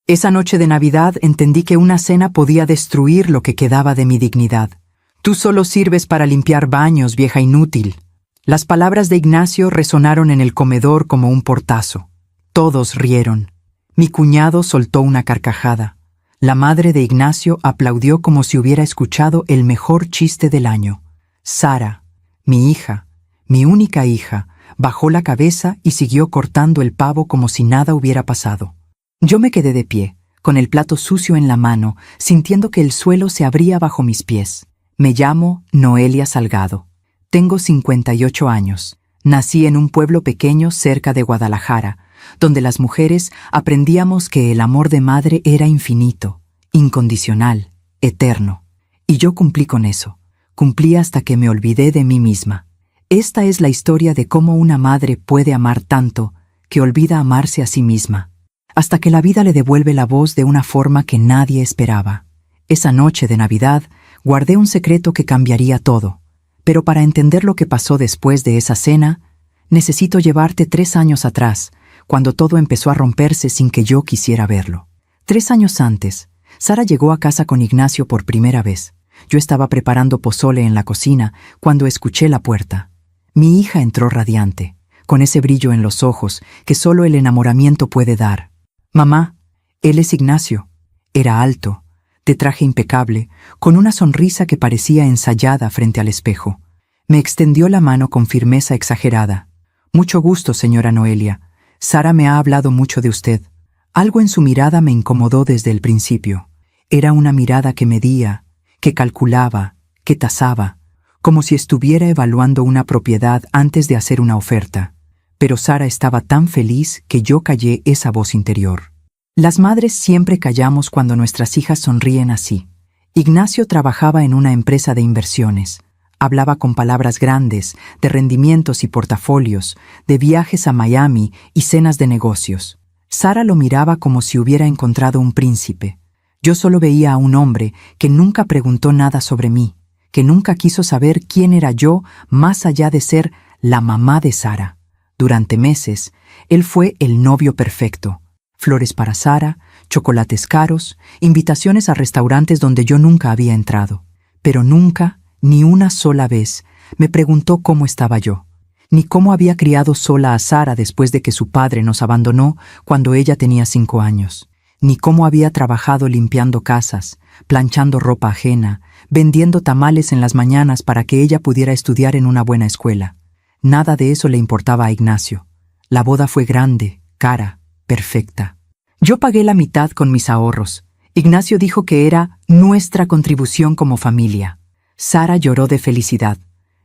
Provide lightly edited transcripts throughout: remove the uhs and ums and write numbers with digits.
Esa noche de Navidad entendí que una cena podía destruir lo que quedaba de mi dignidad. Tú solo sirves para limpiar baños, vieja inútil. Las palabras de Ignacio resonaron en el comedor como un portazo. Todos rieron. Mi cuñado soltó una carcajada. La madre de Ignacio aplaudió como si hubiera escuchado el mejor chiste del año. Sara, mi hija, mi única hija, bajó la cabeza y siguió cortando el pavo como si nada hubiera pasado. Yo me quedé de pie, con el plato sucio en la mano, sintiendo que el suelo se abría bajo mis pies. Me llamo Noelia Salgado. Tengo 58 años. Nací en un pueblo pequeño cerca de Guadalajara, donde las mujeres aprendíamos que el amor de madre era infinito, incondicional, eterno. Y yo cumplí con eso. Cumplí hasta que me olvidé de mí misma. Esta es la historia de cómo una madre puede amar tanto que olvida amarse a sí misma, hasta que la vida le devuelve la voz de una forma que nadie esperaba. Esa noche de Navidad guardé un secreto que cambiaría todo. Pero para entender lo que pasó después de esa cena, necesito llevarte 3 años atrás, cuando todo empezó a romperse sin que yo quisiera verlo. 3 años antes, Sara llegó a casa con Ignacio por primera vez. Yo estaba preparando pozole en la cocina cuando escuché la puerta. Mi hija entró radiante, con ese brillo en los ojos que solo el enamoramiento puede dar. «Mamá, él es Ignacio». Era alto, de traje impecable, con una sonrisa que parecía ensayada frente al espejo. Me extendió la mano con firmeza exagerada. «Mucho gusto, señora Noelia. Sara me ha hablado mucho de usted». Algo en su mirada me incomodó desde el principio. Era una mirada que medía, que calculaba, que tasaba, como si estuviera evaluando una propiedad antes de hacer una oferta. Pero Sara estaba tan feliz que yo callé esa voz interior. Las madres siempre callamos cuando nuestras hijas sonríen así. Ignacio trabajaba en una empresa de inversiones. Hablaba con palabras grandes, de rendimientos y portafolios, de viajes a Miami y cenas de negocios. Sara lo miraba como si hubiera encontrado un príncipe. Yo solo veía a un hombre que nunca preguntó nada sobre mí, que nunca quiso saber quién era yo más allá de ser la mamá de Sara. Durante meses, él fue el novio perfecto. Flores para Sara, chocolates caros, invitaciones a restaurantes donde yo nunca había entrado. Pero nunca, ni una sola vez, me preguntó cómo estaba yo, ni cómo había criado sola a Sara después de que su padre nos abandonó cuando ella tenía 5 años, ni cómo había trabajado limpiando casas, planchando ropa ajena, vendiendo tamales en las mañanas para que ella pudiera estudiar en una buena escuela. Nada de eso le importaba a Ignacio. La boda fue grande, cara, perfecta. Yo pagué la mitad con mis ahorros. Ignacio dijo que era nuestra contribución como familia. Sara lloró de felicidad.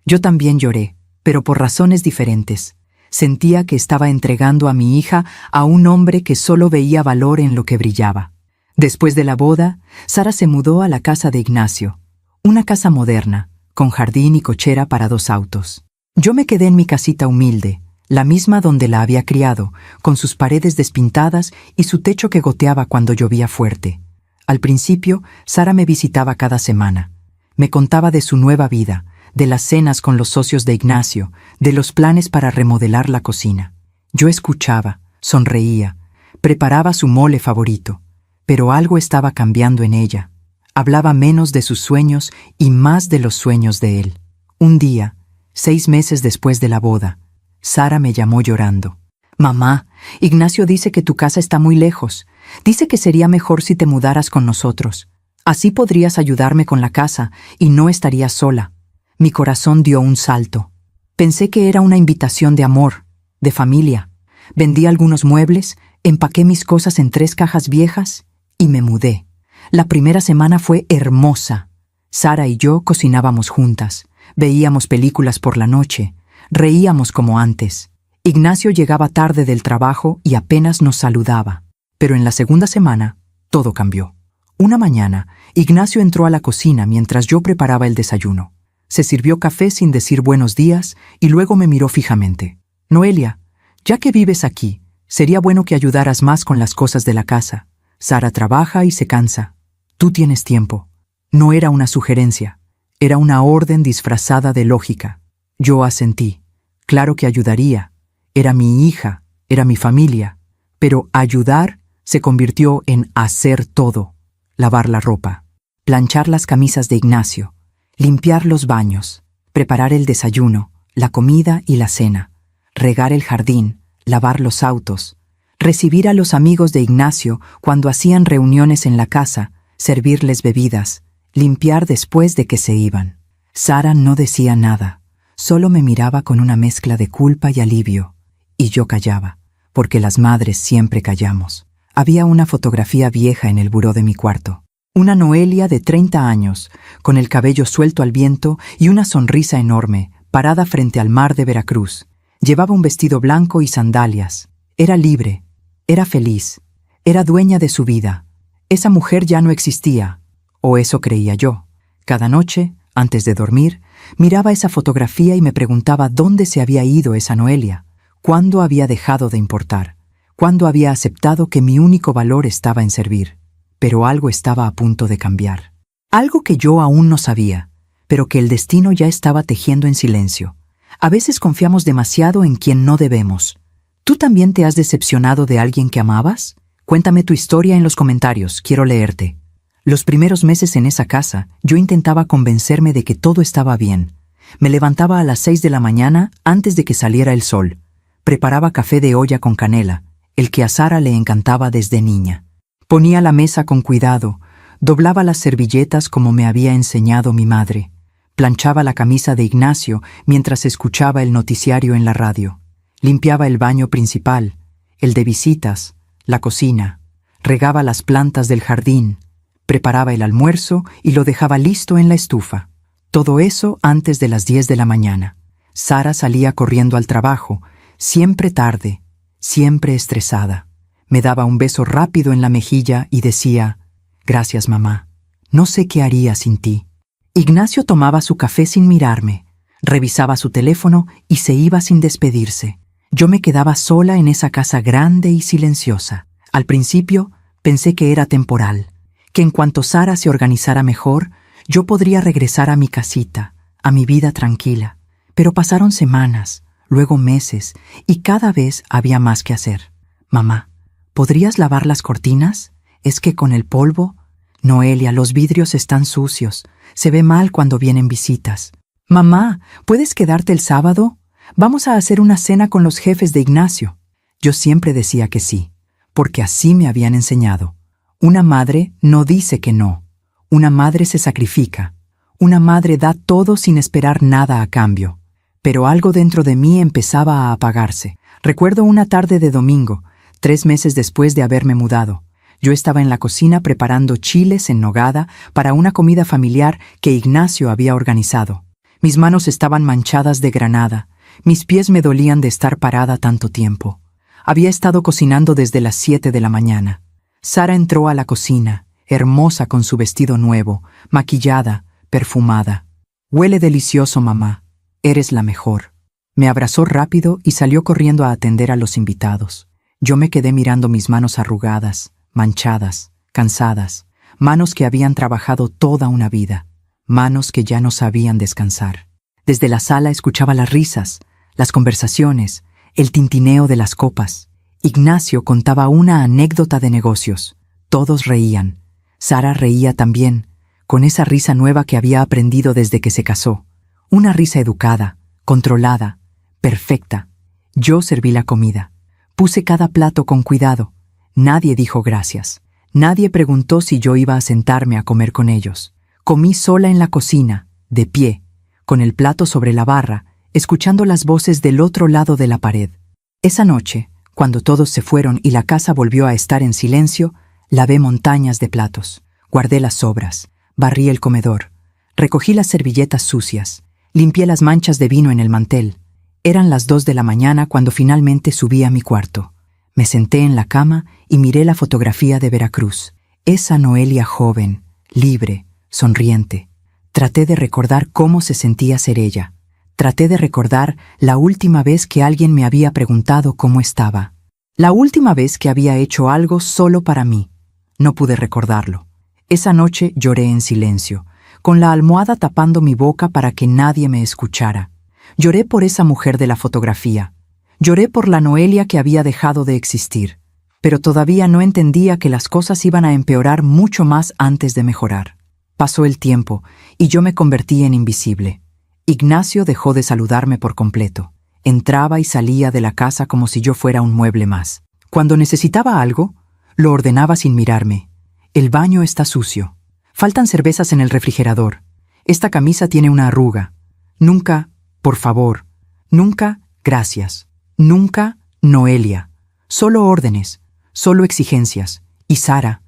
Yo también lloré, pero por razones diferentes. Sentía que estaba entregando a mi hija a un hombre que solo veía valor en lo que brillaba. Después de la boda, Sara se mudó a la casa de Ignacio. Una casa moderna, con jardín y cochera para 2 autos. Yo me quedé en mi casita humilde, la misma donde la había criado, con sus paredes despintadas y su techo que goteaba cuando llovía fuerte. Al principio, Sara me visitaba cada semana. Me contaba de su nueva vida, de las cenas con los socios de Ignacio, de los planes para remodelar la cocina. Yo escuchaba, sonreía, preparaba su mole favorito, pero algo estaba cambiando en ella. Hablaba menos de sus sueños y más de los sueños de él. Un día, 6 meses después de la boda, Sara me llamó llorando. «Mamá, Ignacio dice que tu casa está muy lejos. Dice que sería mejor si te mudaras con nosotros. Así podrías ayudarme con la casa y no estarías sola». Mi corazón dio un salto. Pensé que era una invitación de amor, de familia. Vendí algunos muebles, empaqué mis cosas en 3 cajas viejas y me mudé. La primera semana fue hermosa. Sara y yo cocinábamos juntas, veíamos películas por la noche, reíamos como antes. Ignacio llegaba tarde del trabajo y apenas nos saludaba. Pero en la segunda semana, todo cambió. Una mañana, Ignacio entró a la cocina mientras yo preparaba el desayuno. Se sirvió café sin decir buenos días y luego me miró fijamente. «Noelia, ya que vives aquí, sería bueno que ayudaras más con las cosas de la casa. Sara trabaja y se cansa. Tú tienes tiempo». No era una sugerencia, era una orden disfrazada de lógica. Yo asentí. Claro que ayudaría. Era mi hija, era mi familia. Pero ayudar se convirtió en hacer todo: lavar la ropa, planchar las camisas de Ignacio, limpiar los baños, preparar el desayuno, la comida y la cena, regar el jardín, lavar los autos, recibir a los amigos de Ignacio cuando hacían reuniones en la casa, servirles bebidas, limpiar después de que se iban. Sara no decía nada, solo me miraba con una mezcla de culpa y alivio, y yo callaba, porque las madres siempre callamos. Había una fotografía vieja en el buró de mi cuarto. Una Noelia de 30 años, con el cabello suelto al viento y una sonrisa enorme, parada frente al mar de Veracruz. Llevaba un vestido blanco y sandalias. Era libre, era feliz, era dueña de su vida. Esa mujer ya no existía, o eso creía yo. Cada noche, antes de dormir, miraba esa fotografía y me preguntaba dónde se había ido esa Noelia, cuándo había dejado de importar, cuándo había aceptado que mi único valor estaba en servir. Pero algo estaba a punto de cambiar. Algo que yo aún no sabía, pero que el destino ya estaba tejiendo en silencio. A veces confiamos demasiado en quien no debemos. ¿Tú también te has decepcionado de alguien que amabas? Cuéntame tu historia en los comentarios, quiero leerte. Los primeros meses en esa casa, yo intentaba convencerme de que todo estaba bien. Me levantaba a las 6 de la mañana antes de que saliera el sol. Preparaba café de olla con canela, el que a Sara le encantaba desde niña. Ponía la mesa con cuidado, doblaba las servilletas como me había enseñado mi madre. Planchaba la camisa de Ignacio mientras escuchaba el noticiario en la radio. Limpiaba el baño principal, el de visitas, la cocina. Regaba las plantas del jardín. Preparaba el almuerzo y lo dejaba listo en la estufa. Todo eso antes de las 10 de la mañana. Sara salía corriendo al trabajo, siempre tarde, siempre estresada. Me daba un beso rápido en la mejilla y decía: «Gracias, mamá. No sé qué haría sin ti». Ignacio tomaba su café sin mirarme, revisaba su teléfono y se iba sin despedirse. Yo me quedaba sola en esa casa grande y silenciosa. Al principio pensé que era temporal, que en cuanto Sara se organizara mejor, yo podría regresar a mi casita, a mi vida tranquila. Pero pasaron semanas, luego meses, y cada vez había más que hacer. «Mamá, ¿podrías lavar las cortinas? Es que con el polvo...» «Noelia, los vidrios están sucios. Se ve mal cuando vienen visitas». «Mamá, ¿puedes quedarte el sábado? Vamos a hacer una cena con los jefes de Ignacio». Yo siempre decía que sí, porque así me habían enseñado. Una madre no dice que no. Una madre se sacrifica. Una madre da todo sin esperar nada a cambio. Pero algo dentro de mí empezaba a apagarse. Recuerdo una tarde de domingo, 3 meses después de haberme mudado. Yo estaba en la cocina preparando chiles en nogada para una comida familiar que Ignacio había organizado. Mis manos estaban manchadas de granada. Mis pies me dolían de estar parada tanto tiempo. Había estado cocinando desde las 7 de la mañana. Sara entró a la cocina, hermosa con su vestido nuevo, maquillada, perfumada. «Huele delicioso, mamá. Eres la mejor». Me abrazó rápido y salió corriendo a atender a los invitados. Yo me quedé mirando mis manos arrugadas, manchadas, cansadas, manos que habían trabajado toda una vida, manos que ya no sabían descansar. Desde la sala escuchaba las risas, las conversaciones, el tintineo de las copas. Ignacio contaba una anécdota de negocios. Todos reían. Sara reía también, con esa risa nueva que había aprendido desde que se casó. Una risa educada, controlada, perfecta. Yo serví la comida. Puse cada plato con cuidado. Nadie dijo gracias. Nadie preguntó si yo iba a sentarme a comer con ellos. Comí sola en la cocina, de pie, con el plato sobre la barra, escuchando las voces del otro lado de la pared. Esa noche, cuando todos se fueron y la casa volvió a estar en silencio, lavé montañas de platos, guardé las sobras, barrí el comedor, recogí las servilletas sucias, limpié las manchas de vino en el mantel. Eran las 2 de la mañana cuando finalmente subí a mi cuarto. Me senté en la cama y miré la fotografía de Veracruz. Esa Noelia joven, libre, sonriente. Traté de recordar cómo se sentía ser ella. Traté de recordar la última vez que alguien me había preguntado cómo estaba. La última vez que había hecho algo solo para mí. No pude recordarlo. Esa noche lloré en silencio, con la almohada tapando mi boca para que nadie me escuchara. Lloré por esa mujer de la fotografía. Lloré por la Noelia que había dejado de existir. pero todavía no entendía que las cosas iban a empeorar mucho más antes de mejorar. Pasó el tiempo y yo me convertí en invisible. Ignacio dejó de saludarme por completo. Entraba y salía de la casa como si yo fuera un mueble más. Cuando necesitaba algo, lo ordenaba sin mirarme. El baño está sucio. Faltan cervezas en el refrigerador. Esta camisa tiene una arruga. Nunca, por favor. Nunca, gracias. Nunca, Noelia. Solo órdenes, solo exigencias. Y Sara,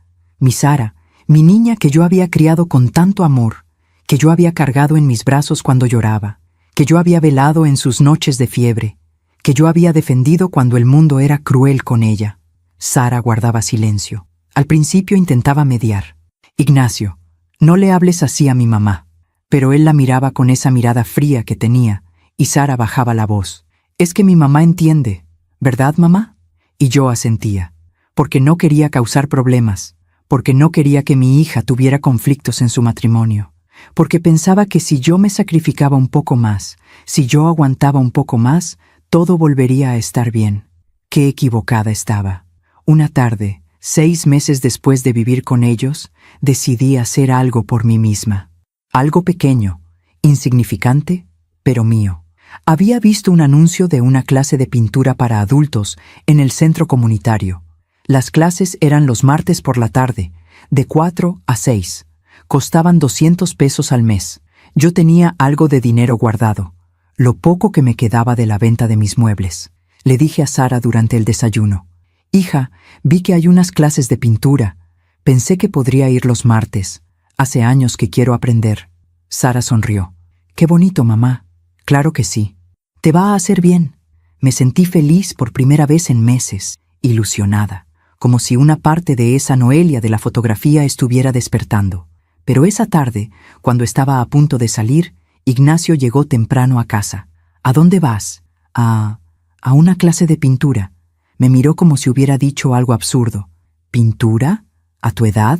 mi niña que yo había criado con tanto amor, que yo había cargado en mis brazos cuando lloraba, que yo había velado en sus noches de fiebre, que yo había defendido cuando el mundo era cruel con ella. Sara guardaba silencio. Al principio intentaba mediar. Ignacio, no le hables así a mi mamá. Pero él la miraba con esa mirada fría que tenía, y Sara bajaba la voz. Es que mi mamá entiende, ¿verdad, mamá? Y yo asentía, porque no quería causar problemas, porque no quería que mi hija tuviera conflictos en su matrimonio, porque pensaba que si yo me sacrificaba un poco más, si yo aguantaba un poco más, todo volvería a estar bien. Qué equivocada estaba. Una tarde, 6 meses después de vivir con ellos, decidí hacer algo por mí misma. Algo pequeño, insignificante, pero mío. Había visto un anuncio de una clase de pintura para adultos en el centro comunitario. Las clases eran los martes por la tarde, de 4 a 6. Costaban 200 pesos al mes. Yo tenía algo de dinero guardado, lo poco que me quedaba de la venta de mis muebles. Le dije a Sara durante el desayuno: «Hija, vi que hay unas clases de pintura. Pensé que podría ir los martes. Hace años que quiero aprender». Sara sonrió. «Qué bonito, mamá. Claro que sí. Te va a hacer bien». Me sentí feliz por primera vez en meses, ilusionada, como si una parte de esa Noelia de la fotografía estuviera despertando. Pero esa tarde, cuando estaba a punto de salir, Ignacio llegó temprano a casa. «¿A dónde vas?» A una clase de pintura». Me miró como si hubiera dicho algo absurdo. «¿Pintura? ¿A tu edad?»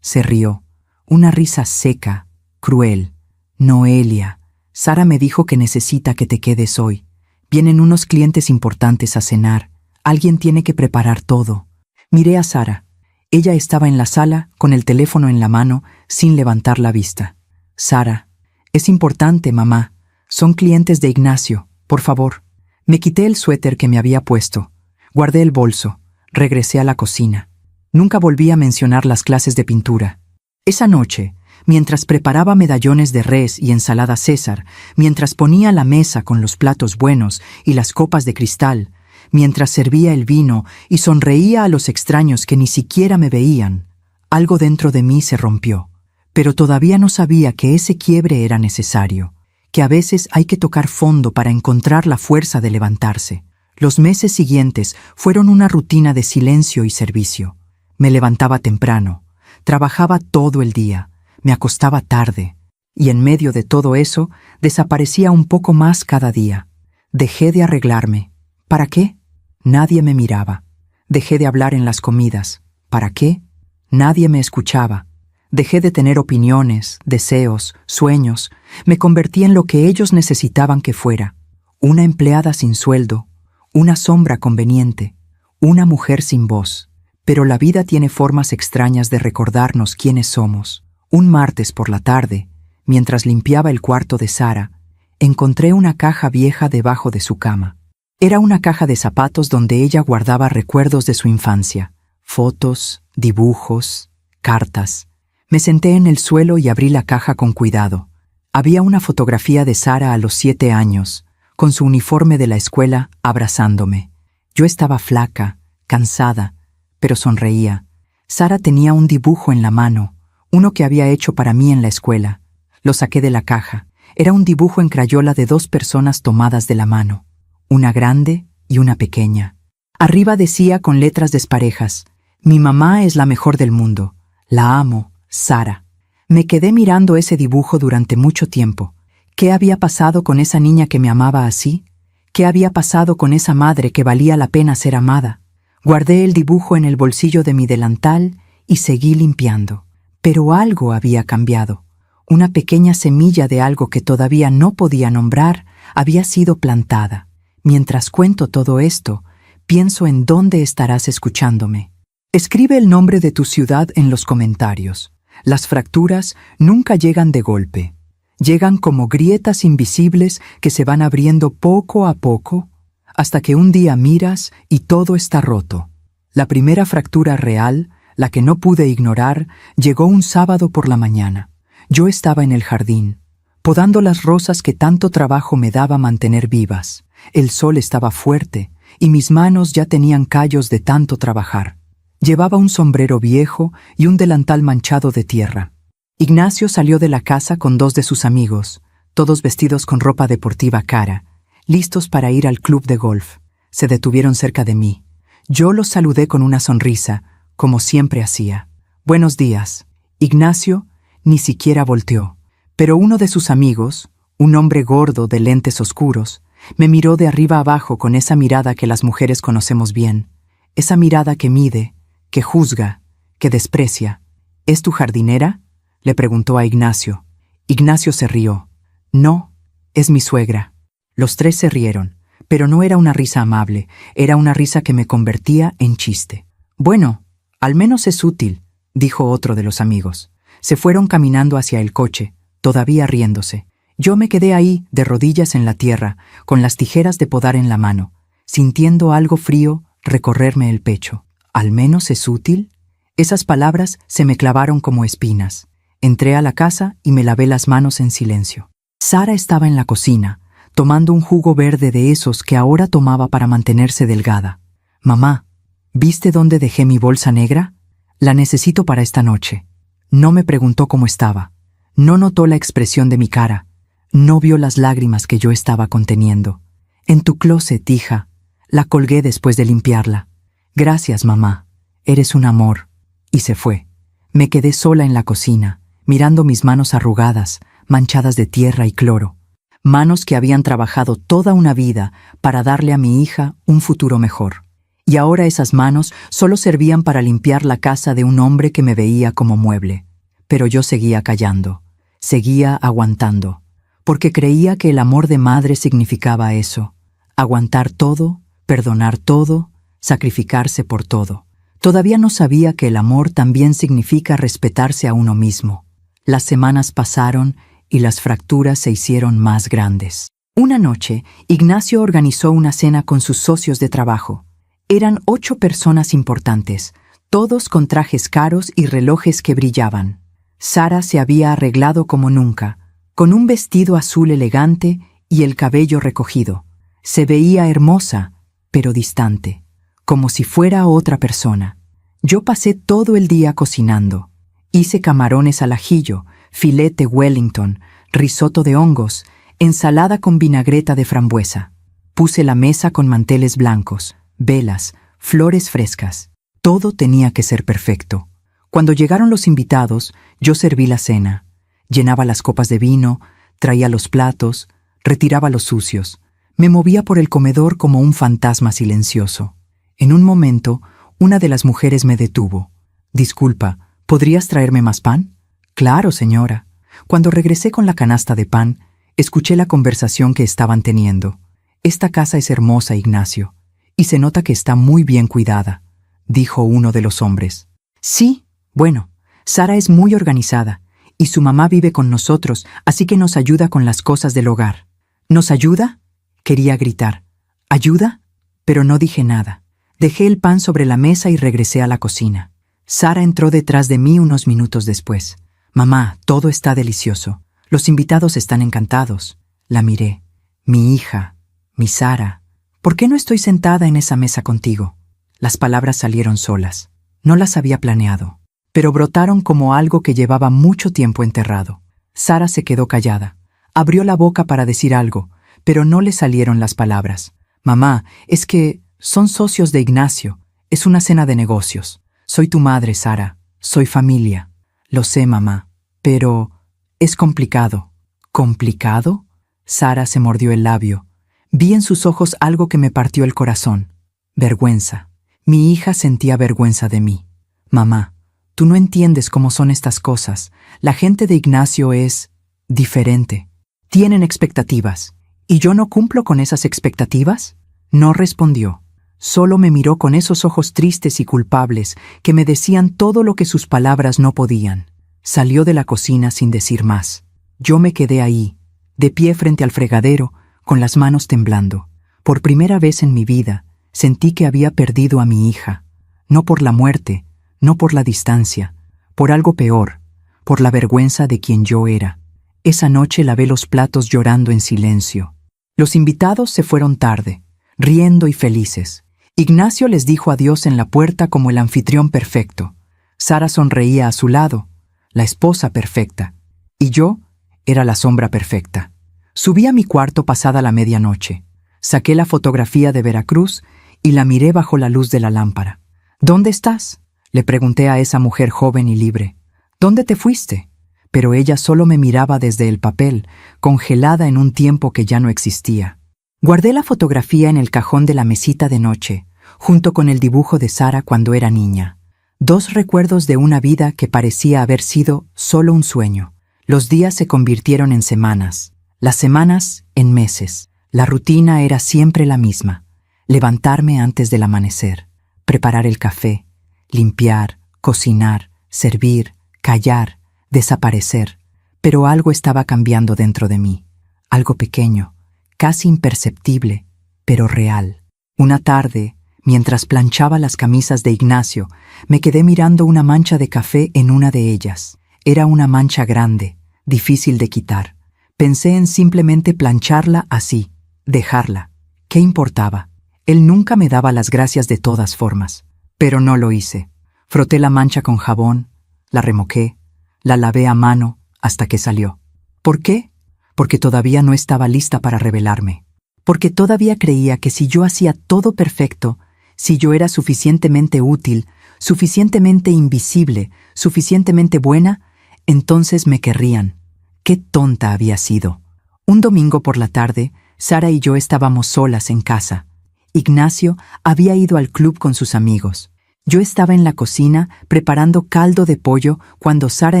Se rió. Una risa seca, cruel. «Noelia, Sara me dijo que necesita que te quedes hoy. Vienen unos clientes importantes a cenar. Alguien tiene que preparar todo». Miré a Sara. Ella estaba en la sala, con el teléfono en la mano, sin levantar la vista. «Sara, es importante, mamá. Son clientes de Ignacio, por favor». Me quité el suéter que me había puesto. Guardé el bolso. Regresé a la cocina. Nunca volví a mencionar las clases de pintura. Esa noche, mientras preparaba medallones de res y ensalada César, mientras ponía la mesa con los platos buenos y las copas de cristal, mientras servía el vino y sonreía a los extraños que ni siquiera me veían, algo dentro de mí se rompió. Pero todavía no sabía que ese quiebre era necesario, que a veces hay que tocar fondo para encontrar la fuerza de levantarse. Los meses siguientes fueron una rutina de silencio y servicio. Me levantaba temprano, trabajaba todo el día, me acostaba tarde, y en medio de todo eso desaparecía un poco más cada día. Dejé de arreglarme. ¿Para qué? Nadie me miraba. Dejé de hablar en las comidas. ¿Para qué? Nadie me escuchaba. Dejé de tener opiniones, deseos, sueños. Me convertí en lo que ellos necesitaban que fuera. Una empleada sin sueldo, una sombra conveniente, una mujer sin voz. Pero la vida tiene formas extrañas de recordarnos quiénes somos. Un martes por la tarde, mientras limpiaba el cuarto de Sara, encontré una caja vieja debajo de su cama. Era una caja de zapatos donde ella guardaba recuerdos de su infancia, fotos, dibujos, cartas. Me senté en el suelo y abrí la caja con cuidado. Había una fotografía de Sara a los 7 años, con su uniforme de la escuela, abrazándome. Yo estaba flaca, cansada, pero sonreía. Sara tenía un dibujo en la mano, uno que había hecho para mí en la escuela. Lo saqué de la caja. Era un dibujo en crayola de 2 personas tomadas de la mano, una grande y una pequeña. Arriba decía con letras desparejas: «Mi mamá es la mejor del mundo. La amo, Sara». Me quedé mirando ese dibujo durante mucho tiempo. ¿Qué había pasado con esa niña que me amaba así? ¿Qué había pasado con esa madre que valía la pena ser amada? Guardé el dibujo en el bolsillo de mi delantal y seguí limpiando. Pero algo había cambiado. Una pequeña semilla de algo que todavía no podía nombrar había sido plantada. Mientras cuento todo esto, pienso en dónde estarás escuchándome. Escribe el nombre de tu ciudad en los comentarios. Las fracturas nunca llegan de golpe. Llegan como grietas invisibles que se van abriendo poco a poco hasta que un día miras y todo está roto. La primera fractura real, la que no pude ignorar, llegó un sábado por la mañana. Yo estaba en el jardín, podando las rosas que tanto trabajo me daba mantener vivas. El sol estaba fuerte y mis manos ya tenían callos de tanto trabajar. Llevaba un sombrero viejo y un delantal manchado de tierra. Ignacio salió de la casa con 2 de sus amigos, todos vestidos con ropa deportiva cara, listos para ir al club de golf. Se detuvieron cerca de mí. Yo los saludé con una sonrisa, como siempre hacía. «Buenos días». Ignacio ni siquiera volteó, pero uno de sus amigos, un hombre gordo de lentes oscuros, me miró de arriba abajo con esa mirada que las mujeres conocemos bien, esa mirada que mide, que juzga, que desprecia. «¿Es tu jardinera?», le preguntó a Ignacio. Ignacio se rió. «No, es mi suegra». Los 3 se rieron, pero no era una risa amable, era una risa que me convertía en chiste. «Bueno, al menos es útil», dijo otro de los amigos. Se fueron caminando hacia el coche, todavía riéndose. Yo me quedé ahí, de rodillas en la tierra, con las tijeras de podar en la mano, sintiendo algo frío recorrerme el pecho. ¿Al menos es útil? Esas palabras se me clavaron como espinas. Entré a la casa y me lavé las manos en silencio. Sara estaba en la cocina, tomando un jugo verde de esos que ahora tomaba para mantenerse delgada. «Mamá, ¿viste dónde dejé mi bolsa negra? La necesito para esta noche». No me preguntó cómo estaba. No notó la expresión de mi cara. No vio las lágrimas que yo estaba conteniendo. «En tu closet, hija. La colgué después de limpiarla». «Gracias, mamá. Eres un amor». Y se fue. Me quedé sola en la cocina, mirando mis manos arrugadas, manchadas de tierra y cloro. Manos que habían trabajado toda una vida para darle a mi hija un futuro mejor. Y ahora esas manos solo servían para limpiar la casa de un hombre que me veía como mueble. Pero yo seguía callando, seguía aguantando, porque creía que el amor de madre significaba eso: aguantar todo, perdonar todo, sacrificarse por todo. Todavía no sabía que el amor también significa respetarse a uno mismo. Las semanas pasaron y las fracturas se hicieron más grandes. Una noche, Ignacio organizó una cena con sus socios de trabajo. Eran 8 personas importantes, todos con trajes caros y relojes que brillaban. Sara se había arreglado como nunca, con un vestido azul elegante y el cabello recogido. Se veía hermosa, pero distante, como si fuera otra persona. Yo pasé todo el día cocinando. Hice camarones al ajillo, filete Wellington, risotto de hongos, ensalada con vinagreta de frambuesa. Puse la mesa con manteles blancos, velas, flores frescas. Todo tenía que ser perfecto. Cuando llegaron los invitados, yo serví la cena. Llenaba las copas de vino, traía los platos, retiraba los sucios. Me movía por el comedor como un fantasma silencioso. En un momento, una de las mujeres me detuvo. «Disculpa, ¿podrías traerme más pan?» «Claro, señora». Cuando regresé con la canasta de pan, escuché la conversación que estaban teniendo. «Esta casa es hermosa, Ignacio, y se nota que está muy bien cuidada», dijo uno de los hombres. «Sí, bueno, Sara es muy organizada, y su mamá vive con nosotros, así que nos ayuda con las cosas del hogar». «¿Nos ayuda?», quería gritar. «¿Ayuda?», pero no dije nada. Dejé el pan sobre la mesa y regresé a la cocina. Sara entró detrás de mí unos minutos después. «Mamá, todo está delicioso. Los invitados están encantados». La miré. «Mi hija, mi Sara, ¿por qué no estoy sentada en esa mesa contigo?». Las palabras salieron solas. No las había planeado, pero brotaron como algo que llevaba mucho tiempo enterrado. Sara se quedó callada. Abrió la boca para decir algo, pero no le salieron las palabras. «Mamá, es que son socios de Ignacio. Es una cena de negocios. Soy tu madre, Sara. Soy familia». «Lo sé, mamá, pero es complicado». «¿Complicado?». Sara se mordió el labio. Vi en sus ojos algo que me partió el corazón. Vergüenza. Mi hija sentía vergüenza de mí. «Mamá, tú no entiendes cómo son estas cosas. La gente de Ignacio es diferente. Tienen expectativas. ¿Y yo no cumplo con esas expectativas?». No respondió. Solo me miró con esos ojos tristes y culpables que me decían todo lo que sus palabras no podían. Salió de la cocina sin decir más. Yo me quedé ahí, de pie frente al fregadero, con las manos temblando. Por primera vez en mi vida, sentí que había perdido a mi hija. No por la muerte, no por la distancia, por algo peor, por la vergüenza de quien yo era. Esa noche lavé los platos llorando en silencio. Los invitados se fueron tarde, riendo y felices. Ignacio les dijo adiós en la puerta como el anfitrión perfecto. Sara sonreía a su lado, la esposa perfecta, y yo era la sombra perfecta. Subí a mi cuarto pasada la medianoche. Saqué la fotografía de Veracruz y la miré bajo la luz de la lámpara. ¿Dónde estás?, le pregunté a esa mujer joven y libre. ¿Dónde te fuiste? Pero ella solo me miraba desde el papel, congelada en un tiempo que ya no existía. Guardé la fotografía en el cajón de la mesita de noche, junto con el dibujo de Sara cuando era niña. 2 recuerdos de una vida que parecía haber sido solo un sueño. Los días se convirtieron en semanas, las semanas en meses. La rutina era siempre la misma: levantarme antes del amanecer, preparar el café, limpiar, cocinar, servir, callar, desaparecer. Pero algo estaba cambiando dentro de mí, algo pequeño, casi imperceptible, pero real. Una tarde, mientras planchaba las camisas de Ignacio, me quedé mirando una mancha de café en una de ellas. Era una mancha grande, difícil de quitar. Pensé en simplemente plancharla así, dejarla. ¿Qué importaba? Él nunca me daba las gracias de todas formas. Pero no lo hice. Froté la mancha con jabón, la remoqué, la lavé a mano hasta que salió. ¿Por qué? Porque todavía no estaba lista para revelarme. Porque todavía creía que si yo hacía todo perfecto, si yo era suficientemente útil, suficientemente invisible, suficientemente buena, entonces me querrían. ¡Qué tonta había sido! Un domingo por la tarde, Sara y yo estábamos solas en casa. Ignacio había ido al club con sus amigos. Yo estaba en la cocina preparando caldo de pollo cuando Sara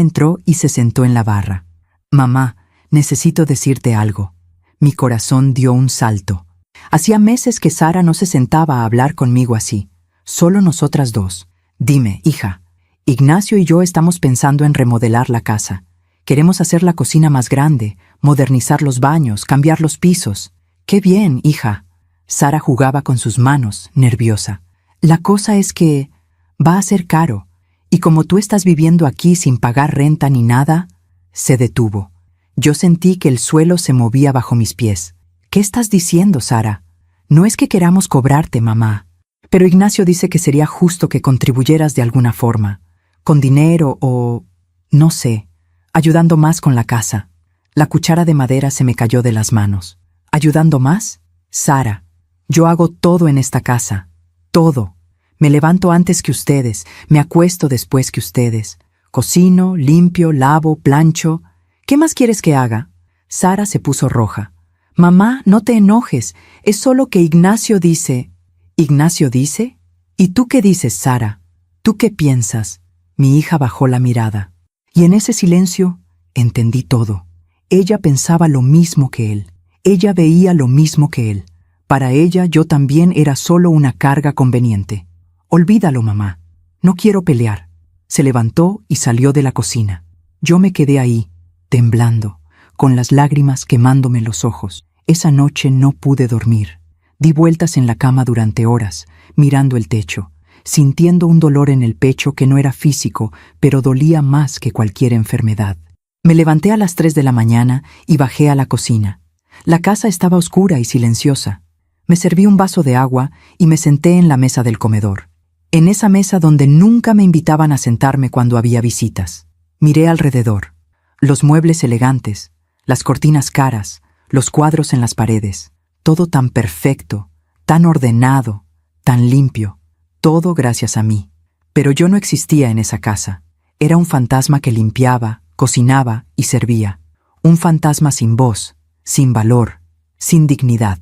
entró y se sentó en la barra. «Mamá, necesito decirte algo». Mi corazón dio un salto. Hacía meses que Sara no se sentaba a hablar conmigo así. Solo nosotras dos. «Dime, hija, Ignacio y yo estamos pensando en remodelar la casa. Queremos hacer la cocina más grande, modernizar los baños, cambiar los pisos». «¡Qué bien, hija!». Sara jugaba con sus manos, nerviosa. «La cosa es que va a ser caro, y como tú estás viviendo aquí sin pagar renta ni nada…». Se detuvo. Yo sentí que el suelo se movía bajo mis pies. «¿Qué estás diciendo, Sara? No es que queramos cobrarte, mamá. Pero Ignacio dice que sería justo que contribuyeras de alguna forma, con dinero o… no sé, ayudando más con la casa». La cuchara de madera se me cayó de las manos. ¿Ayudando más? Sara, yo hago todo en esta casa. Todo. Me levanto antes que ustedes, me acuesto después que ustedes. Cocino, limpio, lavo, plancho. ¿Qué más quieres que haga? Sara se puso roja. «Mamá, no te enojes. Es solo que Ignacio dice…». «¿Ignacio dice? ¿Y tú qué dices, Sara? ¿Tú qué piensas?». Mi hija bajó la mirada. Y en ese silencio entendí todo. Ella pensaba lo mismo que él. Ella veía lo mismo que él. Para ella yo también era solo una carga conveniente. «Olvídalo, mamá. No quiero pelear». Se levantó y salió de la cocina. Yo me quedé ahí, temblando, con las lágrimas quemándome los ojos. Esa noche no pude dormir. Di vueltas en la cama durante horas, mirando el techo, sintiendo un dolor en el pecho que no era físico, pero dolía más que cualquier enfermedad. Me levanté a las 3 de la mañana y bajé a la cocina. La casa estaba oscura y silenciosa. Me serví un vaso de agua y me senté en la mesa del comedor. En esa mesa donde nunca me invitaban a sentarme cuando había visitas. Miré alrededor. Los muebles elegantes, las cortinas caras, los cuadros en las paredes. Todo tan perfecto, tan ordenado, tan limpio. Todo gracias a mí. Pero yo no existía en esa casa. Era un fantasma que limpiaba, cocinaba y servía. Un fantasma sin voz, sin valor, sin dignidad.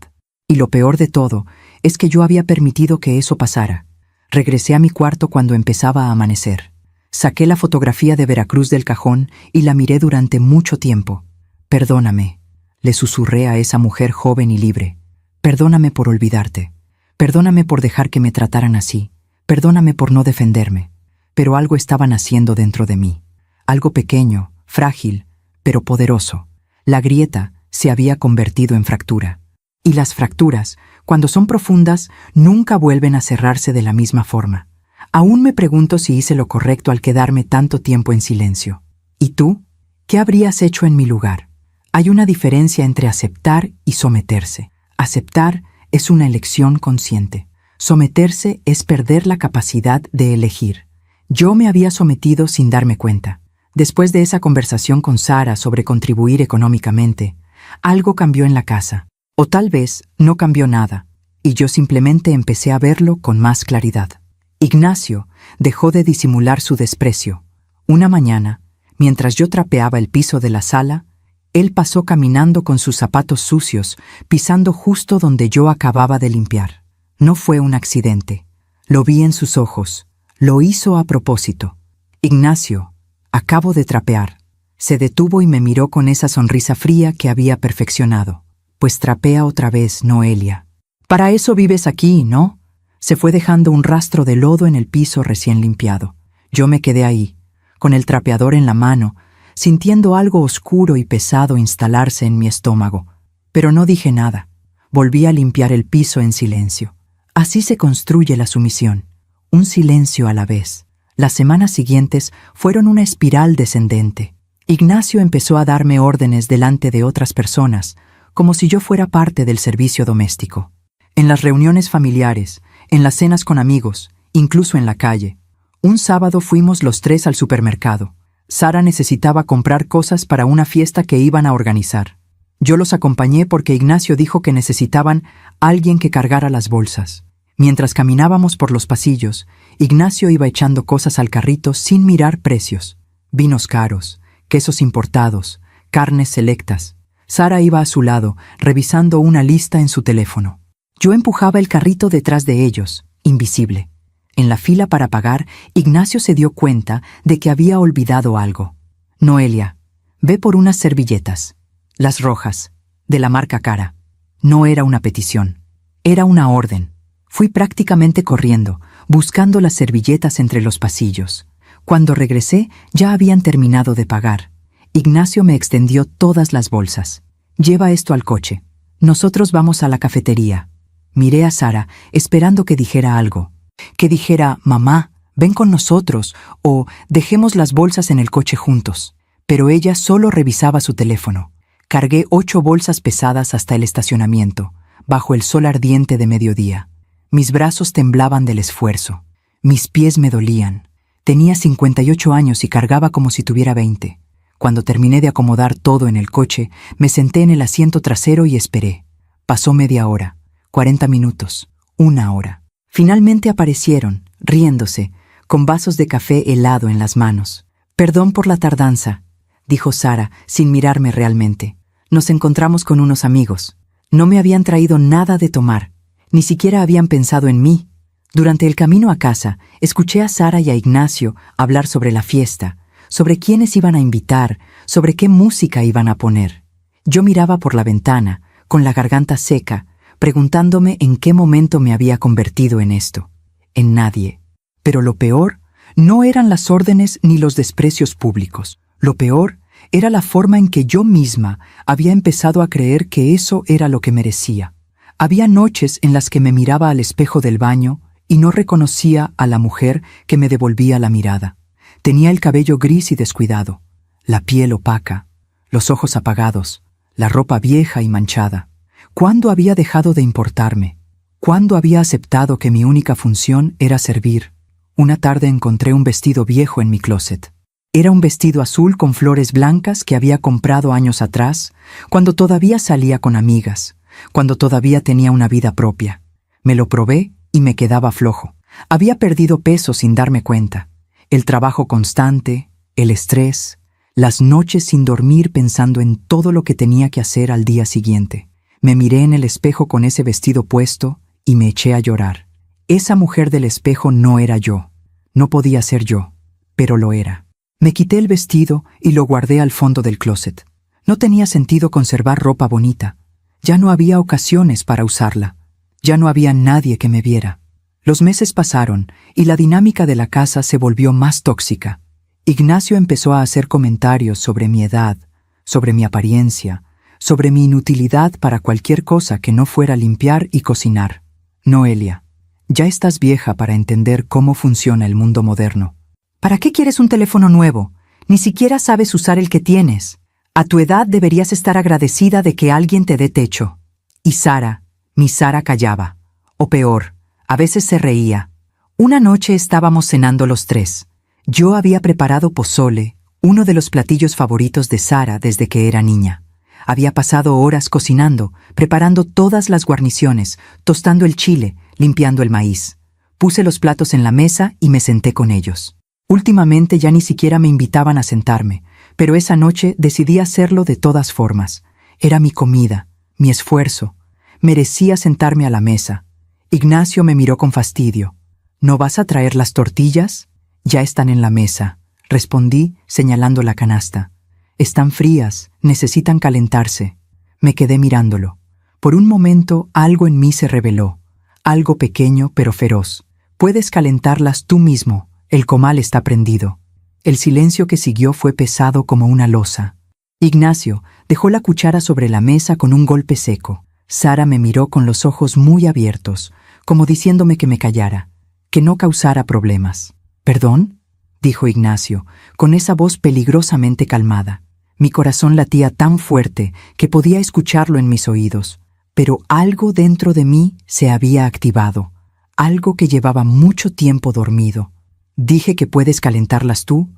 Y lo peor de todo es que yo había permitido que eso pasara. Regresé a mi cuarto cuando empezaba a amanecer. Saqué la fotografía de Veracruz del cajón y la miré durante mucho tiempo. «Perdóname», le susurré a esa mujer joven y libre. «Perdóname por olvidarte. Perdóname por dejar que me trataran así. Perdóname por no defenderme. Pero algo estaba naciendo dentro de mí. Algo pequeño, frágil, pero poderoso. La grieta se había convertido en fractura. Y las fracturas, cuando son profundas, nunca vuelven a cerrarse de la misma forma. Aún me pregunto si hice lo correcto al quedarme tanto tiempo en silencio. ¿Y tú? ¿Qué habrías hecho en mi lugar? Hay una diferencia entre aceptar y someterse. Aceptar es una elección consciente. Someterse es perder la capacidad de elegir. Yo me había sometido sin darme cuenta. Después de esa conversación con Sara sobre contribuir económicamente, algo cambió en la casa. O tal vez no cambió nada, y yo simplemente empecé a verlo con más claridad. Ignacio dejó de disimular su desprecio. Una mañana, mientras yo trapeaba el piso de la sala, él pasó caminando con sus zapatos sucios, pisando justo donde yo acababa de limpiar. No fue un accidente. Lo vi en sus ojos. Lo hizo a propósito. Ignacio, acabo de trapear. Se detuvo y me miró con esa sonrisa fría que había perfeccionado. Pues trapea otra vez, Noelia. Para eso vives aquí, ¿no? Se fue dejando un rastro de lodo en el piso recién limpiado. Yo me quedé ahí, con el trapeador en la mano, sintiendo algo oscuro y pesado instalarse en mi estómago. Pero no dije nada. Volví a limpiar el piso en silencio. Así se construye la sumisión. Un silencio a la vez. Las semanas siguientes fueron una espiral descendente. Ignacio empezó a darme órdenes delante de otras personas, como si yo fuera parte del servicio doméstico. En las reuniones familiares, en las cenas con amigos, incluso en la calle. Un sábado fuimos los tres al supermercado. Sara necesitaba comprar cosas para una fiesta que iban a organizar. Yo los acompañé porque Ignacio dijo que necesitaban alguien que cargara las bolsas. Mientras caminábamos por los pasillos, Ignacio iba echando cosas al carrito sin mirar precios. Vinos caros, quesos importados, carnes selectas. Sara iba a su lado, revisando una lista en su teléfono. Yo empujaba el carrito detrás de ellos, invisible. En la fila para pagar, Ignacio se dio cuenta de que había olvidado algo. Noelia, ve por unas servilletas. Las rojas, de la marca Cara. No era una petición, era una orden. Fui prácticamente corriendo, buscando las servilletas entre los pasillos. Cuando regresé, ya habían terminado de pagar. Ignacio me extendió todas las bolsas. Lleva esto al coche. Nosotros vamos a la cafetería. Miré a Sara, esperando que dijera algo. Que dijera, mamá, ven con nosotros, o dejemos las bolsas en el coche juntos. Pero ella solo revisaba su teléfono. Cargué 8 bolsas pesadas hasta el estacionamiento, bajo el sol ardiente de mediodía. Mis brazos temblaban del esfuerzo. Mis pies me dolían. Tenía 58 años y cargaba como si tuviera 20. Cuando terminé de acomodar todo en el coche, me senté en el asiento trasero y esperé. Pasó media hora, 40 minutos, 1 hora. Finalmente aparecieron, riéndose, con vasos de café helado en las manos. «Perdón por la tardanza», dijo Sara, sin mirarme realmente. «Nos encontramos con unos amigos. No me habían traído nada de tomar. Ni siquiera habían pensado en mí». Durante el camino a casa, escuché a Sara y a Ignacio hablar sobre la fiesta, sobre quiénes iban a invitar, sobre qué música iban a poner. Yo miraba por la ventana, con la garganta seca, preguntándome en qué momento me había convertido en esto. En nadie. Pero lo peor no eran las órdenes ni los desprecios públicos. Lo peor era la forma en que yo misma había empezado a creer que eso era lo que merecía. Había noches en las que me miraba al espejo del baño y no reconocía a la mujer que me devolvía la mirada. Tenía el cabello gris y descuidado, la piel opaca, los ojos apagados, la ropa vieja y manchada. ¿Cuándo había dejado de importarme? ¿Cuándo había aceptado que mi única función era servir? Una tarde encontré un vestido viejo en mi closet. Era un vestido azul con flores blancas que había comprado años atrás, cuando todavía salía con amigas, cuando todavía tenía una vida propia. Me lo probé y me quedaba flojo. Había perdido peso sin darme cuenta. El trabajo constante, el estrés, las noches sin dormir pensando en todo lo que tenía que hacer al día siguiente. Me miré en el espejo con ese vestido puesto y me eché a llorar. Esa mujer del espejo no era yo. No podía ser yo, pero lo era. Me quité el vestido y lo guardé al fondo del closet. No tenía sentido conservar ropa bonita. Ya no había ocasiones para usarla. Ya no había nadie que me viera. Los meses pasaron y la dinámica de la casa se volvió más tóxica. Ignacio empezó a hacer comentarios sobre mi edad, sobre mi apariencia, sobre mi inutilidad para cualquier cosa que no fuera limpiar y cocinar. Noelia, ya estás vieja para entender cómo funciona el mundo moderno. ¿Para qué quieres un teléfono nuevo? Ni siquiera sabes usar el que tienes. A tu edad deberías estar agradecida de que alguien te dé techo. Y Sara, mi Sara callaba. O peor, a veces se reía. Una noche estábamos cenando los tres. Yo había preparado pozole, uno de los platillos favoritos de Sara desde que era niña. Había pasado horas cocinando, preparando todas las guarniciones, tostando el chile, limpiando el maíz. Puse los platos en la mesa y me senté con ellos. Últimamente ya ni siquiera me invitaban a sentarme, pero esa noche decidí hacerlo de todas formas. Era mi comida, mi esfuerzo. Merecía sentarme a la mesa. Ignacio me miró con fastidio. ¿No vas a traer las tortillas? Ya están en la mesa, respondí señalando la canasta. Están frías, necesitan calentarse. Me quedé mirándolo. Por un momento algo en mí se reveló, algo pequeño pero feroz. Puedes calentarlas tú mismo, el comal está prendido. El silencio que siguió fue pesado como una losa. Ignacio dejó la cuchara sobre la mesa con un golpe seco. Sara me miró con los ojos muy abiertos, como diciéndome que me callara, que no causara problemas. ¿Perdón?, dijo Ignacio, con esa voz peligrosamente calmada. Mi corazón latía tan fuerte que podía escucharlo en mis oídos, pero algo dentro de mí se había activado, algo que llevaba mucho tiempo dormido. Dije que puedes calentarlas tú.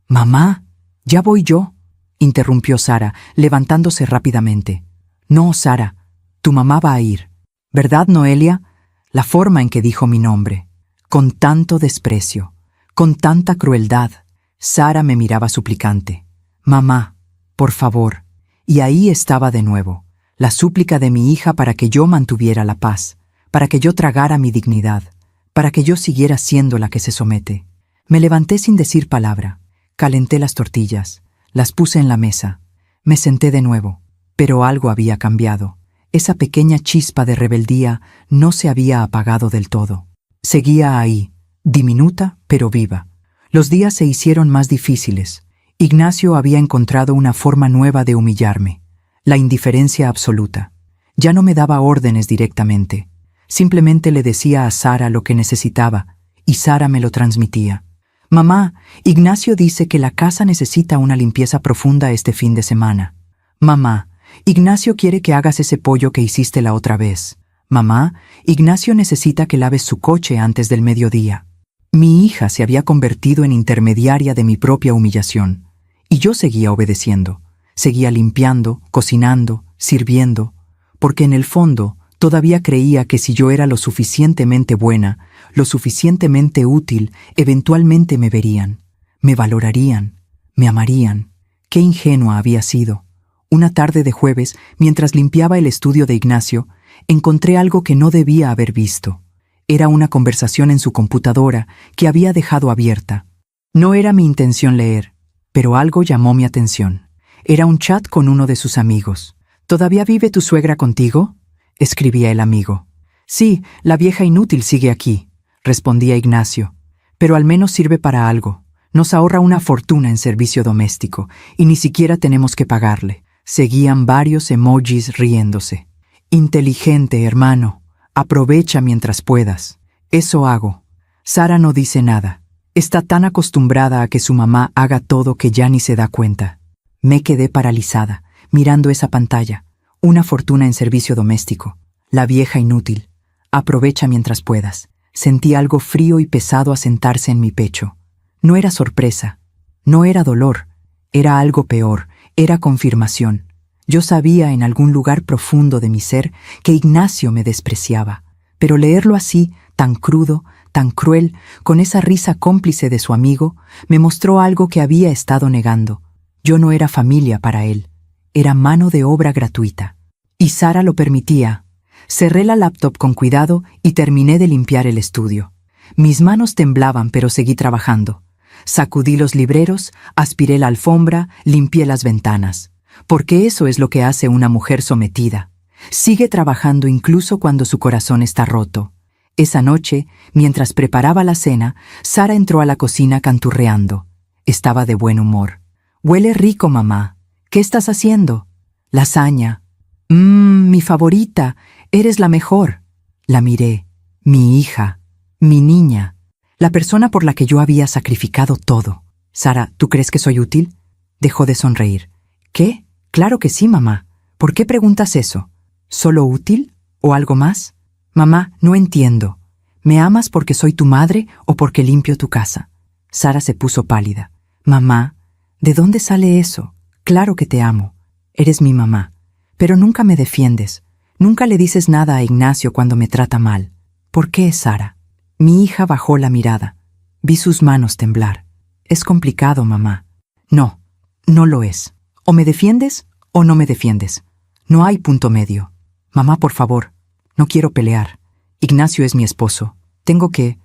Mamá, ya voy yo, interrumpió Sara, levantándose rápidamente. No, Sara, tu mamá va a ir. ¿Verdad, Noelia? La forma en que dijo mi nombre, con tanto desprecio, con tanta crueldad. Sara me miraba suplicante. Mamá, por favor. Y ahí estaba de nuevo, la súplica de mi hija para que yo mantuviera la paz, para que yo tragara mi dignidad, para que yo siguiera siendo la que se somete. Me levanté sin decir palabra, calenté las tortillas, las puse en la mesa, me senté de nuevo, pero algo había cambiado. Esa pequeña chispa de rebeldía no se había apagado del todo. Seguía ahí, diminuta pero viva. Los días se hicieron más difíciles. Ignacio había encontrado una forma nueva de humillarme, la indiferencia absoluta. Ya no me daba órdenes directamente. Simplemente le decía a Sara lo que necesitaba, y Sara me lo transmitía. Mamá, Ignacio dice que la casa necesita una limpieza profunda este fin de semana. Mamá, Ignacio quiere que hagas ese pollo que hiciste la otra vez. Mamá, Ignacio necesita que laves su coche antes del mediodía. Mi hija se había convertido en intermediaria de mi propia humillación, y yo seguía obedeciendo, seguía limpiando, cocinando, sirviendo, porque en el fondo todavía creía que si yo era lo suficientemente buena, lo suficientemente útil, eventualmente me verían, me valorarían, me amarían. Qué ingenua había sido. Una tarde de jueves, mientras limpiaba el estudio de Ignacio, encontré algo que no debía haber visto. Era una conversación en su computadora que había dejado abierta. No era mi intención leer, pero algo llamó mi atención. Era un chat con uno de sus amigos. ¿Todavía vive tu suegra contigo?, escribía el amigo. Sí, la vieja inútil sigue aquí, respondía Ignacio. Pero al menos sirve para algo. Nos ahorra una fortuna en servicio doméstico, y ni siquiera tenemos que pagarle. Seguían varios emojis riéndose. Inteligente, hermano. Aprovecha mientras puedas. Eso hago. Sara no dice nada. Está tan acostumbrada a que su mamá haga todo que ya ni se da cuenta. Me quedé paralizada, mirando esa pantalla. Una fortuna en servicio doméstico. La vieja inútil. Aprovecha mientras puedas. Sentí algo frío y pesado asentarse en mi pecho. No era sorpresa. No era dolor. Era algo peor. Era confirmación. Yo sabía en algún lugar profundo de mi ser que Ignacio me despreciaba, pero leerlo así, tan crudo, tan cruel, con esa risa cómplice de su amigo, me mostró algo que había estado negando. Yo no era familia para él, era mano de obra gratuita. Y Sara lo permitía. Cerré la laptop con cuidado y terminé de limpiar el estudio. Mis manos temblaban, pero seguí trabajando. Sacudí los libreros, aspiré la alfombra, limpié las ventanas. Porque eso es lo que hace una mujer sometida. Sigue trabajando incluso cuando su corazón está roto. Esa noche, mientras preparaba la cena, Sara entró a la cocina canturreando. Estaba de buen humor. «Huele rico, mamá. ¿Qué estás haciendo?» «Lasaña». Mi favorita. Eres la mejor». La miré. Mi hija. Mi niña. La persona por la que yo había sacrificado todo. «Sara, ¿tú crees que soy útil?» Dejó de sonreír. «¿Qué? Claro que sí, mamá. ¿Por qué preguntas eso? ¿Solo útil? ¿O algo más?» «Mamá, no entiendo. ¿Me amas porque soy tu madre o porque limpio tu casa?» Sara se puso pálida. «Mamá, ¿de dónde sale eso? Claro que te amo. Eres mi mamá. Pero nunca me defiendes. Nunca le dices nada a Ignacio cuando me trata mal. ¿Por qué, Sara?» Mi hija bajó la mirada. Vi sus manos temblar. «Es complicado, mamá». «No, no lo es. O me defiendes o no me defiendes. No hay punto medio. Mamá, por favor. No quiero pelear. Ignacio es mi esposo. Tengo que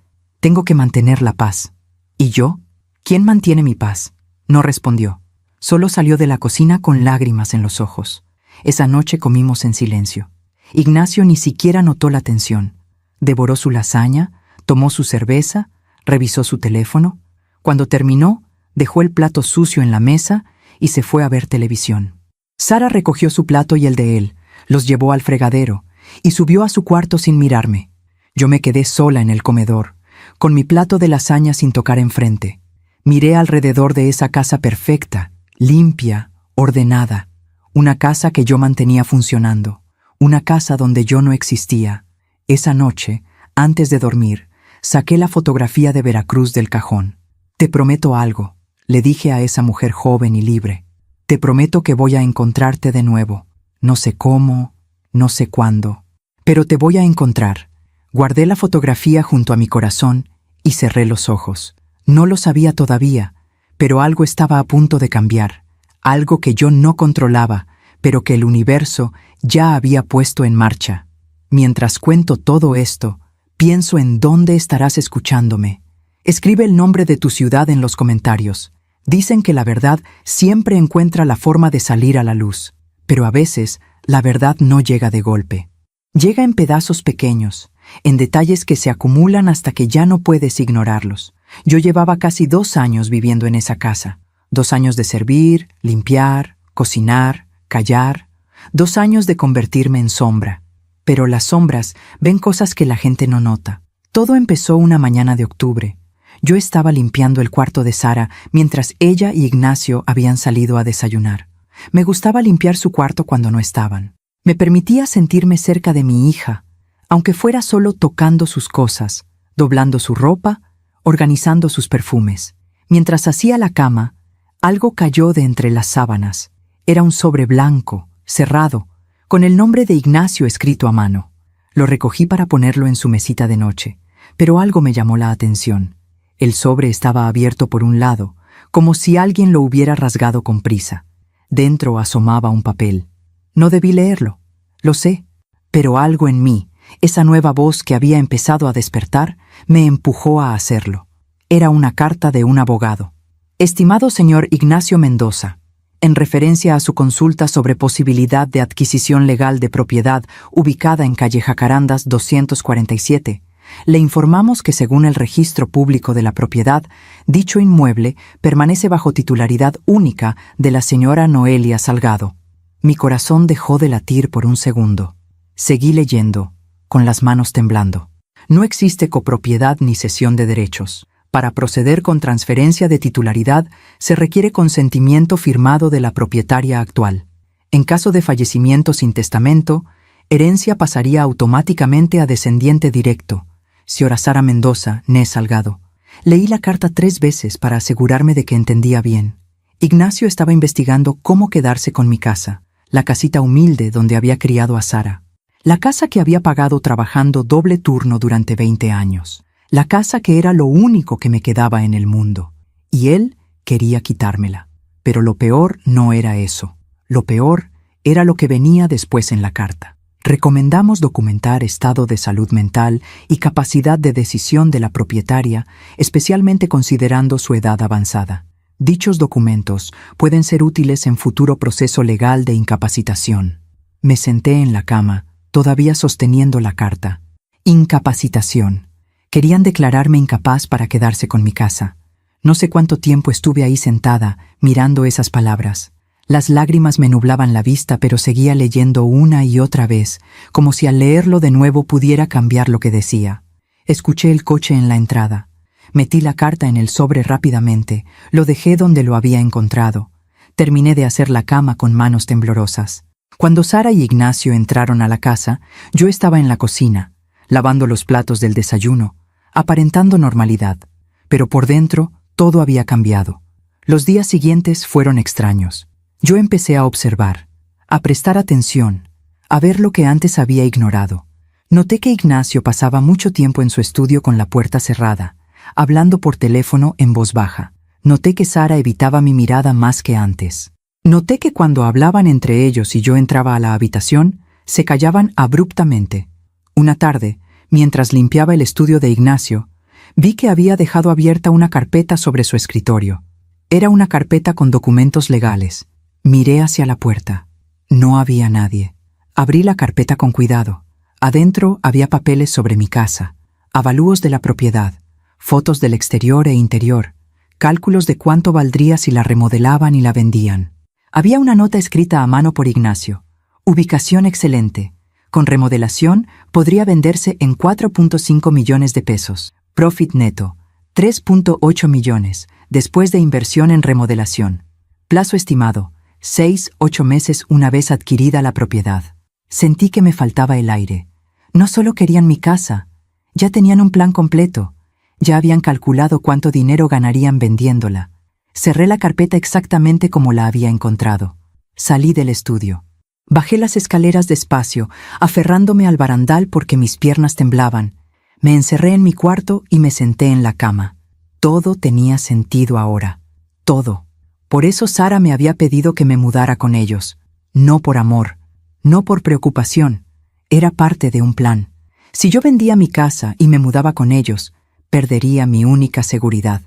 mantener la paz». «¿Y yo? ¿Quién mantiene mi paz?» No respondió. Solo salió de la cocina con lágrimas en los ojos. Esa noche comimos en silencio. Ignacio ni siquiera notó la tensión. Devoró su lasaña, tomó su cerveza, revisó su teléfono. Cuando terminó, dejó el plato sucio en la mesa y se fue a ver televisión. Sara recogió su plato y el de él, los llevó al fregadero y subió a su cuarto sin mirarme. Yo me quedé sola en el comedor, con mi plato de lasaña sin tocar enfrente. Miré alrededor de esa casa perfecta, limpia, ordenada. Una casa que yo mantenía funcionando. Una casa donde yo no existía. Esa noche, antes de dormir, saqué la fotografía de Veracruz del cajón. «Te prometo algo», le dije a esa mujer joven y libre. «Te prometo que voy a encontrarte de nuevo. No sé cómo, no sé cuándo, pero te voy a encontrar». Guardé la fotografía junto a mi corazón y cerré los ojos. No lo sabía todavía, pero algo estaba a punto de cambiar. Algo que yo no controlaba, pero que el universo ya había puesto en marcha. Mientras cuento todo esto, pienso en dónde estarás escuchándome. Escribe el nombre de tu ciudad en los comentarios. Dicen que la verdad siempre encuentra la forma de salir a la luz, pero a veces la verdad no llega de golpe. Llega en pedazos pequeños, en detalles que se acumulan hasta que ya no puedes ignorarlos. Yo llevaba casi 2 años viviendo en esa casa. 2 años de servir, limpiar, cocinar, callar. 2 años de convertirme en sombra. Pero las sombras ven cosas que la gente no nota. Todo empezó una mañana de octubre. Yo estaba limpiando el cuarto de Sara mientras ella y Ignacio habían salido a desayunar. Me gustaba limpiar su cuarto cuando no estaban. Me permitía sentirme cerca de mi hija, aunque fuera solo tocando sus cosas, doblando su ropa, organizando sus perfumes. Mientras hacía la cama, algo cayó de entre las sábanas. Era un sobre blanco, cerrado, con el nombre de Ignacio escrito a mano. Lo recogí para ponerlo en su mesita de noche, pero algo me llamó la atención. El sobre estaba abierto por un lado, como si alguien lo hubiera rasgado con prisa. Dentro asomaba un papel. No debí leerlo, lo sé, pero algo en mí, esa nueva voz que había empezado a despertar, me empujó a hacerlo. Era una carta de un abogado. «Estimado señor Ignacio Mendoza, en referencia a su consulta sobre posibilidad de adquisición legal de propiedad ubicada en calle Jacarandas 247, le informamos que según el registro público de la propiedad, dicho inmueble permanece bajo titularidad única de la señora Noelia Salgado». Mi corazón dejó de latir por un segundo. Seguí leyendo, con las manos temblando. No existe copropiedad ni cesión de derechos. Para proceder con transferencia de titularidad se requiere consentimiento firmado de la propietaria actual. En caso de fallecimiento sin testamento, herencia pasaría automáticamente a descendiente directo. Señora Sara Mendoza, née Salgado. Leí la carta 3 veces para asegurarme de que entendía bien. Ignacio estaba investigando cómo quedarse con mi casa, la casita humilde donde había criado a Sara. La casa que había pagado trabajando doble turno durante 20 años. La casa que era lo único que me quedaba en el mundo. Y él quería quitármela. Pero lo peor no era eso. Lo peor era lo que venía después en la carta. Recomendamos documentar estado de salud mental y capacidad de decisión de la propietaria, especialmente considerando su edad avanzada. Dichos documentos pueden ser útiles en futuro proceso legal de incapacitación. Me senté en la cama, todavía sosteniendo la carta. Incapacitación. Querían declararme incapaz para quedarse con mi casa. No sé cuánto tiempo estuve ahí sentada, mirando esas palabras. Las lágrimas me nublaban la vista, pero seguía leyendo una y otra vez, como si al leerlo de nuevo pudiera cambiar lo que decía. Escuché el coche en la entrada. Metí la carta en el sobre rápidamente, lo dejé donde lo había encontrado. Terminé de hacer la cama con manos temblorosas. Cuando Sara y Ignacio entraron a la casa, yo estaba en la cocina, lavando los platos del desayuno, aparentando normalidad. Pero por dentro, todo había cambiado. Los días siguientes fueron extraños. Yo empecé a observar, a prestar atención, a ver lo que antes había ignorado. Noté que Ignacio pasaba mucho tiempo en su estudio con la puerta cerrada, hablando por teléfono en voz baja. Noté que Sara evitaba mi mirada más que antes. Noté que cuando hablaban entre ellos y yo entraba a la habitación, se callaban abruptamente. Una tarde, mientras limpiaba el estudio de Ignacio, vi que había dejado abierta una carpeta sobre su escritorio. Era una carpeta con documentos legales. Miré hacia la puerta. No había nadie. Abrí la carpeta con cuidado. Adentro había papeles sobre mi casa, avalúos de la propiedad, fotos del exterior e interior, cálculos de cuánto valdría si la remodelaban y la vendían. Había una nota escrita a mano por Ignacio. Ubicación excelente. Con remodelación podría venderse en 4.5 millones de pesos. Profit neto, 3.8 millones, después de inversión en remodelación. Plazo estimado, 6-8 meses una vez adquirida la propiedad. Sentí que me faltaba el aire. No solo querían mi casa, ya tenían un plan completo. Ya habían calculado cuánto dinero ganarían vendiéndola. Cerré la carpeta exactamente como la había encontrado. Salí del estudio. Bajé las escaleras despacio, aferrándome al barandal porque mis piernas temblaban. Me encerré en mi cuarto y me senté en la cama. Todo tenía sentido ahora. Todo. Por eso Sara me había pedido que me mudara con ellos. No por amor, no por preocupación. Era parte de un plan. Si yo vendía mi casa y me mudaba con ellos, perdería mi única seguridad.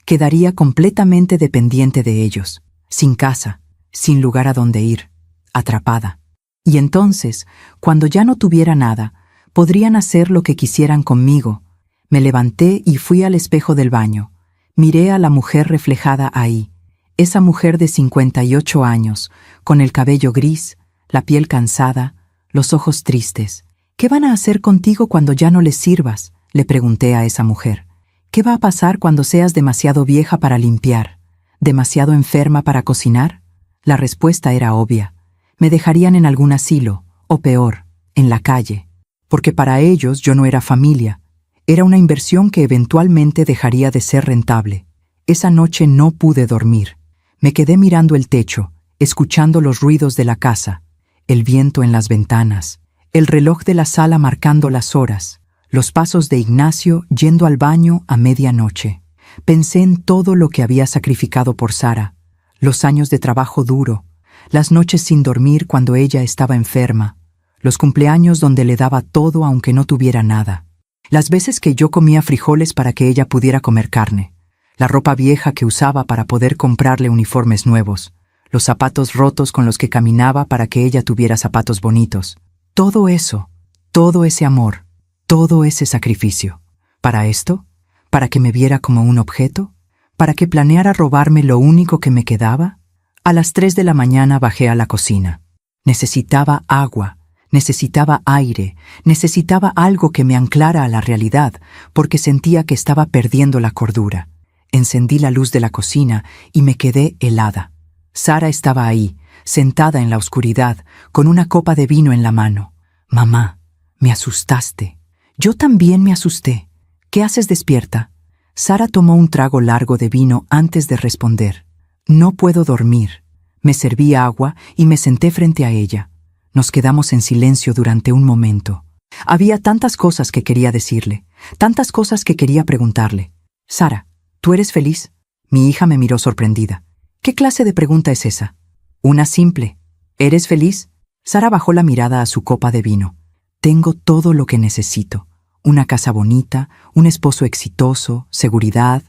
Quedaría completamente dependiente de ellos, sin casa, sin lugar a donde ir, atrapada. Y entonces, cuando ya no tuviera nada, podrían hacer lo que quisieran conmigo. Me levanté y fui al espejo del baño. Miré a la mujer reflejada ahí, esa mujer de 58 años, con el cabello gris, la piel cansada, los ojos tristes. ¿Qué van a hacer contigo cuando ya no les sirvas?, le pregunté a esa mujer. ¿Qué va a pasar cuando seas demasiado vieja para limpiar? ¿Demasiado enferma para cocinar? La respuesta era obvia. Me dejarían en algún asilo, o peor, en la calle. Porque para ellos yo no era familia. Era una inversión que eventualmente dejaría de ser rentable. Esa noche no pude dormir. Me quedé mirando el techo, escuchando los ruidos de la casa, el viento en las ventanas, el reloj de la sala marcando las horas, los pasos de Ignacio yendo al baño a medianoche. Pensé en todo lo que había sacrificado por Sara, los años de trabajo duro, las noches sin dormir cuando ella estaba enferma, los cumpleaños donde le daba todo aunque no tuviera nada, las veces que yo comía frijoles para que ella pudiera comer carne, la ropa vieja que usaba para poder comprarle uniformes nuevos, los zapatos rotos con los que caminaba para que ella tuviera zapatos bonitos. Todo eso, todo ese amor, todo ese sacrificio. ¿Para esto? ¿Para que me viera como un objeto? ¿Para que planeara robarme lo único que me quedaba? A las 3 de la mañana bajé a la cocina. Necesitaba agua, necesitaba aire, necesitaba algo que me anclara a la realidad, porque sentía que estaba perdiendo la cordura. Encendí la luz de la cocina y me quedé helada. Sara estaba ahí, sentada en la oscuridad, con una copa de vino en la mano. «Mamá, me asustaste». «Yo también me asusté. ¿Qué haces despierta?» Sara tomó un trago largo de vino antes de responder. «No puedo dormir». Me serví agua y me senté frente a ella. Nos quedamos en silencio durante un momento. Había tantas cosas que quería decirle, tantas cosas que quería preguntarle. «Sara, ¿tú eres feliz?» Mi hija me miró sorprendida. «¿Qué clase de pregunta es esa?» «Una simple. ¿Eres feliz?» Sara bajó la mirada a su copa de vino. «Tengo todo lo que necesito. Una casa bonita, un esposo exitoso, seguridad.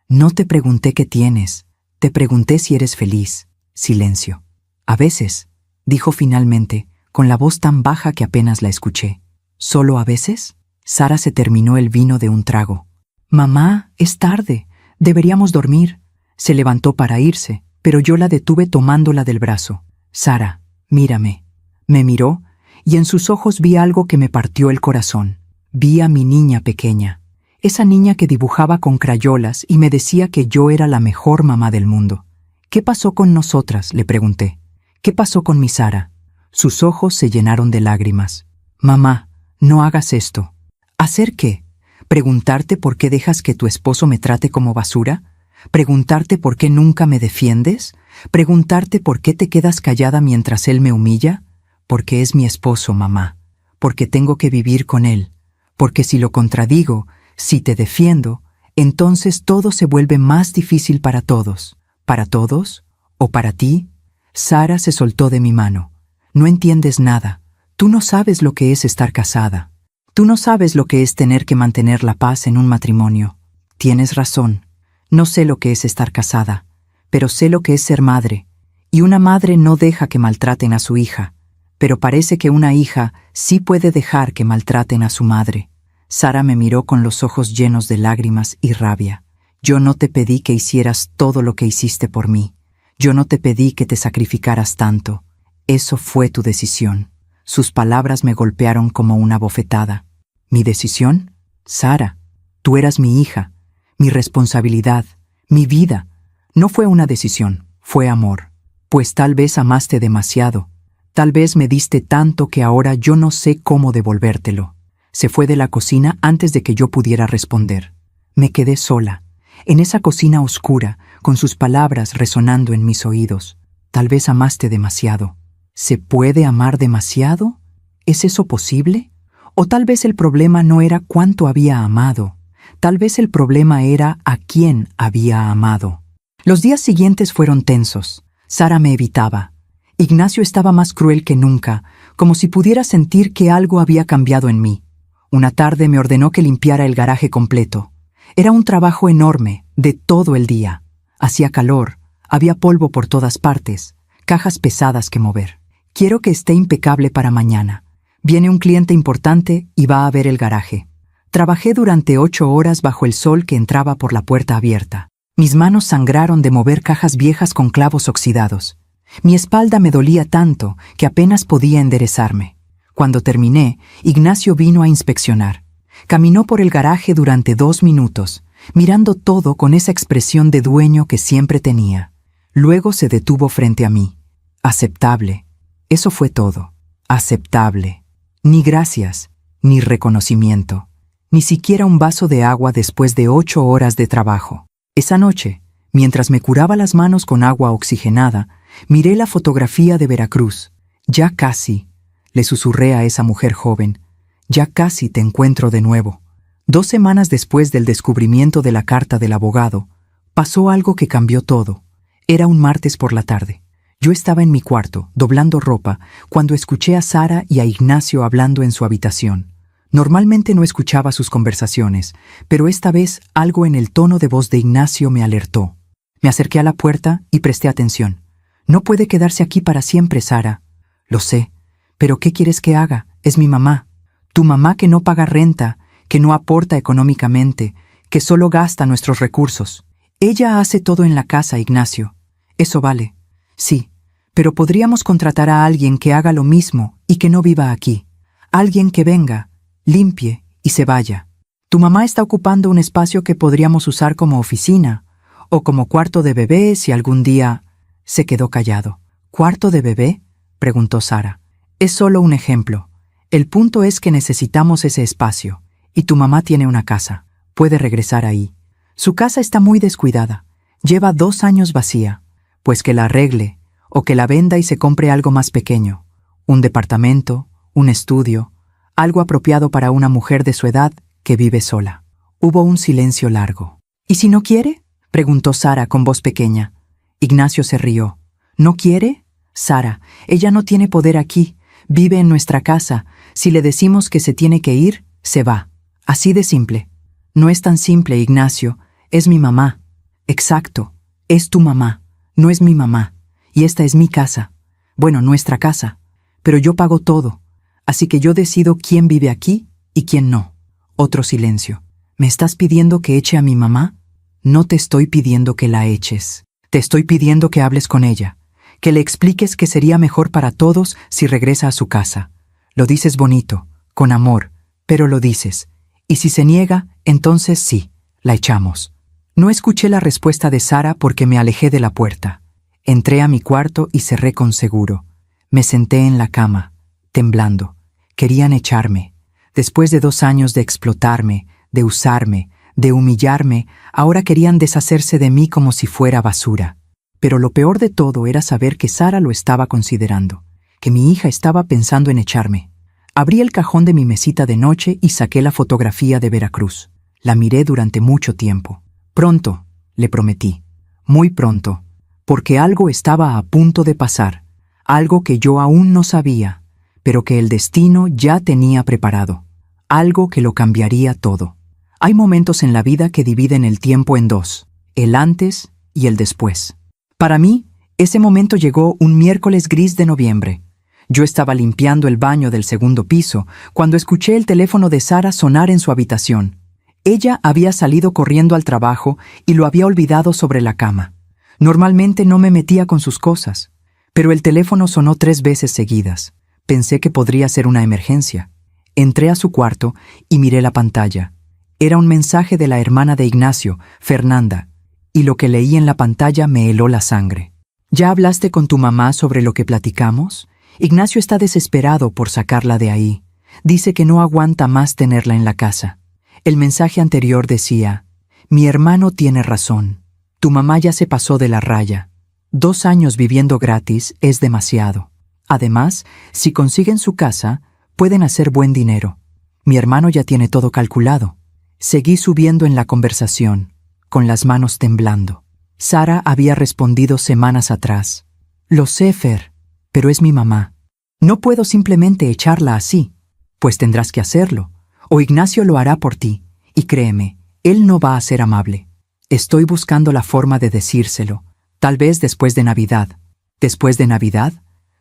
No te pregunté qué tienes. Te pregunté si eres feliz». Silencio. «A veces», dijo finalmente, con la voz tan baja que apenas la escuché. ¿Solo a veces? Sara se terminó el vino de un trago. Mamá, es tarde. Deberíamos dormir. Se levantó para irse, pero yo la detuve tomándola del brazo. Sara, mírame. Me miró, y en sus ojos vi algo que me partió el corazón. Vi a mi niña pequeña. Esa niña que dibujaba con crayolas y me decía que yo era la mejor mamá del mundo. ¿Qué pasó con nosotras?, le pregunté. ¿Qué pasó con mi Sara? Sus ojos se llenaron de lágrimas. Mamá, no hagas esto. ¿Hacer qué? ¿Preguntarte por qué dejas que tu esposo me trate como basura? ¿Preguntarte por qué nunca me defiendes? ¿Preguntarte por qué te quedas callada mientras él me humilla? Porque es mi esposo, mamá. Porque tengo que vivir con él. Porque si lo contradigo, si te defiendo, entonces todo se vuelve más difícil para todos. ¿Para todos? ¿O para ti? Sara se soltó de mi mano. No entiendes nada. Tú no sabes lo que es estar casada. Tú no sabes lo que es tener que mantener la paz en un matrimonio. Tienes razón. No sé lo que es estar casada, pero sé lo que es ser madre. Y una madre no deja que maltraten a su hija, pero parece que una hija sí puede dejar que maltraten a su madre. Sara me miró con los ojos llenos de lágrimas y rabia. Yo no te pedí que hicieras todo lo que hiciste por mí. Yo no te pedí que te sacrificaras tanto. Eso fue tu decisión. Sus palabras me golpearon como una bofetada. ¿Mi decisión? Sara, tú eras mi hija, mi responsabilidad, mi vida. No fue una decisión, fue amor. Pues tal vez amaste demasiado. Tal vez me diste tanto que ahora yo no sé cómo devolvértelo. Se fue de la cocina antes de que yo pudiera responder. Me quedé sola, en esa cocina oscura, con sus palabras resonando en mis oídos. Tal vez amaste demasiado. ¿Se puede amar demasiado? ¿Es eso posible? O tal vez el problema no era cuánto había amado. Tal vez el problema era a quién había amado. Los días siguientes fueron tensos. Sara me evitaba. Ignacio estaba más cruel que nunca, como si pudiera sentir que algo había cambiado en mí. Una tarde me ordenó que limpiara el garaje completo. Era un trabajo enorme, de todo el día. Hacía calor, había polvo por todas partes, cajas pesadas que mover. Quiero que esté impecable para mañana. Viene un cliente importante y va a ver el garaje. Trabajé durante 8 horas bajo el sol que entraba por la puerta abierta. Mis manos sangraron de mover cajas viejas con clavos oxidados. Mi espalda me dolía tanto que apenas podía enderezarme. Cuando terminé, Ignacio vino a inspeccionar. Caminó por el garaje durante 2 minutos, mirando todo con esa expresión de dueño que siempre tenía. Luego se detuvo frente a mí. Aceptable. Eso fue todo. Aceptable. Ni gracias, ni reconocimiento. Ni siquiera un vaso de agua después de 8 horas de trabajo. Esa noche, mientras me curaba las manos con agua oxigenada, miré la fotografía de Veracruz. Ya casi, le susurré a esa mujer joven, ya casi te encuentro de nuevo. 2 semanas después del descubrimiento de la carta del abogado, pasó algo que cambió todo. Era un martes por la tarde. Yo estaba en mi cuarto, doblando ropa, cuando escuché a Sara y a Ignacio hablando en su habitación. Normalmente no escuchaba sus conversaciones, pero esta vez algo en el tono de voz de Ignacio me alertó. Me acerqué a la puerta y presté atención. No puede quedarse aquí para siempre, Sara. Lo sé, pero ¿qué quieres que haga? Es mi mamá. Tu mamá que no paga renta, que no aporta económicamente, que solo gasta nuestros recursos. Ella hace todo en la casa, Ignacio. Eso vale. Sí, pero podríamos contratar a alguien que haga lo mismo y que no viva aquí. Alguien que venga, limpie y se vaya. Tu mamá está ocupando un espacio que podríamos usar como oficina o como cuarto de bebé si algún día... Se quedó callado. ¿Cuarto de bebé?, preguntó Sara. Es solo un ejemplo. El punto es que necesitamos ese espacio. Y tu mamá tiene una casa. Puede regresar ahí. Su casa está muy descuidada. Lleva 2 años vacía. Pues que la arregle, o que la venda y se compre algo más pequeño. Un departamento, un estudio, algo apropiado para una mujer de su edad que vive sola. Hubo un silencio largo. ¿Y si no quiere?, preguntó Sara con voz pequeña. Ignacio se rió. ¿No quiere? Sara, ella no tiene poder aquí. Vive en nuestra casa. Si le decimos que se tiene que ir, se va. Así de simple. No es tan simple, Ignacio. Es mi mamá. Exacto. Es tu mamá. No es mi mamá. Y esta es mi casa. Bueno, nuestra casa. pero yo pago todo, así que yo decido quién vive aquí y quién no. Otro silencio. ¿Me estás pidiendo que eche a mi mamá? No te estoy pidiendo que la eches. Te estoy pidiendo que hables con ella, que le expliques que sería mejor para todos si regresa a su casa. Lo dices bonito, con amor, pero lo dices. Y si se niega, entonces sí, la echamos. No escuché la respuesta de Sara porque me alejé de la puerta. Entré a mi cuarto y cerré con seguro. Me senté en la cama, temblando. Querían echarme. Después de 2 años de explotarme, de usarme, de humillarme, ahora querían deshacerse de mí como si fuera basura. Pero lo peor de todo era saber que Sara lo estaba considerando, que mi hija estaba pensando en echarme. Abrí el cajón de mi mesita de noche y saqué la fotografía de Veracruz. La miré durante mucho tiempo. Pronto, le prometí. Muy pronto. Porque algo estaba a punto de pasar. Algo que yo aún no sabía, pero que el destino ya tenía preparado. Algo que lo cambiaría todo. Hay momentos en la vida que dividen el tiempo en 2, el antes y el después. Para mí, ese momento llegó un miércoles gris de noviembre. Yo estaba limpiando el baño del 2º piso cuando escuché el teléfono de Sara sonar en su habitación. Ella había salido corriendo al trabajo y lo había olvidado sobre la cama. Normalmente no me metía con sus cosas, pero el teléfono sonó 3 veces seguidas. Pensé que podría ser una emergencia. Entré a su cuarto y miré la pantalla. Era un mensaje de la hermana de Ignacio, Fernanda, y lo que leí en la pantalla me heló la sangre. ¿Ya hablaste con tu mamá sobre lo que platicamos? Ignacio está desesperado por sacarla de ahí. Dice que no aguanta más tenerla en la casa. El mensaje anterior decía: mi hermano tiene razón. Tu mamá ya se pasó de la raya. 2 años viviendo gratis es demasiado. Además, si consiguen su casa, pueden hacer buen dinero. Mi hermano ya tiene todo calculado. Seguí subiendo en la conversación, con las manos temblando. Sara había respondido semanas atrás. Lo sé, Fer, pero es mi mamá. No puedo simplemente echarla así, pues tendrás que hacerlo, o Ignacio lo hará por ti, y créeme, él no va a ser amable. Estoy buscando la forma de decírselo, tal vez después de Navidad. ¿Después de Navidad?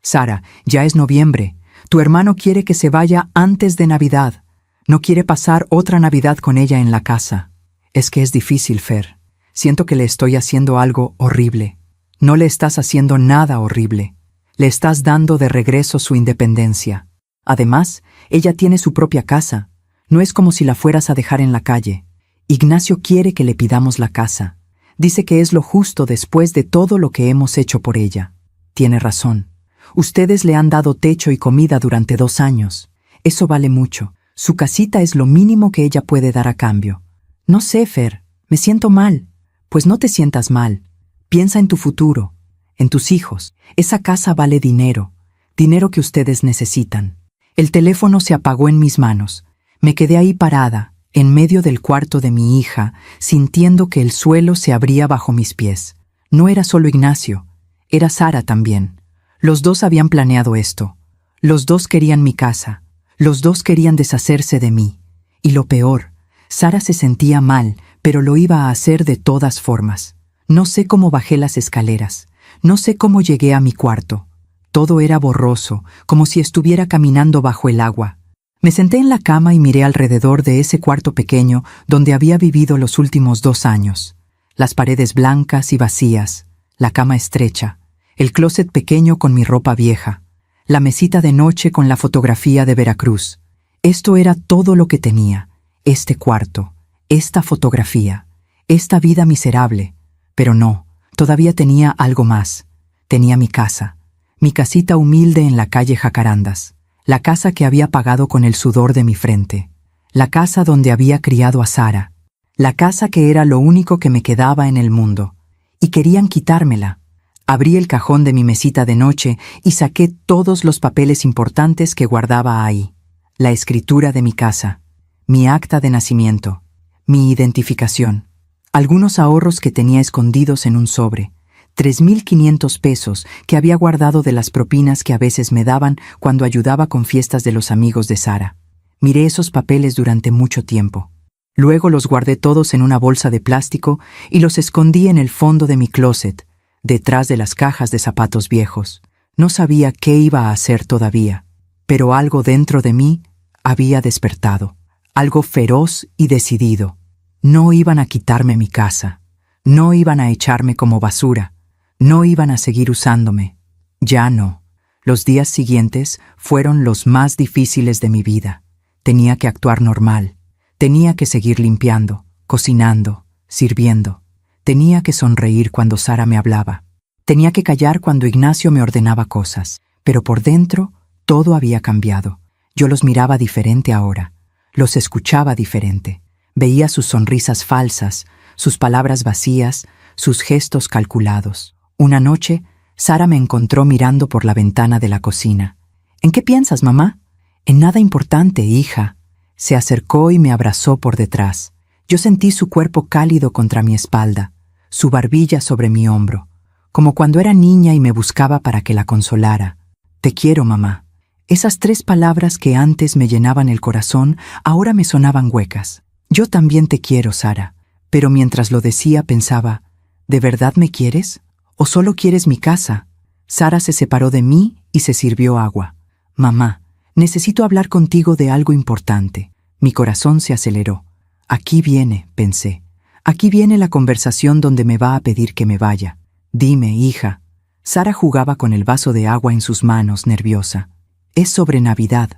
Sara, ya es noviembre. Tu hermano quiere que se vaya antes de Navidad. No quiere pasar otra Navidad con ella en la casa. Es que es difícil, Fer. Siento que le estoy haciendo algo horrible. No le estás haciendo nada horrible. Le estás dando de regreso su independencia. Además, ella tiene su propia casa. No es como si la fueras a dejar en la calle. Ignacio quiere que le pidamos la casa. Dice que es lo justo después de todo lo que hemos hecho por ella. Tiene razón. Ustedes le han dado techo y comida durante 2 años. Eso vale mucho. Su casita es lo mínimo que ella puede dar a cambio. No sé, Fer, me siento mal. Pues no te sientas mal. Piensa en tu futuro, en tus hijos. Esa casa vale dinero, dinero que ustedes necesitan. El teléfono se apagó en mis manos. Me quedé ahí parada, en medio del cuarto de mi hija, sintiendo que el suelo se abría bajo mis pies. No era solo Ignacio, era Sara también. Los 2 habían planeado esto. Los 2 querían mi casa. Los 2 querían deshacerse de mí. Y lo peor, Sara se sentía mal, pero lo iba a hacer de todas formas. No sé cómo bajé las escaleras. No sé cómo llegué a mi cuarto. Todo era borroso, como si estuviera caminando bajo el agua. Me senté en la cama y miré alrededor de ese cuarto pequeño donde había vivido los últimos 2 años. Las paredes blancas y vacías, la cama estrecha, el closet pequeño con mi ropa vieja, la mesita de noche con la fotografía de Veracruz. Esto era todo lo que tenía, este cuarto, esta fotografía, esta vida miserable. Pero no, todavía tenía algo más. Tenía mi casa, mi casita humilde en la calle Jacarandas, la casa que había pagado con el sudor de mi frente, la casa donde había criado a Sara, la casa que era lo único que me quedaba en el mundo. Y querían quitármela. Abrí el cajón de mi mesita de noche y saqué todos los papeles importantes que guardaba ahí. La escritura de mi casa, mi acta de nacimiento, mi identificación, algunos ahorros que tenía escondidos en un sobre, 3,500 pesos que había guardado de las propinas que a veces me daban cuando ayudaba con fiestas de los amigos de Sara. Miré esos papeles durante mucho tiempo. Luego los guardé todos en una bolsa de plástico y los escondí en el fondo de mi closet, detrás de las cajas de zapatos viejos. No sabía qué iba a hacer todavía, pero algo dentro de mí había despertado, algo feroz y decidido. No iban a quitarme mi casa, no iban a echarme como basura, no iban a seguir usándome. Ya no. Los días siguientes fueron los más difíciles de mi vida. Tenía que actuar normal, tenía que seguir limpiando, cocinando, sirviendo. Tenía que sonreír cuando Sara me hablaba. Tenía que callar cuando Ignacio me ordenaba cosas, pero por dentro todo había cambiado. Yo los miraba diferente ahora, los escuchaba diferente. Veía sus sonrisas falsas, sus palabras vacías, sus gestos calculados. Una noche, Sara me encontró mirando por la ventana de la cocina. «¿En qué piensas, mamá?» «En nada importante, hija». Se acercó y me abrazó por detrás. Yo sentí su cuerpo cálido contra mi espalda, su barbilla sobre mi hombro, como cuando era niña y me buscaba para que la consolara. «Te quiero, mamá». Esas 3 palabras que antes me llenaban el corazón, ahora me sonaban huecas. «Yo también te quiero, Sara». Pero mientras lo decía pensaba, ¿de verdad me quieres? ¿O solo quieres mi casa? Sara se separó de mí y se sirvió agua. «Mamá, necesito hablar contigo de algo importante». Mi corazón se aceleró. «Aquí viene», pensé. «Aquí viene la conversación donde me va a pedir que me vaya». «Dime, hija». Sara jugaba con el vaso de agua en sus manos, nerviosa. «Es sobre Navidad.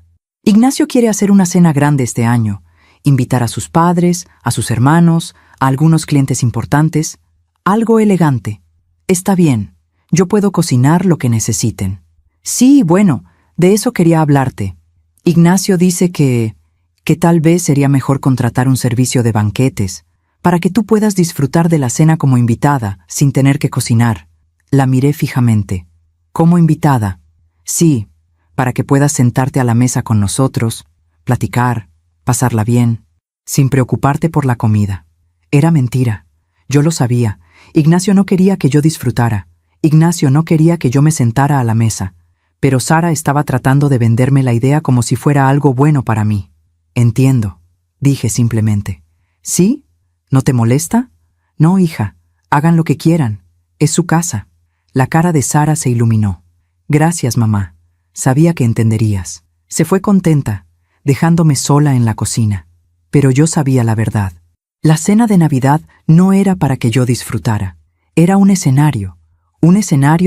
Ignacio quiere hacer una cena grande este año. Invitar a sus padres, a sus hermanos, a algunos clientes importantes. Algo elegante. Está bien. Yo puedo cocinar lo que necesiten». «Sí, bueno, de eso quería hablarte. Ignacio dice que tal vez sería mejor contratar un servicio de banquetes, para que tú puedas disfrutar de la cena como invitada, sin tener que cocinar». La miré fijamente. «¿Como invitada?» «Sí, para que puedas sentarte a la mesa con nosotros, platicar, pasarla bien, sin preocuparte por la comida». Era mentira. Yo lo sabía. Ignacio no quería que yo disfrutara. Ignacio no quería que yo me sentara a la mesa. Pero Sara estaba tratando de venderme la idea como si fuera algo bueno para mí. «Entiendo», dije simplemente. «¿Sí? ¿No te molesta?» «No, hija. Hagan lo que quieran. Es su casa». La cara de Sara se iluminó. «Gracias, mamá. Sabía que entenderías». Se fue contenta, dejándome sola en la cocina. Pero yo sabía la verdad. La cena de Navidad no era para que yo disfrutara. Era un escenario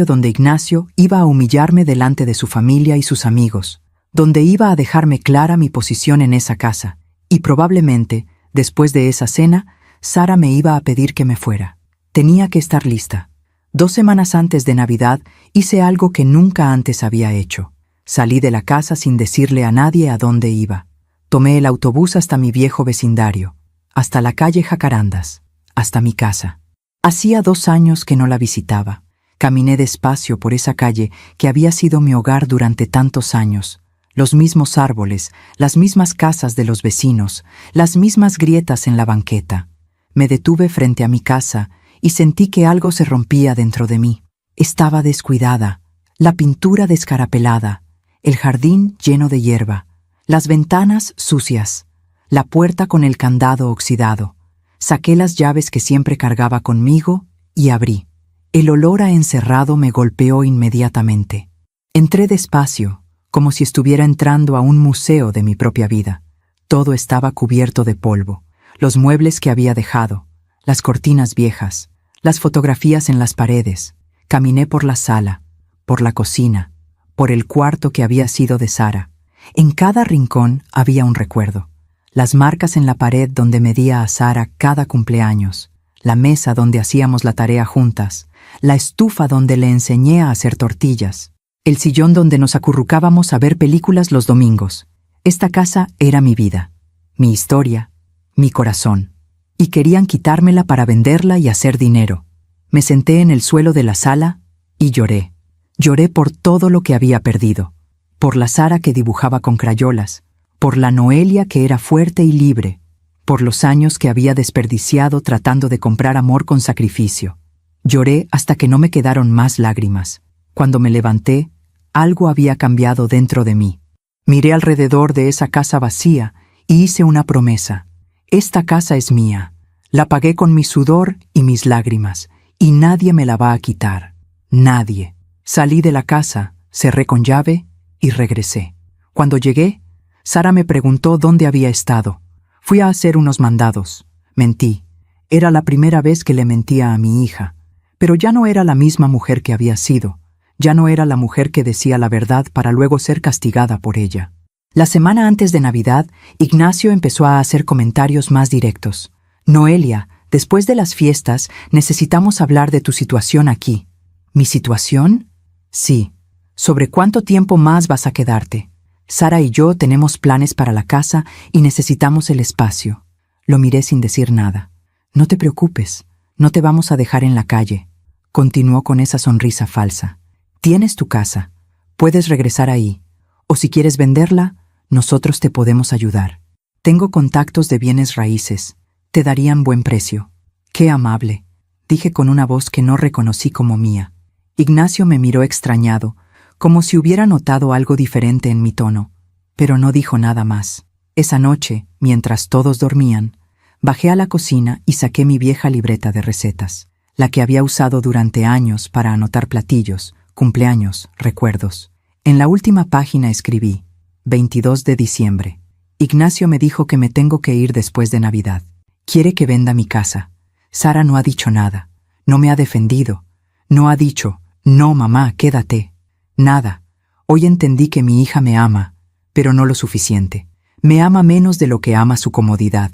donde Ignacio iba a humillarme delante de su familia y sus amigos, donde iba a dejarme clara mi posición en esa casa, y probablemente, después de esa cena, Sara me iba a pedir que me fuera. Tenía que estar lista. 2 semanas antes de Navidad hice algo que nunca antes había hecho. Salí de la casa sin decirle a nadie a dónde iba. Tomé el autobús hasta mi viejo vecindario, hasta la calle Jacarandas, hasta mi casa. Hacía 2 años que no la visitaba. Caminé despacio por esa calle que había sido mi hogar durante tantos años. Los mismos árboles, las mismas casas de los vecinos, las mismas grietas en la banqueta. Me detuve frente a mi casa y sentí que algo se rompía dentro de mí. Estaba descuidada, la pintura descarapelada, el jardín lleno de hierba, las ventanas sucias, la puerta con el candado oxidado. Saqué las llaves que siempre cargaba conmigo y abrí. El olor a encerrado me golpeó inmediatamente. Entré despacio, como si estuviera entrando a un museo de mi propia vida. Todo estaba cubierto de polvo, los muebles que había dejado, las cortinas viejas, las fotografías en las paredes. Caminé por la sala, por la cocina, por el cuarto que había sido de Sara. En cada rincón había un recuerdo. Las marcas en la pared donde medía a Sara cada cumpleaños, la mesa donde hacíamos la tarea juntas, la estufa donde le enseñé a hacer tortillas, el sillón donde nos acurrucábamos a ver películas los domingos. Esta casa era mi vida, mi historia, mi corazón. Y querían quitármela para venderla y hacer dinero. Me senté en el suelo de la sala y lloré. Lloré por todo lo que había perdido. Por la Sara que dibujaba con crayolas, por la Noelia que era fuerte y libre, por los años que había desperdiciado tratando de comprar amor con sacrificio. Lloré hasta que no me quedaron más lágrimas. Cuando me levanté, algo había cambiado dentro de mí. Miré alrededor de esa casa vacía y hice una promesa. Esta casa es mía. La pagué con mi sudor y mis lágrimas, y nadie me la va a quitar. Nadie. Salí de la casa, Cerré con llave y regresé. Cuando llegué, Sara me preguntó dónde había estado. Fui a hacer unos mandados. Mentí. Era la primera vez que le mentía a mi hija. Pero ya no era la misma mujer que había sido. Ya no era la mujer que decía la verdad para luego ser castigada por ella. La semana antes de Navidad, Ignacio empezó a hacer comentarios más directos. Noelia, después de las fiestas, necesitamos hablar de tu situación aquí. ¿Mi situación? Sí. ¿Sobre cuánto tiempo más vas a quedarte? Sara y yo tenemos planes para la casa y necesitamos el espacio. Lo miré sin decir nada. No te preocupes, no te vamos a dejar en la calle. Continuó con esa sonrisa falsa. Tienes tu casa, puedes regresar ahí. O si quieres venderla, nosotros te podemos ayudar. Tengo contactos de bienes raíces. Te darían buen precio. Qué amable, dije con una voz que no reconocí como mía. Ignacio me miró extrañado, como si hubiera notado algo diferente en mi tono, pero no dijo nada más. Esa noche, mientras todos dormían, bajé a la cocina y saqué mi vieja libreta de recetas, la que había usado durante años para anotar platillos, cumpleaños, recuerdos. En la última página escribí, 22 de diciembre. Ignacio me dijo que me tengo que ir después de Navidad. Quiere que venda mi casa. Sara no ha dicho nada, no me ha defendido, no ha dicho, no mamá, quédate. Nada. Hoy entendí que mi hija me ama, pero no lo suficiente. Me ama menos de lo que ama su comodidad.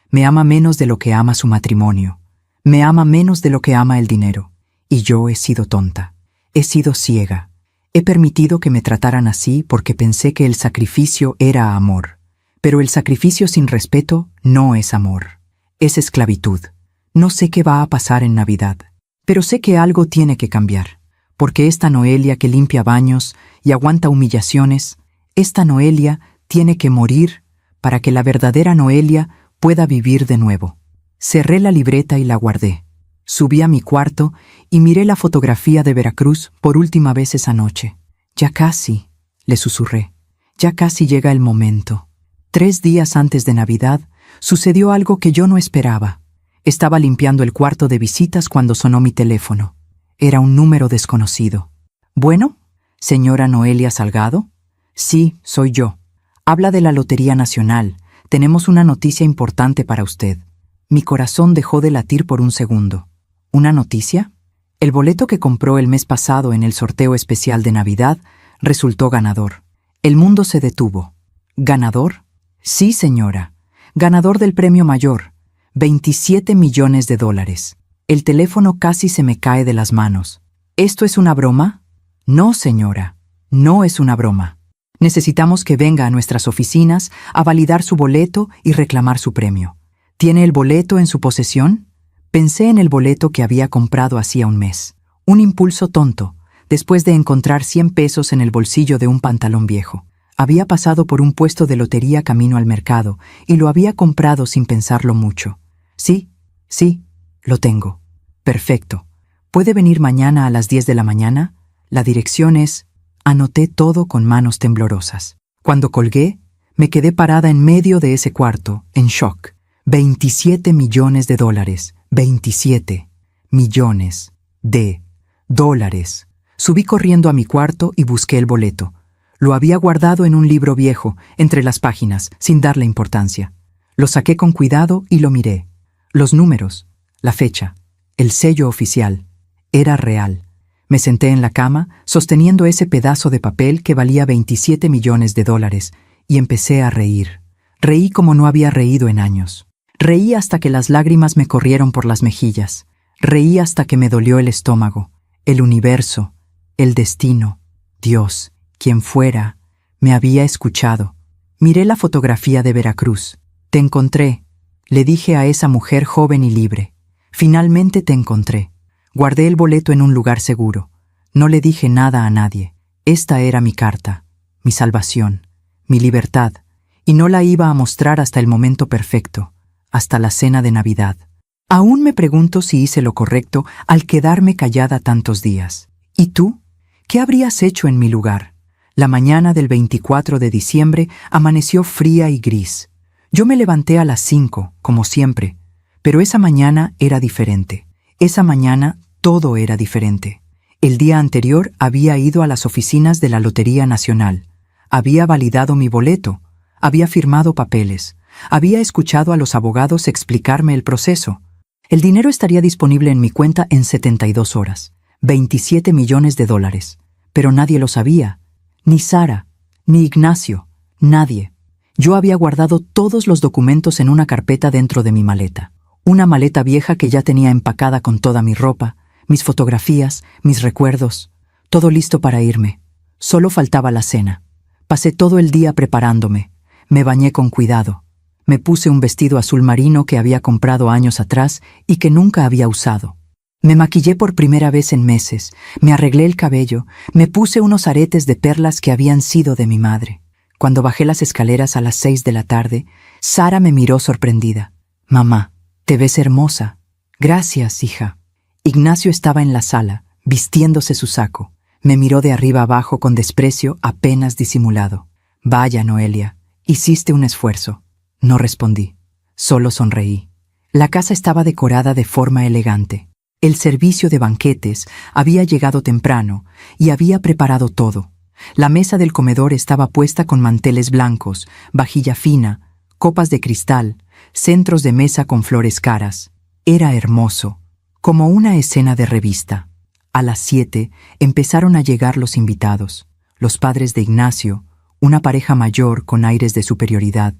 Me ama menos de lo que ama su matrimonio. Me ama menos de lo que ama el dinero. Y yo he sido tonta. He sido ciega. He permitido que me trataran así porque pensé que el sacrificio era amor. Pero el sacrificio sin respeto no es amor. Es esclavitud. No sé qué va a pasar en Navidad, pero sé que algo tiene que cambiar. Porque esta Noelia que limpia baños y aguanta humillaciones, esta Noelia tiene que morir para que la verdadera Noelia pueda vivir de nuevo. Cerré la libreta y la guardé. Subí a mi cuarto y miré la fotografía de Veracruz por última vez esa noche. Ya casi, le susurré, ya casi llega el momento. 3 días antes de Navidad, sucedió algo que yo no esperaba. Estaba limpiando el cuarto de visitas cuando sonó mi teléfono. Era un número desconocido. ¿Bueno? ¿Señora Noelia Salgado? Sí, soy yo. Habla de la Lotería Nacional. Tenemos una noticia importante para usted. Mi corazón dejó de latir por un segundo. ¿Una noticia? El boleto que compró el mes pasado en el sorteo especial de Navidad resultó ganador. El mundo se detuvo. ¿Ganador? Sí, señora. Ganador del premio mayor. 27 millones de dólares. El teléfono casi se me cae de las manos. ¿Esto es una broma? No, señora. No es una broma. Necesitamos que venga a nuestras oficinas a validar su boleto y reclamar su premio. ¿Tiene el boleto en su posesión? Pensé en el boleto que había comprado hacía un mes. Un impulso tonto, después de encontrar 100 pesos en el bolsillo de un pantalón viejo. Había pasado por un puesto de lotería camino al mercado y lo había comprado sin pensarlo mucho. Sí, lo tengo. Perfecto. ¿Puede venir mañana a las 10 de la mañana? La dirección es... Anoté todo con manos temblorosas. Cuando colgué, me quedé parada en medio de ese cuarto, en shock. 27 millones de dólares. 27 millones de dólares. Subí corriendo a mi cuarto y busqué el boleto. Lo había guardado en un libro viejo, entre las páginas, sin darle importancia. Lo saqué con cuidado y lo miré. Los números, la fecha, el sello oficial. Era real. Me senté en la cama, sosteniendo ese pedazo de papel que valía 27 millones de dólares, y empecé a reír. Reí como no había reído en años. Reí hasta que las lágrimas me corrieron por las mejillas. Reí hasta que me dolió el estómago. El universo, el destino, Dios, quien fuera, me había escuchado. Miré la fotografía de Veracruz. Te encontré, le dije a esa mujer joven y libre. Finalmente te encontré. Guardé el boleto en un lugar seguro. No le dije nada a nadie. Esta era mi carta, mi salvación, mi libertad, y no la iba a mostrar hasta el momento perfecto, hasta la cena de Navidad. Aún me pregunto si hice lo correcto al quedarme callada tantos días. ¿Y tú? ¿Qué habrías hecho en mi lugar? La mañana del 24 de diciembre amaneció fría y gris. Yo me levanté a las 5, como siempre, pero esa mañana era diferente. Esa mañana todo era diferente. El día anterior había ido a las oficinas de la Lotería Nacional. Había validado mi boleto. Había firmado papeles. Había escuchado a los abogados explicarme el proceso. El dinero estaría disponible en mi cuenta en 72 horas. 27 millones de dólares. Pero nadie lo sabía. Ni Sara, ni Ignacio, nadie. Yo había guardado todos los documentos en una carpeta dentro de mi maleta. Una maleta vieja que ya tenía empacada con toda mi ropa, mis fotografías, mis recuerdos. Todo listo para irme. Solo faltaba la cena. Pasé todo el día preparándome. Me bañé con cuidado. Me puse un vestido azul marino que había comprado años atrás y que nunca había usado. Me maquillé por primera vez en meses, me arreglé el cabello, me puse unos aretes de perlas que habían sido de mi madre. Cuando bajé las escaleras a las 6 de la tarde, Sara me miró sorprendida. «Mamá, te ves hermosa». «Gracias, hija». Ignacio estaba en la sala, vistiéndose su saco. Me miró de arriba abajo con desprecio apenas disimulado. «Vaya, Noelia, hiciste un esfuerzo». No respondí, solo sonreí. La casa estaba decorada de forma elegante. El servicio de banquetes había llegado temprano y había preparado todo. La mesa del comedor estaba puesta con manteles blancos, vajilla fina, copas de cristal, centros de mesa con flores caras. Era hermoso, como una escena de revista. A las 7 empezaron a llegar los invitados, los padres de Ignacio, una pareja mayor con aires de superioridad,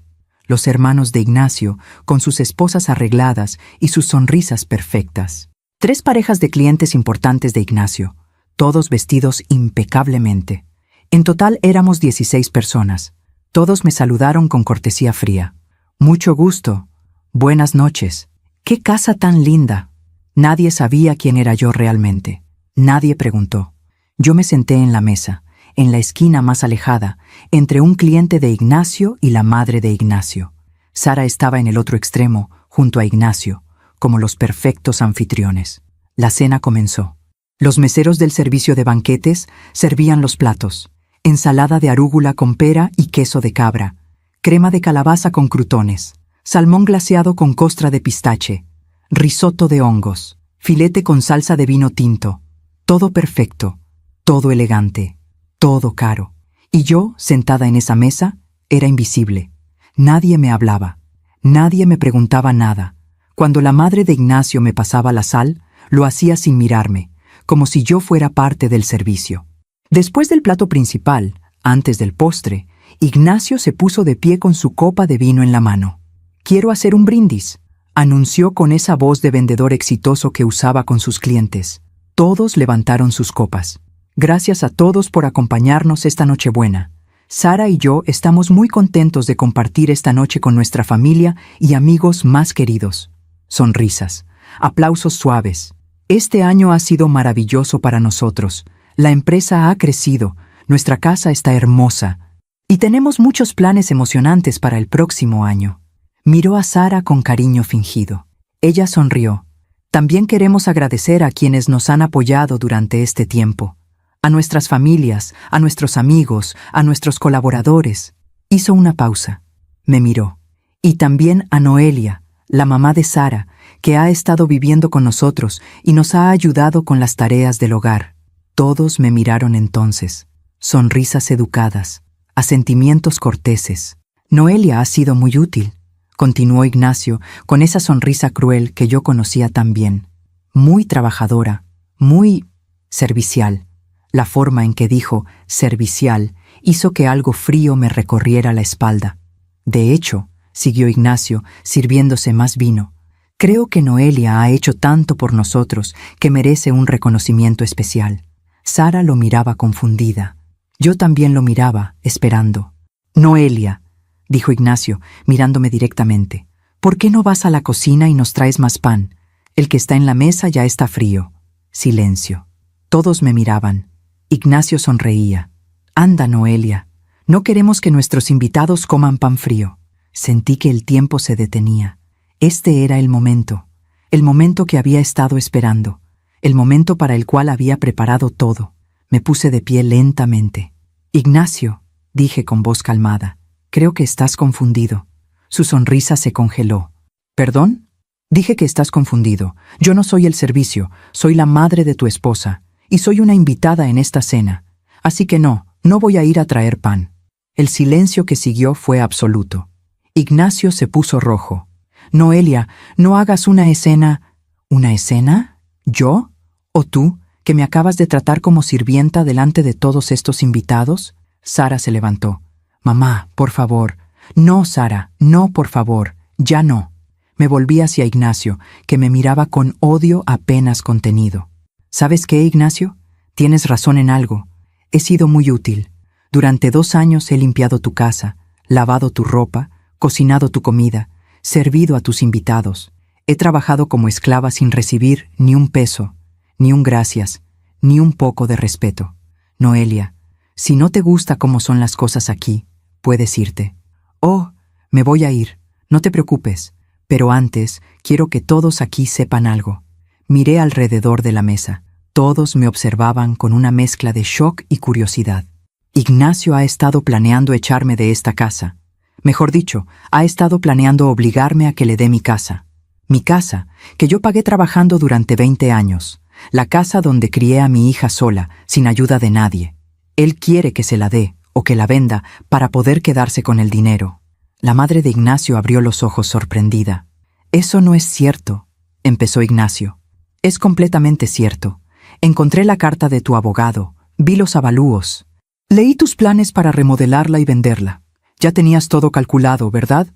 los hermanos de Ignacio con sus esposas arregladas y sus sonrisas perfectas. 3 parejas de clientes importantes de Ignacio, todos vestidos impecablemente. En total éramos 16 personas. Todos me saludaron con cortesía fría. «Mucho gusto. Buenas noches. ¡Qué casa tan linda!». Nadie sabía quién era yo realmente. Nadie preguntó. Yo me senté en la mesa, en la esquina más alejada, entre un cliente de Ignacio y la madre de Ignacio. Sara estaba en el otro extremo, junto a Ignacio, como los perfectos anfitriones. La cena comenzó. Los meseros del servicio de banquetes servían los platos. Ensalada de arúgula con pera y queso de cabra, crema de calabaza con crutones, salmón glaseado con costra de pistache, risotto de hongos, filete con salsa de vino tinto. Todo perfecto, todo elegante, todo caro. Y yo, sentada en esa mesa, era invisible. Nadie me hablaba, nadie me preguntaba nada. Cuando la madre de Ignacio me pasaba la sal, lo hacía sin mirarme, como si yo fuera parte del servicio. Después del plato principal, antes del postre, Ignacio se puso de pie con su copa de vino en la mano. «Quiero hacer un brindis», anunció con esa voz de vendedor exitoso que usaba con sus clientes. Todos levantaron sus copas. «Gracias a todos por acompañarnos esta Nochebuena. Sara y yo estamos muy contentos de compartir esta noche con nuestra familia y amigos más queridos». Sonrisas, aplausos suaves. «Este año ha sido maravilloso para nosotros. La empresa ha crecido, nuestra casa está hermosa y tenemos muchos planes emocionantes para el próximo año». Miró a Sara con cariño fingido. Ella sonrió. «También queremos agradecer a quienes nos han apoyado durante este tiempo. A nuestras familias, a nuestros amigos, a nuestros colaboradores». Hizo una pausa. Me miró. «Y también a Noelia, la mamá de Sara, que ha estado viviendo con nosotros y nos ha ayudado con las tareas del hogar». Todos me miraron entonces. Sonrisas educadas, asentimientos corteses. «Noelia ha sido muy útil», continuó Ignacio con esa sonrisa cruel que yo conocía tan bien. «Muy trabajadora, muy servicial». La forma en que dijo «servicial» hizo que algo frío me recorriera la espalda. «De hecho», siguió Ignacio, sirviéndose más vino, «creo que Noelia ha hecho tanto por nosotros que merece un reconocimiento especial». Sara lo miraba confundida. Yo también lo miraba, esperando. «Noelia», dijo Ignacio, mirándome directamente, «¿por qué no vas a la cocina y nos traes más pan? El que está en la mesa ya está frío». Silencio. Todos me miraban. Ignacio sonreía. «Anda, Noelia. No queremos que nuestros invitados coman pan frío». Sentí que el tiempo se detenía. Este era el momento que había estado esperando, el momento para el cual había preparado todo. Me puse de pie lentamente. «Ignacio», dije con voz calmada, «creo que estás confundido». Su sonrisa se congeló. «¿Perdón?» Dije que estás confundido. Yo no soy el servicio, soy la madre de tu esposa. y soy una invitada en esta cena, así que no voy a ir a traer pan. El silencio que siguió fue absoluto. Ignacio se puso rojo. Noelia, no hagas una escena. ¿Una escena? ¿Yo? ¿O tú, que me acabas de tratar como sirvienta delante de todos estos invitados? Sara se levantó. Mamá, por favor. No, Sara, no, por favor, ya no. Me volví hacia Ignacio, que me miraba con odio apenas contenido. ¿Sabes qué, Ignacio? Tienes razón en algo. He sido muy útil. Durante 2 años he limpiado tu casa, lavado tu ropa, cocinado tu comida, servido a tus invitados. He trabajado como esclava sin recibir ni un peso, ni un gracias, ni un poco de respeto. Noelia, si no te gusta cómo son las cosas aquí, puedes irte. Oh, me voy a ir, no te preocupes, pero antes quiero que todos aquí sepan algo. Miré alrededor de la mesa. Todos me observaban con una mezcla de shock y curiosidad. Ignacio ha estado planeando echarme de esta casa. Mejor dicho, ha estado planeando obligarme a que le dé mi casa. Mi casa, que yo pagué trabajando durante 20 años. La casa donde crié a mi hija sola, sin ayuda de nadie. Él quiere que se la dé o que la venda para poder quedarse con el dinero. La madre de Ignacio abrió los ojos sorprendida. «Eso no es cierto», empezó Ignacio. «Es completamente cierto. Encontré la carta de tu abogado, vi los avalúos. Leí tus planes para remodelarla y venderla. Ya tenías todo calculado, ¿verdad?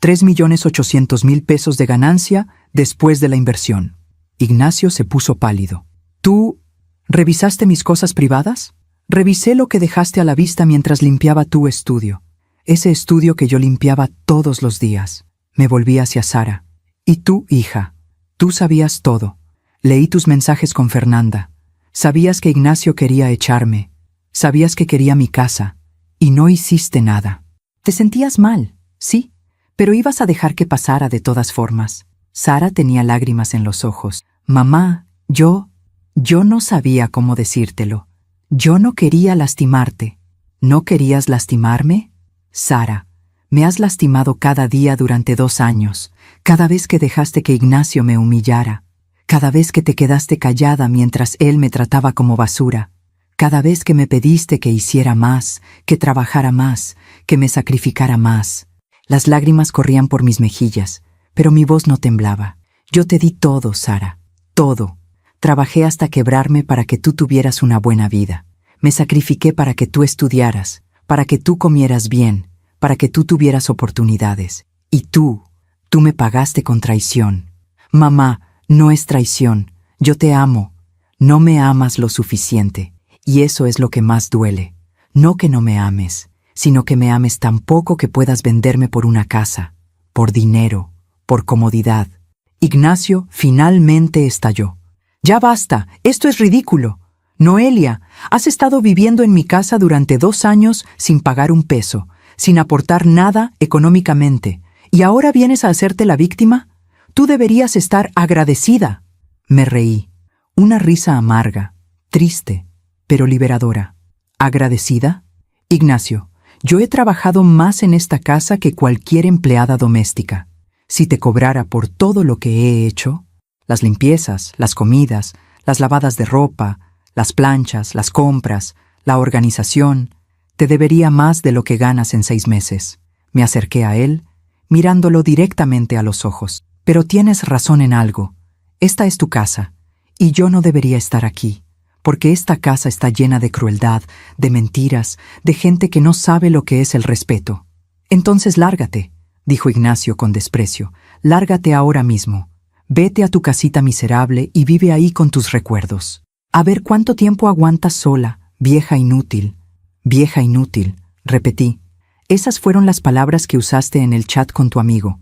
3.800.000 pesos de ganancia después de la inversión». Ignacio se puso pálido. «¿Tú revisaste mis cosas privadas?» «Revisé lo que dejaste a la vista mientras limpiaba tu estudio. Ese estudio que yo limpiaba todos los días». Me volví hacia Sara. «Y tú, hija, tú sabías todo. Leí tus mensajes con Fernanda. Sabías que Ignacio quería echarme. Sabías que quería mi casa. Y no hiciste nada. Te sentías mal, sí, pero ibas a dejar que pasara de todas formas». Sara tenía lágrimas en los ojos. «Mamá, yo no sabía cómo decírtelo. Yo no quería lastimarte». «¿No querías lastimarme?» «Sara, me has lastimado cada día durante 2 años, cada vez que dejaste que Ignacio me humillara, cada vez que te quedaste callada mientras él me trataba como basura, cada vez que me pediste que hiciera más, que trabajara más, que me sacrificara más». Las lágrimas corrían por mis mejillas, pero mi voz no temblaba. «Yo te di todo, Sara, todo. Trabajé hasta quebrarme para que tú tuvieras una buena vida. Me sacrifiqué para que tú estudiaras, para que tú comieras bien, para que tú tuvieras oportunidades. Y tú me pagaste con traición. Mamá, no es traición. Yo te amo. No me amas lo suficiente. Y eso es lo que más duele. No que no me ames, sino que me ames tan poco que puedas venderme por una casa, por dinero, por comodidad». Ignacio finalmente estalló. «Ya basta, esto es ridículo. Noelia, has estado viviendo en mi casa durante 2 años sin pagar un peso, sin aportar nada económicamente, y ahora vienes a hacerte la víctima. Tú deberías estar agradecida». Me reí. Una risa amarga, triste, pero liberadora. ¿Agradecida? Ignacio, yo he trabajado más en esta casa que cualquier empleada doméstica. Si te cobrara por todo lo que he hecho, las limpiezas, las comidas, las lavadas de ropa, las planchas, las compras, la organización, te debería más de lo que ganas en 6 meses. Me acerqué a él, mirándolo directamente a los ojos. «Pero tienes razón en algo. Esta es tu casa, y yo no debería estar aquí, porque esta casa está llena de crueldad, de mentiras, de gente que no sabe lo que es el respeto. Entonces lárgate», dijo Ignacio con desprecio. «Lárgate ahora mismo. Vete a tu casita miserable y vive ahí con tus recuerdos. A ver cuánto tiempo aguantas sola, vieja inútil». «Vieja inútil», repetí. «Esas fueron las palabras que usaste en el chat con tu amigo.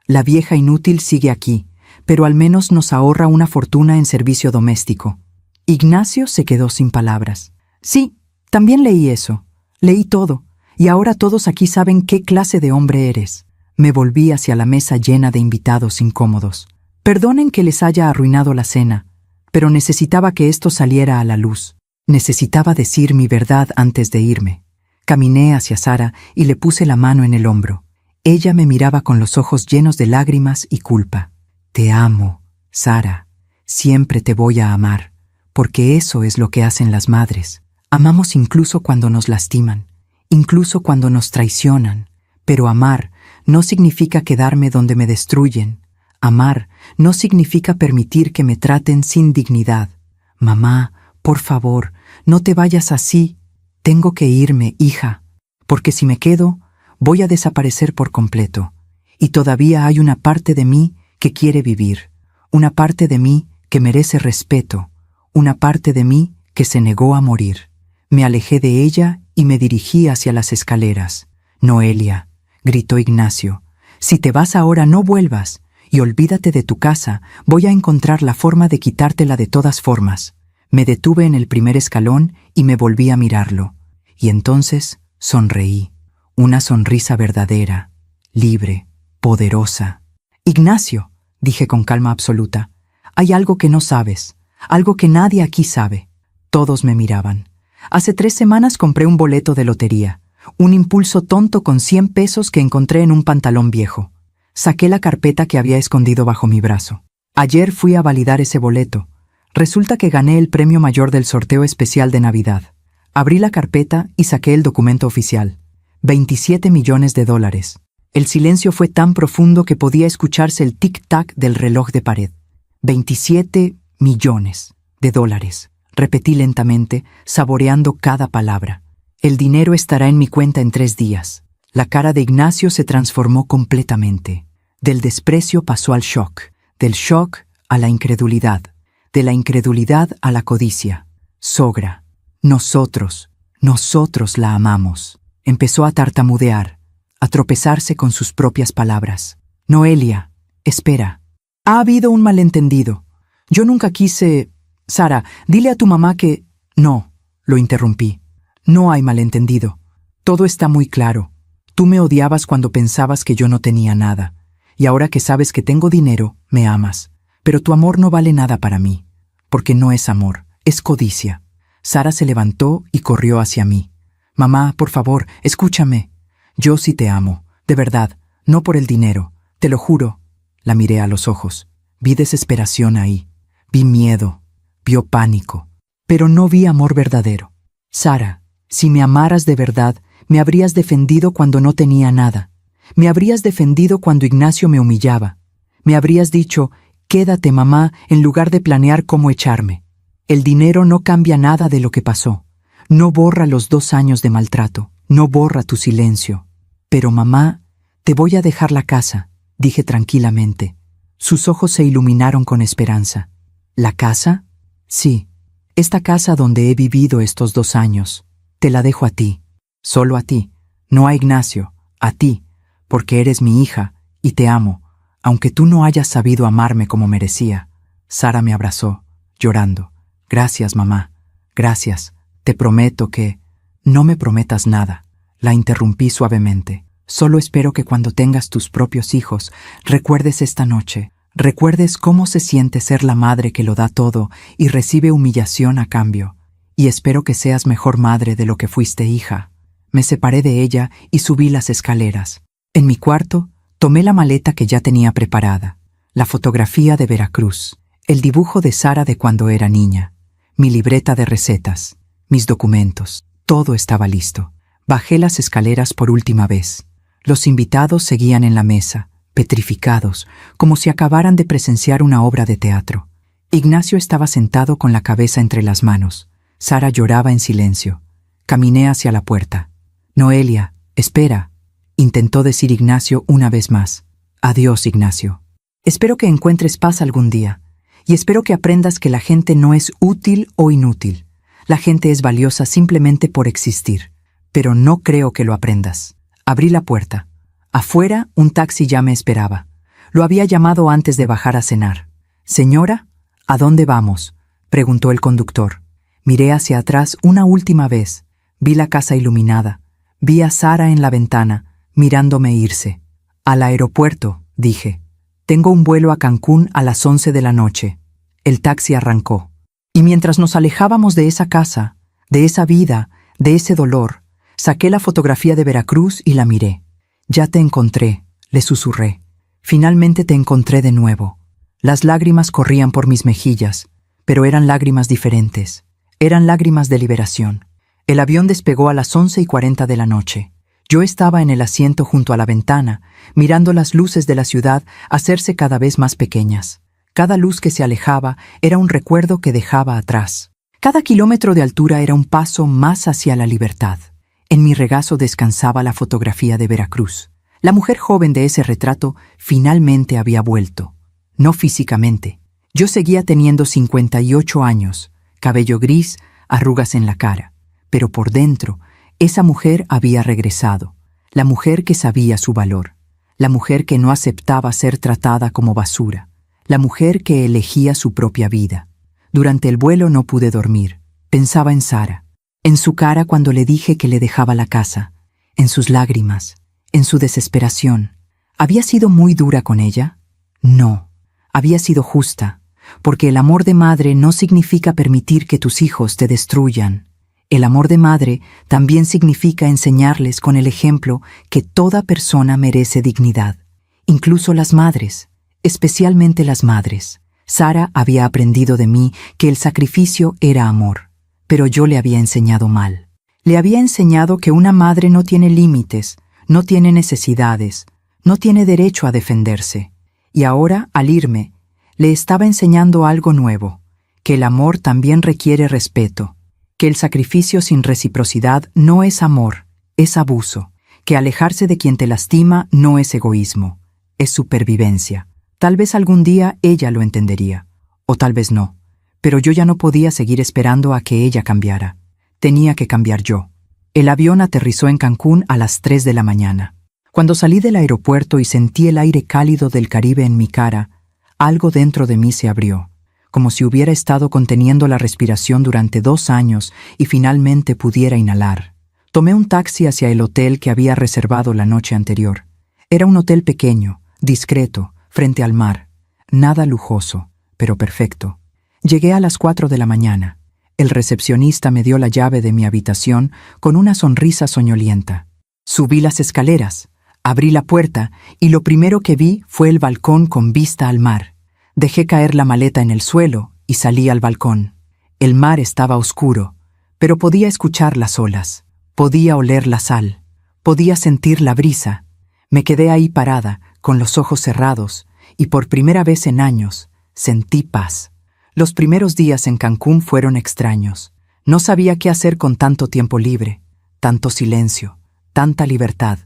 La vieja inútil sigue aquí, pero al menos nos ahorra una fortuna en servicio doméstico». Ignacio se quedó sin palabras. «Sí, también leí eso. Leí todo, y ahora todos aquí saben qué clase de hombre eres». Me volví hacia la mesa llena de invitados incómodos. «Perdonen que les haya arruinado la cena, pero necesitaba que esto saliera a la luz. Necesitaba decir mi verdad antes de irme». Caminé hacia Sara y le puse la mano en el hombro. Ella me miraba con los ojos llenos de lágrimas y culpa. «Te amo, Sara. Siempre te voy a amar. porque eso es lo que hacen las madres. Amamos incluso cuando nos lastiman, incluso cuando nos traicionan, pero amar no significa quedarme donde me destruyen. Amar no significa permitir que me traten sin dignidad. Mamá, por favor, no te vayas así. Tengo que irme, hija, porque si me quedo, voy a desaparecer por completo. Y todavía hay una parte de mí que quiere vivir, una parte de mí que merece respeto, una parte de mí que se negó a morir. Me alejé de ella y me dirigí hacia las escaleras. Noelia, gritó Ignacio, si te vas ahora no vuelvas, y olvídate de tu casa, voy a encontrar la forma de quitártela de todas formas. Me detuve en el primer escalón y me volví a mirarlo. Y entonces sonreí. Una sonrisa verdadera, libre, poderosa. Ignacio, dije con calma absoluta, hay algo que no sabes, algo que nadie aquí sabe. Todos me miraban. Hace 3 semanas compré un boleto de lotería, un impulso tonto con 100 pesos que encontré en un pantalón viejo. Saqué la carpeta que había escondido bajo mi brazo. Ayer fui a validar ese boleto. Resulta que gané el premio mayor del sorteo especial de Navidad. Abrí la carpeta y saqué el documento oficial. 27 millones de dólares. El silencio fue tan profundo que podía escucharse el tic-tac del reloj de pared. 27 millones de dólares. Repetí lentamente, saboreando cada palabra. El dinero estará en mi cuenta en 3 días. La cara de Ignacio se transformó completamente. Del desprecio pasó al shock, del shock a la incredulidad, de la incredulidad a la codicia. Sogra, nosotros la amamos. Empezó a tartamudear, a tropezarse con sus propias palabras. Noelia, espera. Ha habido un malentendido. Yo nunca quise... Sara, dile a tu mamá que... No, lo interrumpí. No hay malentendido. Todo está muy claro. Tú me odiabas cuando pensabas que yo no tenía nada. Y ahora que sabes que tengo dinero, me amas. Pero tu amor no vale nada para mí. Porque no es amor, es codicia. Sara se levantó y corrió hacia mí. Mamá, por favor, escúchame. Yo sí te amo, de verdad, no por el dinero, te lo juro. La miré a los ojos. Vi desesperación ahí. Vi miedo. Vi pánico. Pero no vi amor verdadero. Sara, si me amaras de verdad, me habrías defendido cuando no tenía nada. Me habrías defendido cuando Ignacio me humillaba. Me habrías dicho, quédate, mamá, en lugar de planear cómo echarme. El dinero no cambia nada de lo que pasó. No borra los 2 años de maltrato. No borra tu silencio. Pero, mamá, te voy a dejar la casa, dije tranquilamente. Sus ojos se iluminaron con esperanza. ¿La casa? Sí. Esta casa donde he vivido estos 2 años. Te la dejo a ti. Solo a ti. No a Ignacio. A ti. Porque eres mi hija y te amo, aunque tú no hayas sabido amarme como merecía. Sara me abrazó, llorando. Gracias, mamá. Gracias. Te prometo que... No me prometas nada. La interrumpí suavemente. Solo espero que cuando tengas tus propios hijos, recuerdes esta noche. Recuerdes cómo se siente ser la madre que lo da todo y recibe humillación a cambio. Y espero que seas mejor madre de lo que fuiste hija. Me separé de ella y subí las escaleras. En mi cuarto, tomé la maleta que ya tenía preparada, la fotografía de Veracruz, el dibujo de Sara de cuando era niña, mi libreta de recetas, mis documentos, todo estaba listo. Bajé las escaleras por última vez. Los invitados seguían en la mesa, petrificados, como si acabaran de presenciar una obra de teatro. Ignacio estaba sentado con la cabeza entre las manos. Sara lloraba en silencio. Caminé hacia la puerta. Noelia, espera, intentó decir Ignacio una vez más. Adiós, Ignacio. Espero que encuentres paz algún día, y espero que aprendas que la gente no es útil o inútil. La gente es valiosa simplemente por existir, pero no creo que lo aprendas. Abrí la puerta. Afuera, un taxi ya me esperaba. Lo había llamado antes de bajar a cenar. Señora, ¿a dónde vamos?, preguntó el conductor. Miré hacia atrás una última vez. Vi la casa iluminada. Vi a Sara en la ventana, mirándome irse. Al aeropuerto, dije. Tengo un vuelo a Cancún a las 11 de la noche. El taxi arrancó. Y mientras nos alejábamos de esa casa, de esa vida, de ese dolor, saqué la fotografía de Veracruz y la miré. Ya te encontré, le susurré. Finalmente te encontré de nuevo. Las lágrimas corrían por mis mejillas, Pero eran lágrimas diferentes. Eran lágrimas de liberación. El avión despegó a las 11:40 de la noche. Yo estaba en el asiento junto a la ventana, mirando las luces de la ciudad hacerse cada vez más pequeñas. Cada luz que se alejaba era un recuerdo que dejaba atrás. Cada kilómetro de altura era un paso más hacia la libertad. En mi regazo descansaba la fotografía de Veracruz. La mujer joven de ese retrato finalmente había vuelto. No físicamente. Yo seguía teniendo 58 años, cabello gris, arrugas en la cara. Pero por dentro, esa mujer había regresado. La mujer que sabía su valor. La mujer que no aceptaba ser tratada como basura. La mujer que elegía su propia vida. Durante el vuelo no pude dormir. Pensaba en Sara. En su cara cuando le dije que le dejaba la casa, en sus lágrimas, en su desesperación. ¿Había sido muy dura con ella? No, había sido justa, porque el amor de madre no significa permitir que tus hijos te destruyan. El amor de madre también significa enseñarles con el ejemplo que toda persona merece dignidad, incluso las madres, especialmente las madres. Sara había aprendido de mí que el sacrificio era amor. Pero yo le había enseñado mal. Le había enseñado que una madre no tiene límites, no tiene necesidades, no tiene derecho a defenderse. Y ahora, al irme, le estaba enseñando algo nuevo, que el amor también requiere respeto, que el sacrificio sin reciprocidad no es amor, es abuso, que alejarse de quien te lastima no es egoísmo, es supervivencia. Tal vez algún día ella lo entendería, o tal vez no. Pero yo ya no podía seguir esperando a que ella cambiara. Tenía que cambiar yo. El avión aterrizó en Cancún a las 3 de la mañana. Cuando salí del aeropuerto y sentí el aire cálido del Caribe en mi cara, algo dentro de mí se abrió, como si hubiera estado conteniendo la respiración durante 2 años y finalmente pudiera inhalar. Tomé un taxi hacia el hotel que había reservado la noche anterior. Era un hotel pequeño, discreto, frente al mar. Nada lujoso, pero perfecto. Llegué a las 4 de la mañana. El recepcionista me dio la llave de mi habitación con una sonrisa soñolienta. Subí las escaleras, abrí la puerta y lo primero que vi fue el balcón con vista al mar. Dejé caer la maleta en el suelo y salí al balcón. El mar estaba oscuro, pero podía escuchar las olas, podía oler la sal, podía sentir la brisa. Me quedé ahí parada, con los ojos cerrados, y por primera vez en años sentí paz. Los primeros días en Cancún fueron extraños. No sabía qué hacer con tanto tiempo libre, tanto silencio, tanta libertad.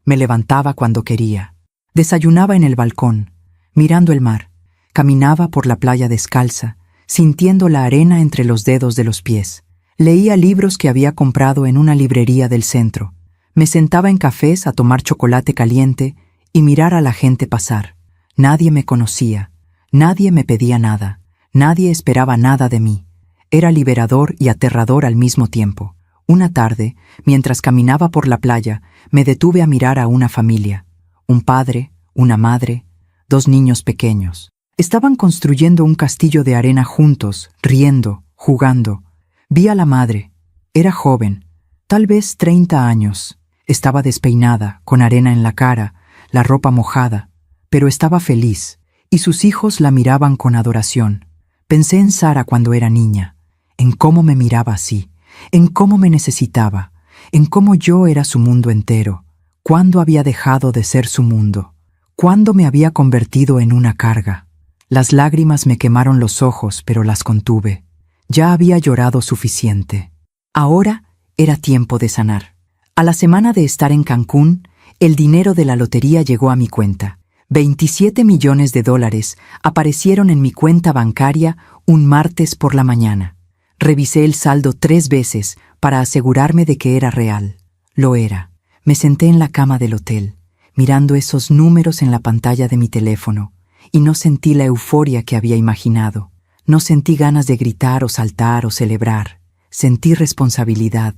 Me levantaba cuando quería. Desayunaba en el balcón, mirando el mar. Caminaba por la playa descalza, sintiendo la arena entre los dedos de los pies. Leía libros que había comprado en una librería del centro. Me sentaba en cafés a tomar chocolate caliente y mirar a la gente pasar. Nadie me conocía, nadie me pedía nada. Nadie esperaba nada de mí. Era liberador y aterrador al mismo tiempo. Una tarde, mientras caminaba por la playa, me detuve a mirar a una familia. Un padre, una madre, 2 niños pequeños. Estaban construyendo un castillo de arena juntos, riendo, jugando. Vi a la madre. Era joven, tal vez 30 años. Estaba despeinada, con arena en la cara, la ropa mojada, pero estaba feliz, y sus hijos la miraban con adoración. Pensé en Sara cuando era niña, en cómo me miraba así, en cómo me necesitaba, en cómo yo era su mundo entero, cuándo había dejado de ser su mundo, cuándo me había convertido en una carga. Las lágrimas me quemaron los ojos, pero las contuve. Ya había llorado suficiente. Ahora era tiempo de sanar. A la semana de estar en Cancún, el dinero de la lotería llegó a mi cuenta. $27 millones aparecieron en mi cuenta bancaria un martes por la mañana. Revisé el saldo 3 veces para asegurarme de que era real. Lo era. Me senté en la cama del hotel, mirando esos números en la pantalla de mi teléfono, y no sentí la euforia que había imaginado. No sentí ganas de gritar o saltar o celebrar. Sentí responsabilidad,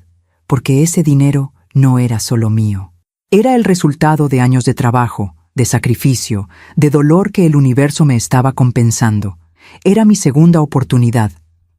porque ese dinero no era solo mío. Era el resultado de años de trabajo, de sacrificio, de dolor que el universo me estaba compensando. Era mi segunda oportunidad,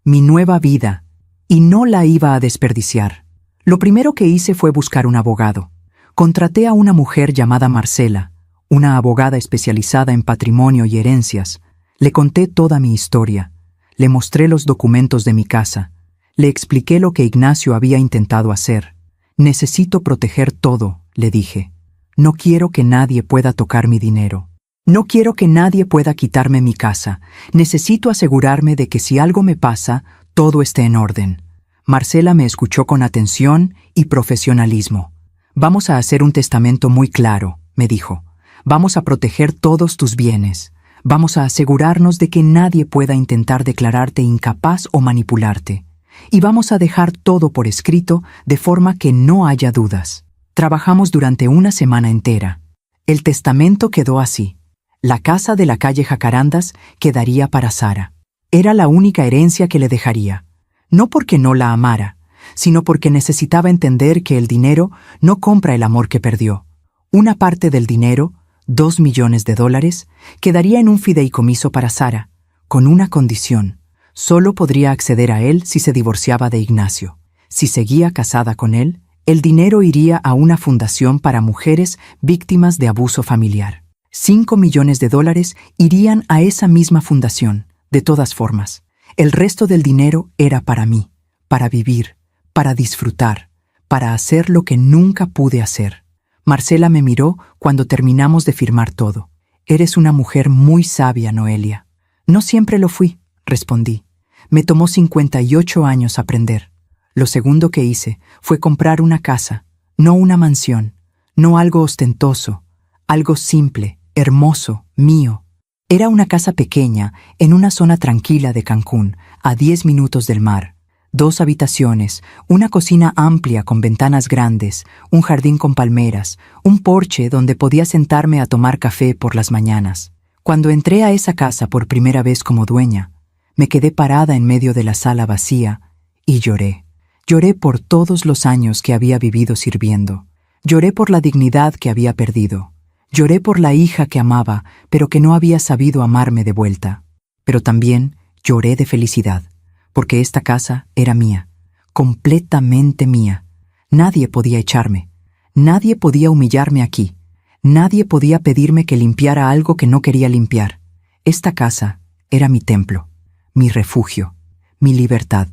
mi nueva vida, y no la iba a desperdiciar. Lo primero que hice fue buscar un abogado. Contraté a una mujer llamada Marcela, una abogada especializada en patrimonio y herencias. Le conté toda mi historia. Le mostré los documentos de mi casa. Le expliqué lo que Ignacio había intentado hacer. Necesito proteger todo, le dije. No quiero que nadie pueda tocar mi dinero. No quiero que nadie pueda quitarme mi casa. Necesito asegurarme de que si algo me pasa, todo esté en orden. Marcela me escuchó con atención y profesionalismo. Vamos a hacer un testamento muy claro, me dijo. Vamos a proteger todos tus bienes. Vamos a asegurarnos de que nadie pueda intentar declararte incapaz o manipularte. Y vamos a dejar todo por escrito de forma que no haya dudas. Trabajamos durante una semana entera. El testamento quedó así. La casa de la calle Jacarandas quedaría para Sara. Era la única herencia que le dejaría. No porque no la amara, sino porque necesitaba entender que el dinero no compra el amor que perdió. Una parte del dinero, $2 millones, quedaría en un fideicomiso para Sara, con una condición. Solo podría acceder a él si se divorciaba de Ignacio. Si seguía casada con él, el dinero iría a una fundación para mujeres víctimas de abuso familiar. $5 millones irían a esa misma fundación, de todas formas. El resto del dinero era para mí, para vivir, para disfrutar, para hacer lo que nunca pude hacer. Marcela me miró cuando terminamos de firmar todo. Eres una mujer muy sabia, Noelia. No siempre lo fui, respondí. Me tomó 58 años aprender. Lo segundo que hice fue comprar una casa, no una mansión, no algo ostentoso, algo simple, hermoso, mío. Era una casa pequeña en una zona tranquila de Cancún, a 10 minutos del mar. 2 habitaciones, una cocina amplia con ventanas grandes, un jardín con palmeras, un porche donde podía sentarme a tomar café por las mañanas. Cuando entré a esa casa por primera vez como dueña, me quedé parada en medio de la sala vacía y lloré. Lloré por todos los años que había vivido sirviendo. Lloré por la dignidad que había perdido. Lloré por la hija que amaba, pero que no había sabido amarme de vuelta. Pero también lloré de felicidad, porque esta casa era mía, completamente mía. Nadie podía echarme, nadie podía humillarme aquí, nadie podía pedirme que limpiara algo que no quería limpiar. Esta casa era mi templo, mi refugio, mi libertad.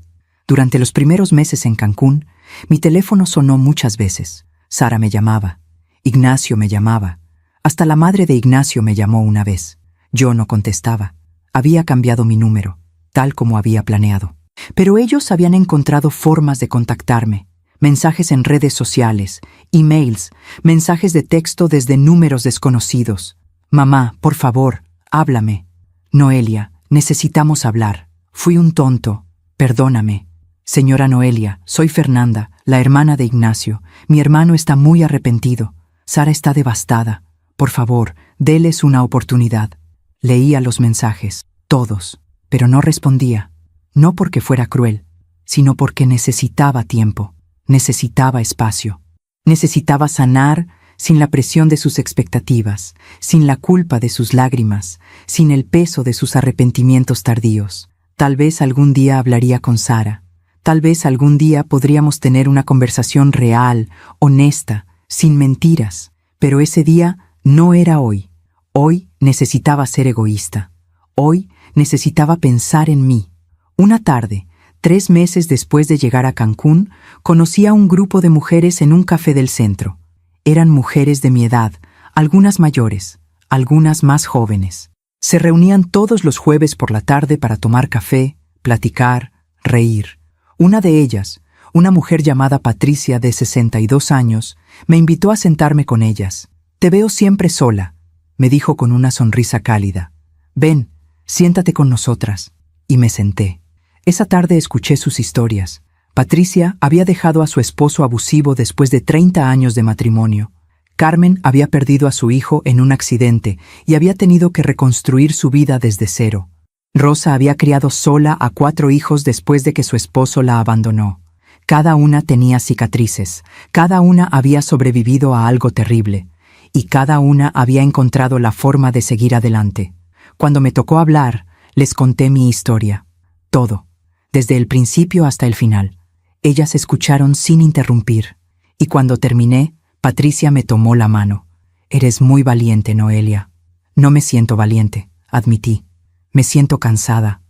Durante los primeros meses en Cancún, mi teléfono sonó muchas veces. Sara me llamaba, Ignacio me llamaba, hasta la madre de Ignacio me llamó una vez. Yo no contestaba. Había cambiado mi número, tal como había planeado. Pero ellos habían encontrado formas de contactarme. Mensajes en redes sociales, emails, mensajes de texto desde números desconocidos. Mamá, por favor, háblame. Noelia, necesitamos hablar. Fui un tonto. Perdóname. Señora Noelia, soy Fernanda, la hermana de Ignacio. Mi hermano está muy arrepentido. Sara está devastada. Por favor, déles una oportunidad. Leía los mensajes, todos, pero no respondía. No porque fuera cruel, sino porque necesitaba tiempo, necesitaba espacio. Necesitaba sanar sin la presión de sus expectativas, sin la culpa de sus lágrimas, sin el peso de sus arrepentimientos tardíos. Tal vez algún día hablaría con Sara. Tal vez algún día podríamos tener una conversación real, honesta, sin mentiras. Pero ese día no era hoy. Hoy necesitaba ser egoísta. Hoy necesitaba pensar en mí. Una tarde, 3 meses después de llegar a Cancún, conocí a un grupo de mujeres en un café del centro. Eran mujeres de mi edad, algunas mayores, algunas más jóvenes. Se reunían todos los jueves por la tarde para tomar café, platicar, reír. Una de ellas, una mujer llamada Patricia de 62 años, me invitó a sentarme con ellas. «Te veo siempre sola», me dijo con una sonrisa cálida. «Ven, siéntate con nosotras». Y me senté. Esa tarde escuché sus historias. Patricia había dejado a su esposo abusivo después de 30 años de matrimonio. Carmen había perdido a su hijo en un accidente y había tenido que reconstruir su vida desde cero. Rosa había criado sola a 4 hijos después de que su esposo la abandonó. Cada una tenía cicatrices, cada una había sobrevivido a algo terrible, y cada una había encontrado la forma de seguir adelante. Cuando me tocó hablar, les conté mi historia. Todo, desde el principio hasta el final. Ellas escucharon sin interrumpir, y cuando terminé, Patricia me tomó la mano. «Eres muy valiente, Noelia». «No me siento valiente», admití. «Me siento cansada».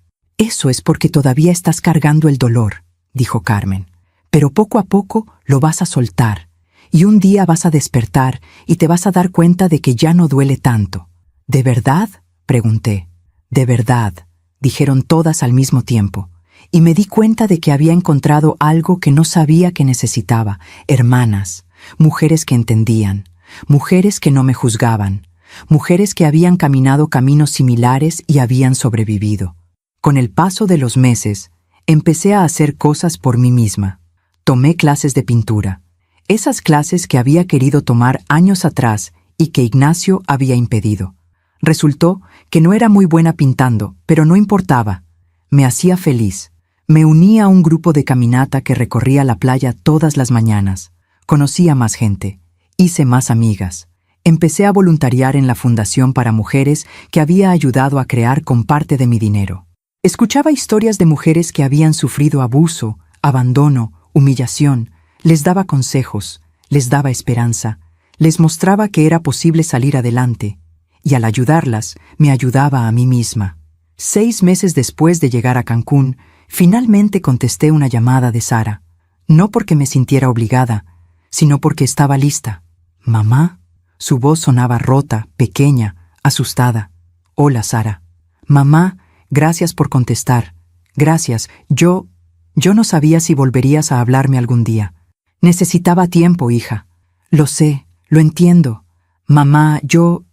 Eso es porque todavía estás cargando el dolor, dijo Carmen. Pero poco a poco lo vas a soltar, y un día vas a despertar y te vas a dar cuenta de que ya no duele tanto. ¿De verdad?, pregunté. De verdad, dijeron todas al mismo tiempo, y me di cuenta de que había encontrado algo que no sabía que necesitaba: hermanas, mujeres que entendían, mujeres que no me juzgaban, mujeres que habían caminado caminos similares y habían sobrevivido. Con el paso de los meses, empecé a hacer cosas por mí misma. Tomé clases de pintura, esas clases que había querido tomar años atrás y que Ignacio había impedido. Resultó que no era muy buena pintando, pero no importaba. Me hacía feliz. Me uní a un grupo de caminata que recorría la playa todas las mañanas. Conocí a más gente. Hice más amigas. Empecé a voluntariar en la fundación para mujeres que había ayudado a crear con parte de mi dinero. Escuchaba historias de mujeres que habían sufrido abuso, abandono, humillación. Les daba consejos, les daba esperanza, les mostraba que era posible salir adelante. Y al ayudarlas, me ayudaba a mí misma. 6 meses después de llegar a Cancún, finalmente contesté una llamada de Sara. No porque me sintiera obligada, sino porque estaba lista. ¿Mamá? Su voz sonaba rota, pequeña, asustada. Hola, Sara. Mamá, gracias por contestar. Gracias. Yo no sabía si volverías a hablarme algún día. Necesitaba tiempo, hija. Lo sé, lo entiendo. Mamá, yo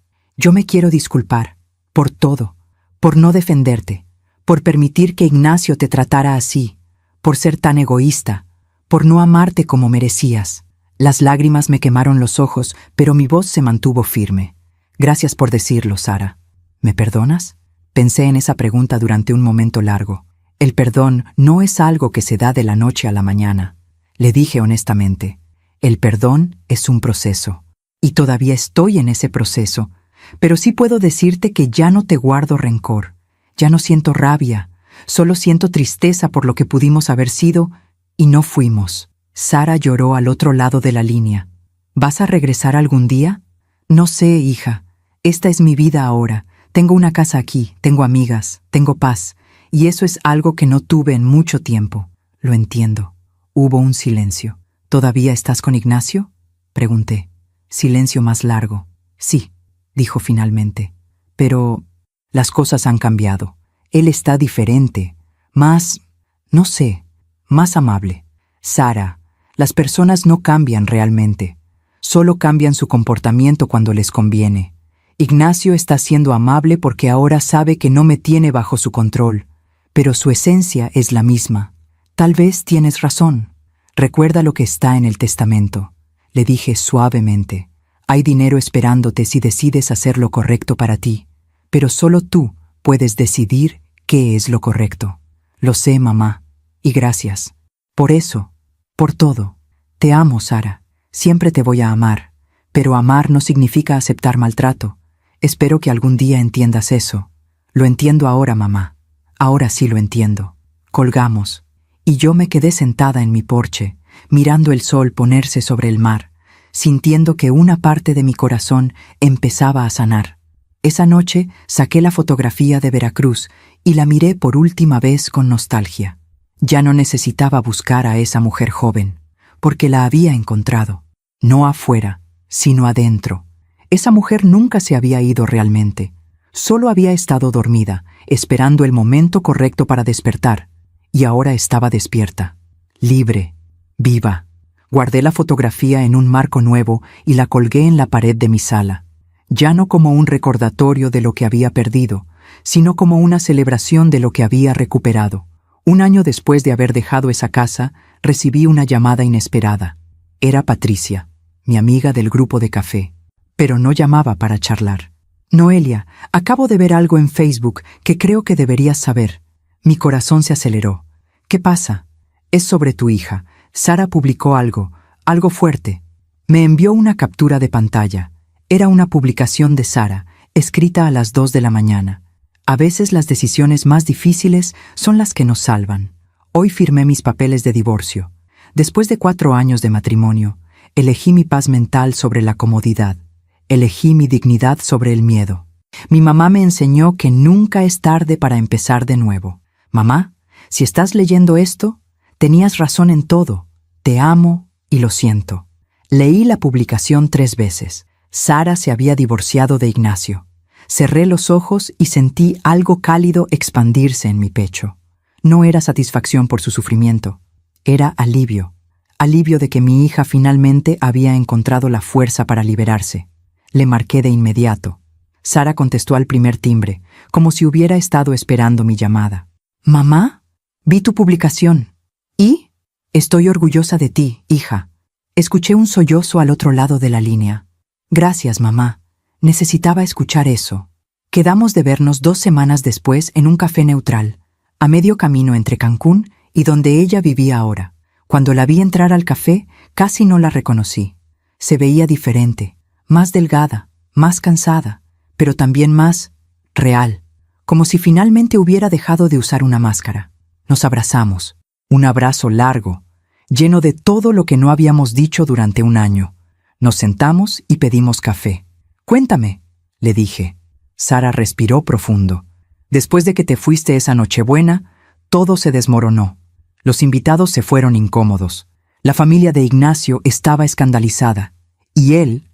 me quiero disculpar por todo, por no defenderte, por permitir que Ignacio te tratara así, por ser tan egoísta, por no amarte como merecías. Las lágrimas me quemaron los ojos, pero mi voz se mantuvo firme. Gracias por decirlo, Sara. ¿Me perdonas? Pensé en esa pregunta durante un momento largo. El perdón no es algo que se da de la noche a la mañana. Le dije honestamente, el perdón es un proceso. Y todavía estoy en ese proceso. Pero sí puedo decirte que ya no te guardo rencor, ya no siento rabia, solo siento tristeza por lo que pudimos haber sido y no fuimos. Sara lloró al otro lado de la línea. ¿Vas a regresar algún día? No sé, hija. Esta es mi vida ahora. Tengo una casa aquí, tengo amigas, tengo paz, y eso es algo que no tuve en mucho tiempo. Lo entiendo. Hubo un silencio. ¿Todavía estás con Ignacio?, pregunté. Silencio más largo. Sí, dijo finalmente. Pero las cosas han cambiado. Él está diferente, más, no sé, más amable. Sara, las personas no cambian realmente. Solo cambian su comportamiento cuando les conviene. Ignacio está siendo amable porque ahora sabe que no me tiene bajo su control, pero su esencia es la misma. Tal vez tienes razón. Recuerda lo que está en el testamento, le dije suavemente. Hay dinero esperándote si decides hacer lo correcto para ti, pero solo tú puedes decidir qué es lo correcto. Lo sé, mamá, y gracias. Por eso, por todo. Te amo, Sara. Siempre te voy a amar, pero amar no significa aceptar maltrato. Espero que algún día entiendas eso. Lo entiendo ahora, mamá. Ahora sí lo entiendo. Colgamos, y yo me quedé sentada en mi porche, mirando el sol ponerse sobre el mar, sintiendo que una parte de mi corazón empezaba a sanar. Esa noche saqué la fotografía de Veracruz y la miré por última vez con nostalgia. Ya no necesitaba buscar a esa mujer joven, porque la había encontrado, no afuera, sino adentro. Esa mujer nunca se había ido realmente, solo había estado dormida, esperando el momento correcto para despertar, y ahora estaba despierta, libre, viva. Guardé la fotografía en un marco nuevo y la colgué en la pared de mi sala, ya no como un recordatorio de lo que había perdido, sino como una celebración de lo que había recuperado. 1 año después de haber dejado esa casa, recibí una llamada inesperada. Era Patricia, mi amiga del grupo de café, pero no llamaba para charlar. Noelia, acabo de ver algo en Facebook que creo que deberías saber. Mi corazón se aceleró. ¿Qué pasa? Es sobre tu hija. Sara publicó algo fuerte. Me envió una captura de pantalla. Era una publicación de Sara, escrita a las 2 de la mañana. A veces las decisiones más difíciles son las que nos salvan. Hoy firmé mis papeles de divorcio. Después de 4 años de matrimonio, elegí mi paz mental sobre la comodidad. Elegí mi dignidad sobre el miedo. Mi mamá me enseñó que nunca es tarde para empezar de nuevo. Mamá, si estás leyendo esto, tenías razón en todo. Te amo y lo siento. Leí la publicación 3 veces. Sara se había divorciado de Ignacio. Cerré los ojos y sentí algo cálido expandirse en mi pecho. No era satisfacción por su sufrimiento, era alivio. Alivio de que mi hija finalmente había encontrado la fuerza para liberarse. Le marqué de inmediato. Sara contestó al primer timbre, como si hubiera estado esperando mi llamada. «Mamá, vi tu publicación. ¿Y? Estoy orgullosa de ti, hija». Escuché un sollozo al otro lado de la línea. «Gracias, mamá. Necesitaba escuchar eso». Quedamos de vernos 2 semanas después en un café neutral, a medio camino entre Cancún y donde ella vivía ahora. Cuando la vi entrar al café, casi no la reconocí. Se veía diferente, más delgada, más cansada, pero también más real, como si finalmente hubiera dejado de usar una máscara. Nos abrazamos, un abrazo largo, lleno de todo lo que no habíamos dicho durante un año. Nos sentamos y pedimos café. «Cuéntame», le dije. Sara respiró profundo. «Después de que te fuiste esa Nochebuena, todo se desmoronó. Los invitados se fueron incómodos. La familia de Ignacio estaba escandalizada. Y él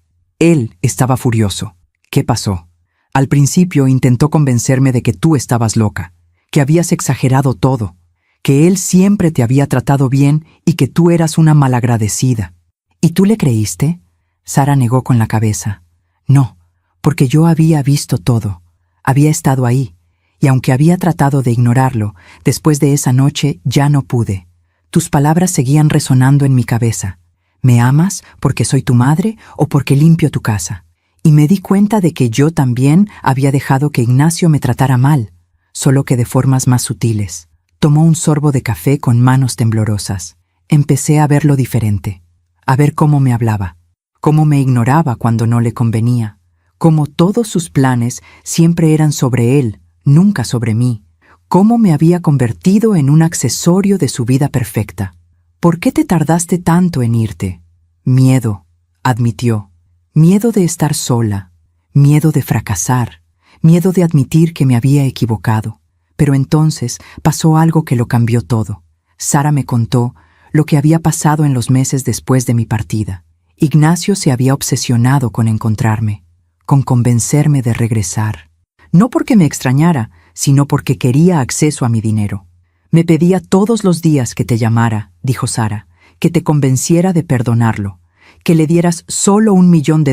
estaba furioso. ¿Qué pasó? Al principio intentó convencerme de que tú estabas loca, que habías exagerado todo, que él siempre te había tratado bien y que tú eras una malagradecida. ¿Y tú le creíste?» Sara negó con la cabeza. «No, porque yo había visto todo. Había estado ahí. Y aunque había tratado de ignorarlo, después de esa noche ya no pude. Tus palabras seguían resonando en mi cabeza. ¿Me amas porque soy tu madre o porque limpio tu casa?» Y me di cuenta de que yo también había dejado que Ignacio me tratara mal, solo que de formas más sutiles. Tomó un sorbo de café con manos temblorosas. Empecé a verlo diferente, a ver cómo me hablaba, cómo me ignoraba cuando no le convenía, cómo todos sus planes siempre eran sobre él, nunca sobre mí, cómo me había convertido en un accesorio de su vida perfecta. «¿Por qué te tardaste tanto en irte?» «Miedo», admitió. «Miedo de estar sola, miedo de fracasar, miedo de admitir que me había equivocado». Pero entonces pasó algo que lo cambió todo. Sara me contó lo que había pasado en los meses después de mi partida. Ignacio se había obsesionado con encontrarme, con convencerme de regresar. No porque me extrañara, sino porque quería acceso a mi dinero. «Me pedía todos los días que te llamara», dijo Sara, «que te convenciera de perdonarlo, que le dieras solo $1 millón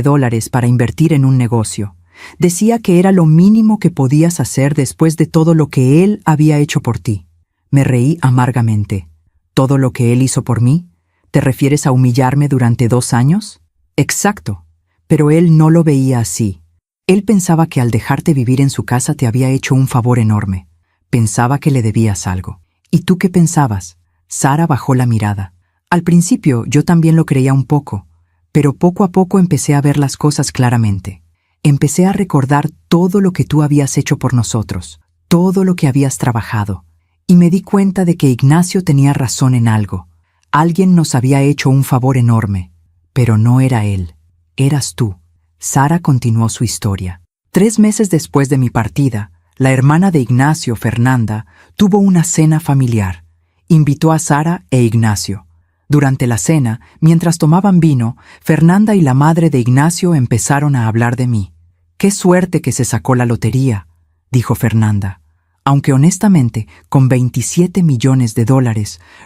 para invertir en un negocio. Decía que era lo mínimo que podías hacer después de todo lo que él había hecho por ti». Me reí amargamente. «¿Todo lo que él hizo por mí? ¿Te refieres a humillarme durante 2 años?» «Exacto, pero él no lo veía así. Él pensaba que al dejarte vivir en su casa te había hecho un favor enorme. Pensaba que le debías algo». «¿Y tú qué pensabas?» Sara bajó la mirada. «Al principio yo también lo creía un poco, pero poco a poco empecé a ver las cosas claramente. Empecé a recordar todo lo que tú habías hecho por nosotros, todo lo que habías trabajado, y me di cuenta de que Ignacio tenía razón en algo. Alguien nos había hecho un favor enorme, pero no era él, eras tú». Sara continuó su historia. 3 meses después de mi partida, la hermana de Ignacio, Fernanda, tuvo una cena familiar. Invitó a Sara e Ignacio. Durante la cena, mientras tomaban vino, Fernanda y la madre de Ignacio empezaron a hablar de mí. «Qué suerte que se sacó la lotería», dijo Fernanda. «Aunque honestamente, con $27 millones,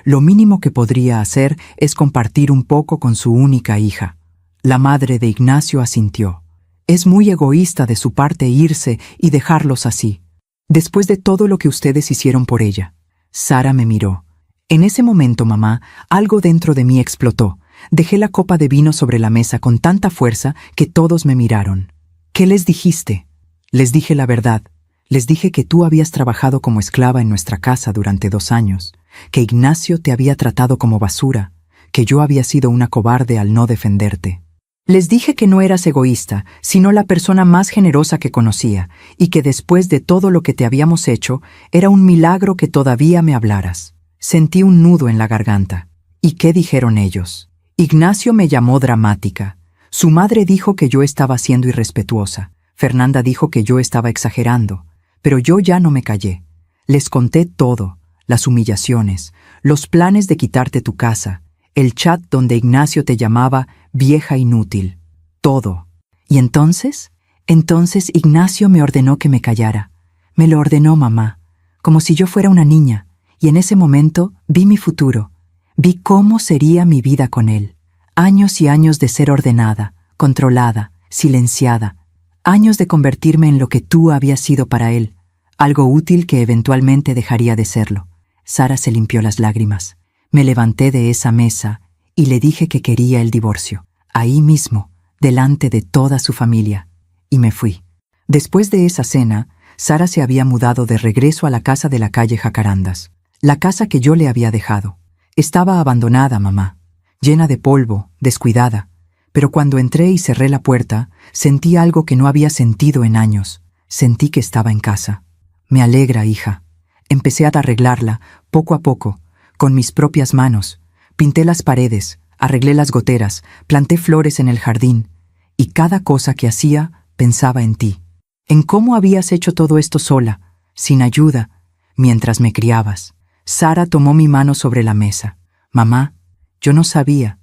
lo mínimo que podría hacer es compartir un poco con su única hija». La madre de Ignacio asintió. «Es muy egoísta de su parte irse y dejarlos así, después de todo lo que ustedes hicieron por ella». Sara me miró. En ese momento, mamá, algo dentro de mí explotó. Dejé la copa de vino sobre la mesa con tanta fuerza que todos me miraron. «¿Qué les dijiste?» «Les dije la verdad. Les dije que tú habías trabajado como esclava en nuestra casa durante 2 años, que Ignacio te había tratado como basura, que yo había sido una cobarde al no defenderte. Les dije que no eras egoísta, sino la persona más generosa que conocía, y que después de todo lo que te habíamos hecho, era un milagro que todavía me hablaras». Sentí un nudo en la garganta. ¿Y qué dijeron ellos? Ignacio me llamó dramática. Su madre dijo que yo estaba siendo irrespetuosa. Fernanda dijo que yo estaba exagerando. Pero yo ya no me callé. Les conté todo, las humillaciones, los planes de quitarte tu casa, el chat donde Ignacio te llamaba vieja inútil, todo. ¿Y entonces? Entonces Ignacio me ordenó que me callara. Me lo ordenó mamá, como si yo fuera una niña, y en ese momento vi mi futuro. Vi cómo sería mi vida con él. Años y años de ser ordenada, controlada, silenciada. Años de convertirme en lo que tú habías sido para él, algo útil que eventualmente dejaría de serlo. Sara se limpió las lágrimas. Me levanté de esa mesa y le dije que quería el divorcio, ahí mismo, delante de toda su familia, y me fui. Después de esa cena, Sara se había mudado de regreso a la casa de la calle Jacarandas, la casa que yo le había dejado. Estaba abandonada, mamá, llena de polvo, descuidada, pero cuando entré y cerré la puerta, sentí algo que no había sentido en años. Sentí que estaba en casa. Me alegra, hija. Empecé a arreglarla, poco a poco, con mis propias manos. Pinté las paredes, arreglé las goteras, planté flores en el jardín, y cada cosa que hacía pensaba en ti, en cómo habías hecho todo esto sola, sin ayuda, mientras me criabas. Sara tomó mi mano sobre la mesa. Mamá, yo no sabía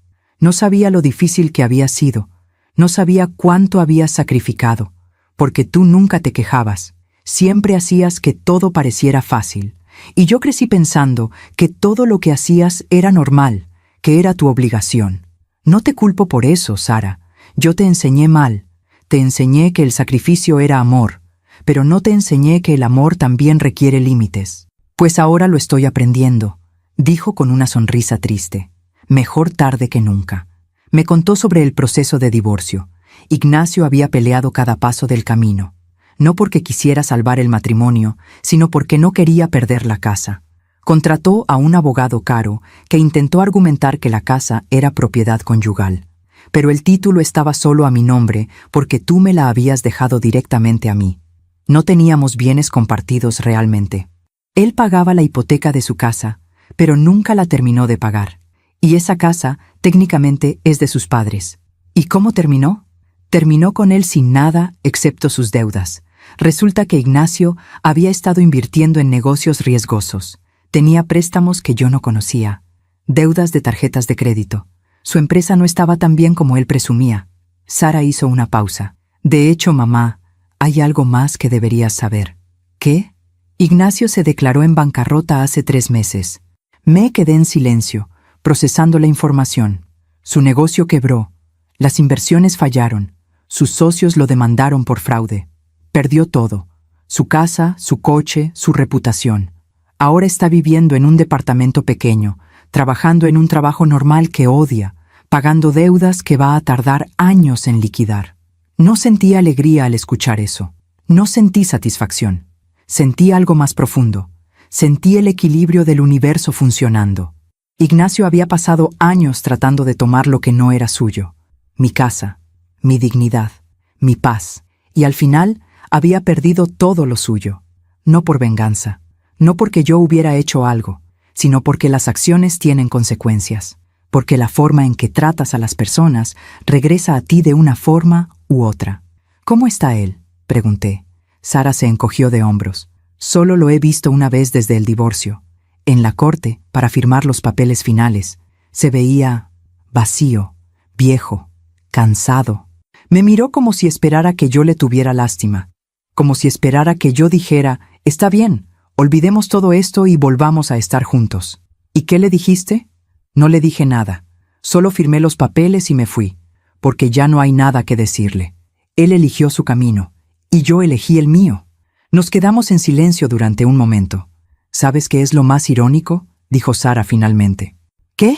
lo difícil que había sido, no sabía cuánto habías sacrificado, porque tú nunca te quejabas, siempre hacías que todo pareciera fácil, y yo crecí pensando que todo lo que hacías era normal, que era tu obligación. No te culpo por eso, Sara, yo te enseñé mal, te enseñé que el sacrificio era amor, pero no te enseñé que el amor también requiere límites. Pues ahora lo estoy aprendiendo, dijo con una sonrisa triste. Mejor tarde que nunca. Me contó sobre el proceso de divorcio. Ignacio había peleado cada paso del camino, no porque quisiera salvar el matrimonio, sino porque no quería perder la casa. Contrató a un abogado caro que intentó argumentar que la casa era propiedad conyugal, pero el título estaba solo a mi nombre porque tú me la habías dejado directamente a mí. No teníamos bienes compartidos realmente. Él pagaba la hipoteca de su casa, pero nunca la terminó de pagar. Y esa casa, técnicamente, es de sus padres. ¿Y cómo terminó? Terminó con él sin nada excepto sus deudas. Resulta que Ignacio había estado invirtiendo en negocios riesgosos. Tenía préstamos que yo no conocía, deudas de tarjetas de crédito. Su empresa no estaba tan bien como él presumía. Sara hizo una pausa. De hecho, mamá, hay algo más que deberías saber. ¿Qué? Ignacio se declaró en bancarrota hace 3 meses. Me quedé en silencio, procesando la información. Su negocio quebró, las inversiones fallaron, sus socios lo demandaron por fraude. Perdió todo, su casa, su coche, su reputación. Ahora está viviendo en un departamento pequeño, trabajando en un trabajo normal que odia, pagando deudas que va a tardar años en liquidar. No sentí alegría al escuchar eso. No sentí satisfacción. Sentí algo más profundo. Sentí el equilibrio del universo funcionando. Ignacio había pasado años tratando de tomar lo que no era suyo. Mi casa, mi dignidad, mi paz. Y al final había perdido todo lo suyo. No por venganza, no porque yo hubiera hecho algo, sino porque las acciones tienen consecuencias. Porque la forma en que tratas a las personas regresa a ti de una forma u otra. ¿Cómo está él?, pregunté. Sara se encogió de hombros. Solo lo he visto una vez desde el divorcio. En la corte, para firmar los papeles finales, se veía vacío, viejo, cansado. Me miró como si esperara que yo le tuviera lástima, como si esperara que yo dijera, está bien, olvidemos todo esto y volvamos a estar juntos. ¿Y qué le dijiste? No le dije nada, solo firmé los papeles y me fui, porque ya no hay nada que decirle. Él eligió su camino, y yo elegí el mío. Nos quedamos en silencio durante un momento. ¿Sabes qué es lo más irónico?, dijo Sara finalmente. ¿Qué?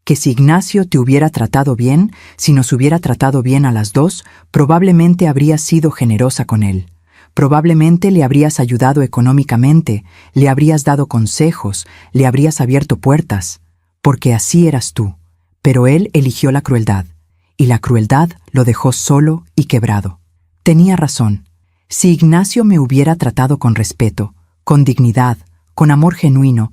Que si Ignacio te hubiera tratado bien, si nos hubiera tratado bien a las dos, probablemente habrías sido generosa con él. Probablemente le habrías ayudado económicamente, le habrías dado consejos, le habrías abierto puertas, porque así eras tú. Pero él eligió la crueldad, y la crueldad lo dejó solo y quebrado. Tenía razón. Si Ignacio me hubiera tratado con respeto, con dignidad, con amor genuino,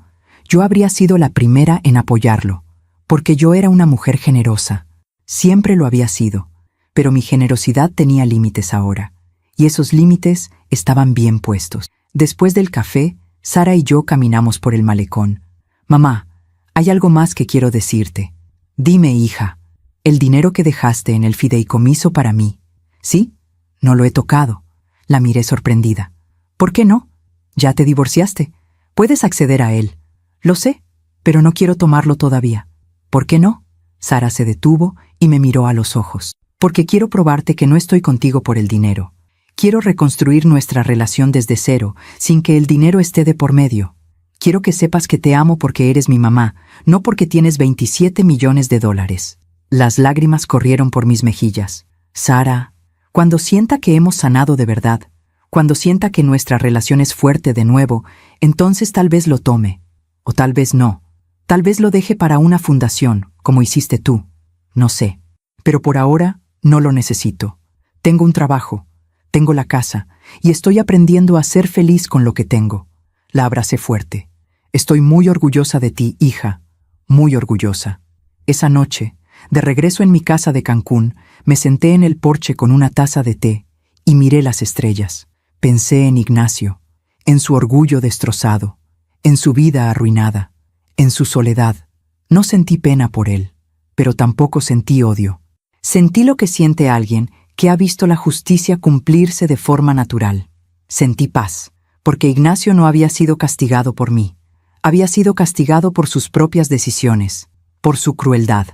yo habría sido la primera en apoyarlo, porque yo era una mujer generosa. Siempre lo había sido, pero mi generosidad tenía límites ahora, y esos límites estaban bien puestos. Después del café, Sara y yo caminamos por el malecón. Mamá, hay algo más que quiero decirte. Dime, hija, el dinero que dejaste en el fideicomiso para mí. ¿Sí? No lo he tocado. La miré sorprendida. ¿Por qué no? Ya te divorciaste. Puedes acceder a él. Lo sé, pero no quiero tomarlo todavía. ¿Por qué no? Sara se detuvo y me miró a los ojos. Porque quiero probarte que no estoy contigo por el dinero. Quiero reconstruir nuestra relación desde cero, sin que el dinero esté de por medio. Quiero que sepas que te amo porque eres mi mamá, no porque tienes 27 millones de dólares. Las lágrimas corrieron por mis mejillas. Sara, cuando sienta que hemos sanado de verdad, cuando sienta que nuestra relación es fuerte de nuevo, entonces tal vez lo tome. O tal vez no. Tal vez lo deje para una fundación, como hiciste tú. No sé. Pero por ahora no lo necesito. Tengo un trabajo. Tengo la casa, y estoy aprendiendo a ser feliz con lo que tengo. La abracé fuerte. Estoy muy orgullosa de ti, hija, muy orgullosa. Esa noche, de regreso en mi casa de Cancún, me senté en el porche con una taza de té y miré las estrellas. Pensé en Ignacio, en su orgullo destrozado, en su vida arruinada, en su soledad. No sentí pena por él, pero tampoco sentí odio. Sentí lo que siente alguien que ha visto la justicia cumplirse de forma natural. Sentí paz, porque Ignacio no había sido castigado por mí. Había sido castigado por sus propias decisiones, por su crueldad,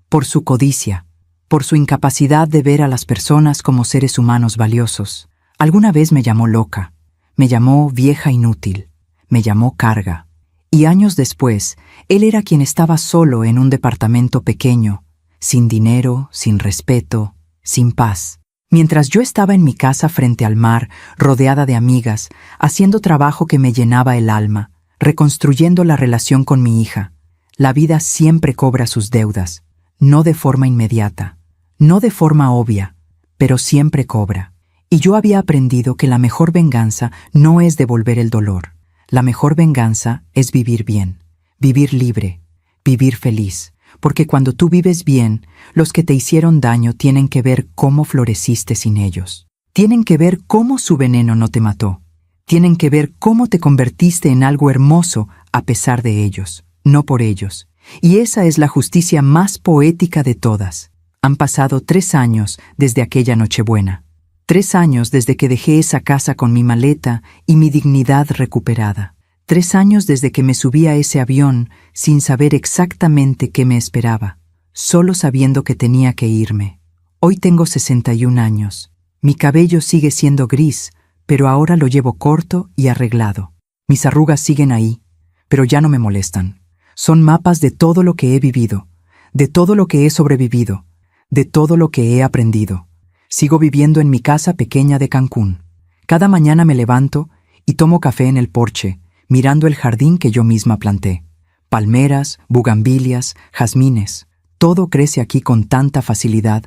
por su codicia, por su incapacidad de ver a las personas como seres humanos valiosos. Alguna vez me llamó loca, me llamó vieja inútil, me llamó carga. Y años después, él era quien estaba solo en un departamento pequeño, sin dinero, sin respeto, sin paz. Mientras yo estaba en mi casa frente al mar, rodeada de amigas, haciendo trabajo que me llenaba el alma, reconstruyendo la relación con mi hija. La vida siempre cobra sus deudas, no de forma inmediata, no de forma obvia, pero siempre cobra. Y yo había aprendido que la mejor venganza no es devolver el dolor. La mejor venganza es vivir bien, vivir libre, vivir feliz. Porque cuando tú vives bien, los que te hicieron daño tienen que ver cómo floreciste sin ellos. Tienen que ver cómo su veneno no te mató. Tienen que ver cómo te convertiste en algo hermoso a pesar de ellos, no por ellos. Y esa es la justicia más poética de todas. Han pasado 3 años desde aquella Nochebuena. 3 años desde que dejé esa casa con mi maleta y mi dignidad recuperada. 3 años desde que me subí a ese avión sin saber exactamente qué me esperaba, solo sabiendo que tenía que irme. Hoy tengo 61 años. Mi cabello sigue siendo gris, pero ahora lo llevo corto y arreglado. Mis arrugas siguen ahí, pero ya no me molestan. Son mapas de todo lo que he vivido, de todo lo que he sobrevivido, de todo lo que he aprendido. Sigo viviendo en mi casa pequeña de Cancún. Cada mañana me levanto y tomo café en el porche, mirando el jardín que yo misma planté. Palmeras, bugambilias, jazmines, todo crece aquí con tanta facilidad,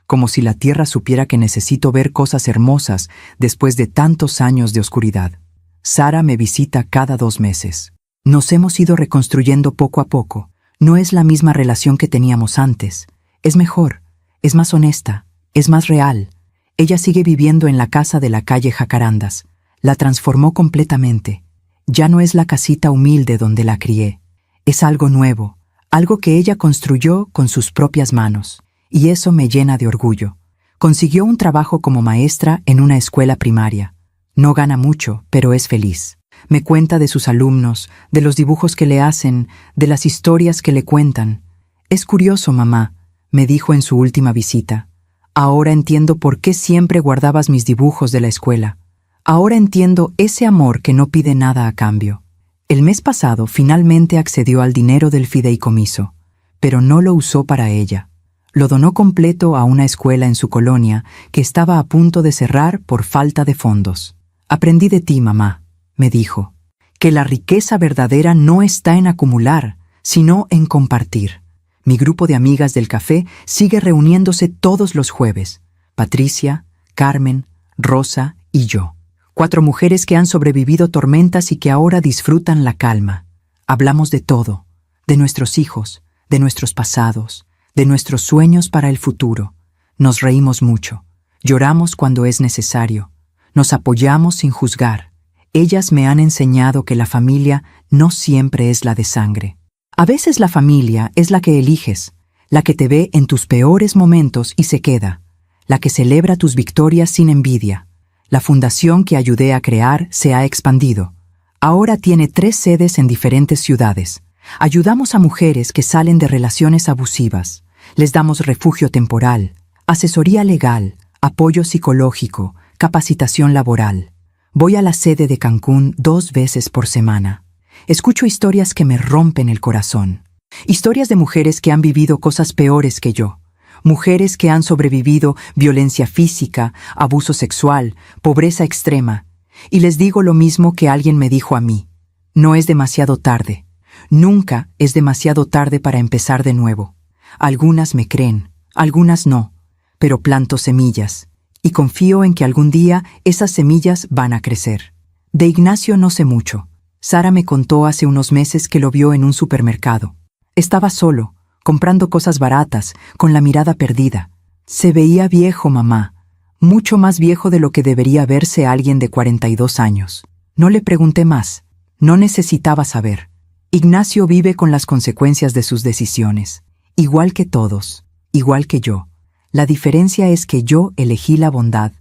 como si la tierra supiera que necesito ver cosas hermosas después de tantos años de oscuridad. Sara me visita cada 2 meses. Nos hemos ido reconstruyendo poco a poco. No es la misma relación que teníamos antes. Es mejor, es más honesta, es más real. Ella sigue viviendo en la casa de la calle Jacarandas. La transformó completamente. Ya no es la casita humilde donde la crié. Es algo nuevo, algo que ella construyó con sus propias manos. Y eso me llena de orgullo. Consiguió un trabajo como maestra en una escuela primaria. No gana mucho, pero es feliz. Me cuenta de sus alumnos, de los dibujos que le hacen, de las historias que le cuentan. Es curioso, mamá, me dijo en su última visita. Ahora entiendo por qué siempre guardabas mis dibujos de la escuela. Ahora entiendo ese amor que no pide nada a cambio. El mes pasado finalmente accedió al dinero del fideicomiso, pero no lo usó para ella. Lo donó completo a una escuela en su colonia que estaba a punto de cerrar por falta de fondos. Aprendí de ti, mamá, me dijo, que la riqueza verdadera no está en acumular, sino en compartir. Mi grupo de amigas del café sigue reuniéndose todos los jueves. Patricia, Carmen, Rosa y yo. 4 mujeres que han sobrevivido tormentas y que ahora disfrutan la calma. Hablamos de todo, de nuestros hijos, de nuestros pasados, de nuestros sueños para el futuro. Nos reímos mucho, lloramos cuando es necesario, nos apoyamos sin juzgar. Ellas me han enseñado que la familia no siempre es la de sangre. A veces la familia es la que eliges, la que te ve en tus peores momentos y se queda, la que celebra tus victorias sin envidia. La fundación que ayudé a crear se ha expandido. Ahora tiene 3 sedes en diferentes ciudades. Ayudamos a mujeres que salen de relaciones abusivas. Les damos refugio temporal, asesoría legal, apoyo psicológico, capacitación laboral. Voy a la sede de Cancún 2 veces por semana. Escucho historias que me rompen el corazón. Historias de mujeres que han vivido cosas peores que yo. Mujeres que han sobrevivido violencia física, abuso sexual, pobreza extrema. Y les digo lo mismo que alguien me dijo a mí. No es demasiado tarde. Nunca es demasiado tarde para empezar de nuevo. Algunas me creen, algunas no, pero planto semillas. Y confío en que algún día esas semillas van a crecer. De Ignacio no sé mucho. Sara me contó hace unos meses que lo vio en un supermercado. Estaba solo, comprando cosas baratas, con la mirada perdida. Se veía viejo, mamá. Mucho más viejo de lo que debería verse alguien de 42 años. No le pregunté más. No necesitaba saber. Ignacio vive con las consecuencias de sus decisiones. Igual que todos. Igual que yo. La diferencia es que yo elegí la bondad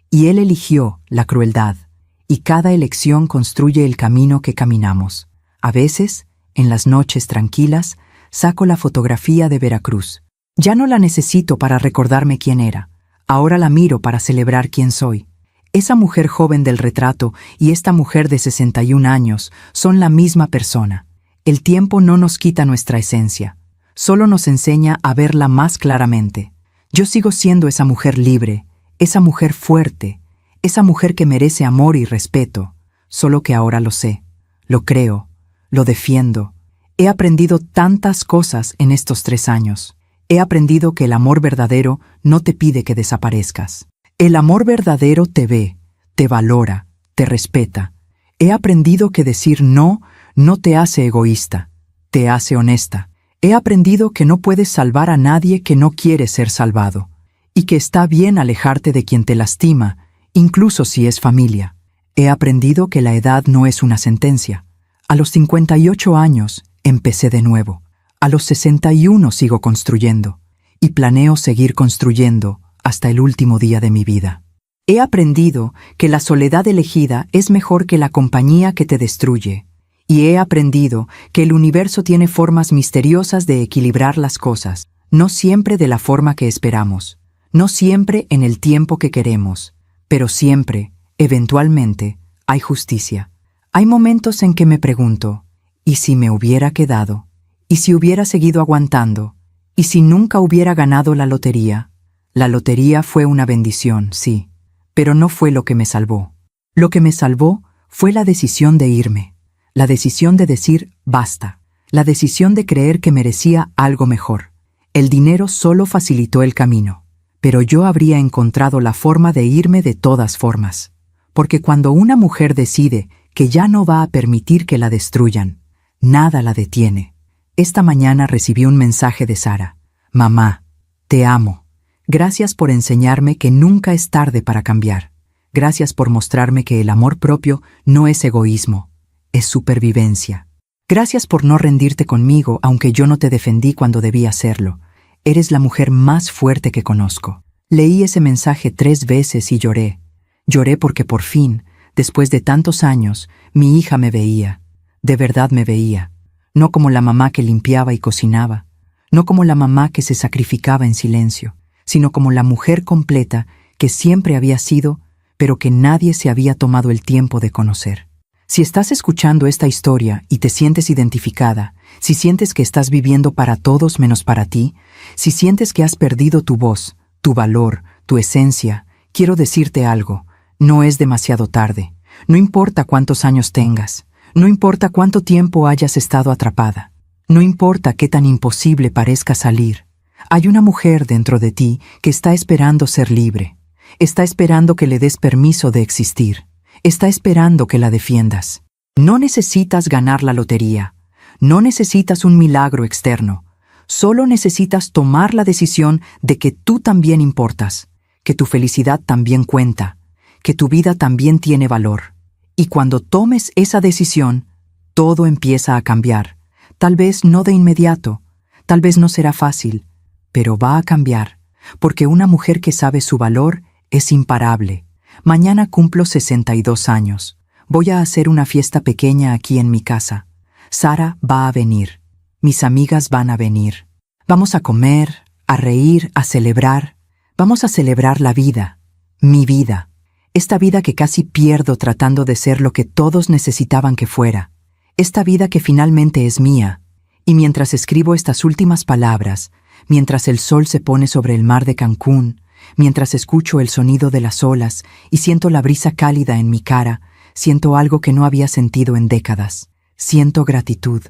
y él eligió la crueldad. Y cada elección construye el camino que caminamos. A veces, en las noches tranquilas, saco la fotografía de Veracruz. Ya no la necesito para recordarme quién era. Ahora la miro para celebrar quién soy. Esa mujer joven del retrato y esta mujer de 61 años son la misma persona. El tiempo no nos quita nuestra esencia, solo nos enseña a verla más claramente. Yo sigo siendo esa mujer libre, esa mujer fuerte, esa mujer que merece amor y respeto, solo que ahora lo sé, lo creo, lo defiendo. He aprendido tantas cosas en estos 3 años. He aprendido que el amor verdadero no te pide que desaparezcas. El amor verdadero te ve, te valora, te respeta. He aprendido que decir no te hace egoísta, te hace honesta. He aprendido que no puedes salvar a nadie que no quiere ser salvado, y que está bien alejarte de quien te lastima, incluso si es familia. He aprendido que la edad no es una sentencia. A los 58 años empecé de nuevo. A los 61 sigo construyendo, y planeo seguir construyendo hasta el último día de mi vida. He aprendido que la soledad elegida es mejor que la compañía que te destruye. Y he aprendido que el universo tiene formas misteriosas de equilibrar las cosas, no siempre de la forma que esperamos, no siempre en el tiempo que queremos, pero siempre, eventualmente, hay justicia. Hay momentos en que me pregunto, ¿y si me hubiera quedado? ¿Y si hubiera seguido aguantando? ¿Y si nunca hubiera ganado la lotería? La lotería fue una bendición, sí, pero no fue lo que me salvó. Lo que me salvó fue la decisión de irme. La decisión de decir basta, la decisión de creer que merecía algo mejor. El dinero solo facilitó el camino, pero yo habría encontrado la forma de irme de todas formas. Porque cuando una mujer decide que ya no va a permitir que la destruyan, nada la detiene. Esta mañana recibí un mensaje de Sara. Mamá, te amo. Gracias por enseñarme que nunca es tarde para cambiar. Gracias por mostrarme que el amor propio no es egoísmo. Es supervivencia. Gracias por no rendirte conmigo, aunque yo no te defendí cuando debía hacerlo. Eres la mujer más fuerte que conozco. Leí ese mensaje 3 veces y lloré. Lloré porque por fin, después de tantos años, mi hija me veía. De verdad me veía. No como la mamá que limpiaba y cocinaba. No como la mamá que se sacrificaba en silencio, sino como la mujer completa que siempre había sido, pero que nadie se había tomado el tiempo de conocer. Si estás escuchando esta historia y te sientes identificada, si sientes que estás viviendo para todos menos para ti, si sientes que has perdido tu voz, tu valor, tu esencia, quiero decirte algo, no es demasiado tarde. No importa cuántos años tengas, no importa cuánto tiempo hayas estado atrapada, no importa qué tan imposible parezca salir. Hay una mujer dentro de ti que está esperando ser libre, está esperando que le des permiso de existir. Está esperando que la defiendas. No necesitas ganar la lotería. No necesitas un milagro externo. Solo necesitas tomar la decisión de que tú también importas, que tu felicidad también cuenta, que tu vida también tiene valor. Y cuando tomes esa decisión, todo empieza a cambiar. Tal vez no de inmediato, tal vez no será fácil, pero va a cambiar, porque una mujer que sabe su valor es imparable. Mañana cumplo 62 años. Voy a hacer una fiesta pequeña aquí en mi casa. Sara va a venir. Mis amigas van a venir. Vamos a comer, a reír, a celebrar. Vamos a celebrar la vida, mi vida. Esta vida que casi pierdo tratando de ser lo que todos necesitaban que fuera. Esta vida que finalmente es mía. Y mientras escribo estas últimas palabras, mientras el sol se pone sobre el mar de Cancún, mientras escucho el sonido de las olas y siento la brisa cálida en mi cara, siento algo que no había sentido en décadas. Siento gratitud.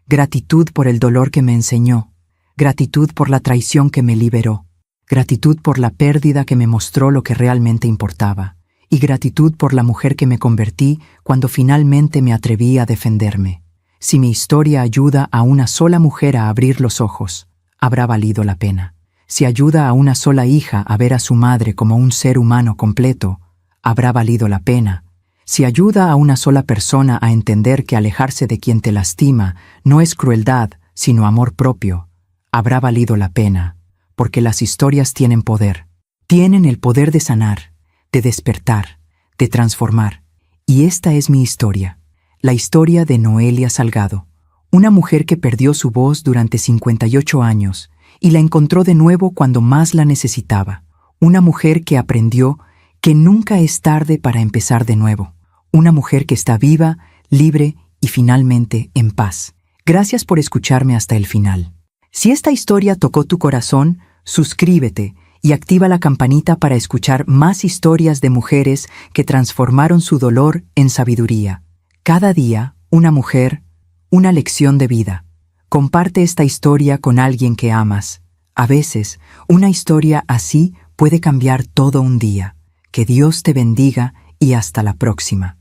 Gratitud por el dolor que me enseñó. Gratitud por la traición que me liberó. Gratitud por la pérdida que me mostró lo que realmente importaba. Y gratitud por la mujer que me convertí cuando finalmente me atreví a defenderme. Si mi historia ayuda a una sola mujer a abrir los ojos, habrá valido la pena. Si ayuda a una sola hija a ver a su madre como un ser humano completo, habrá valido la pena. Si ayuda a una sola persona a entender que alejarse de quien te lastima no es crueldad, sino amor propio, habrá valido la pena, porque las historias tienen poder. Tienen el poder de sanar, de despertar, de transformar. Y esta es mi historia, la historia de Noelia Salgado, una mujer que perdió su voz durante 58 años y la encontró de nuevo cuando más la necesitaba. Una mujer que aprendió que nunca es tarde para empezar de nuevo. Una mujer que está viva, libre y finalmente en paz. Gracias por escucharme hasta el final. Si esta historia tocó tu corazón, suscríbete y activa la campanita para escuchar más historias de mujeres que transformaron su dolor en sabiduría. Cada día, una mujer, una lección de vida. Comparte esta historia con alguien que amas. A veces, una historia así puede cambiar todo un día. Que Dios te bendiga y hasta la próxima.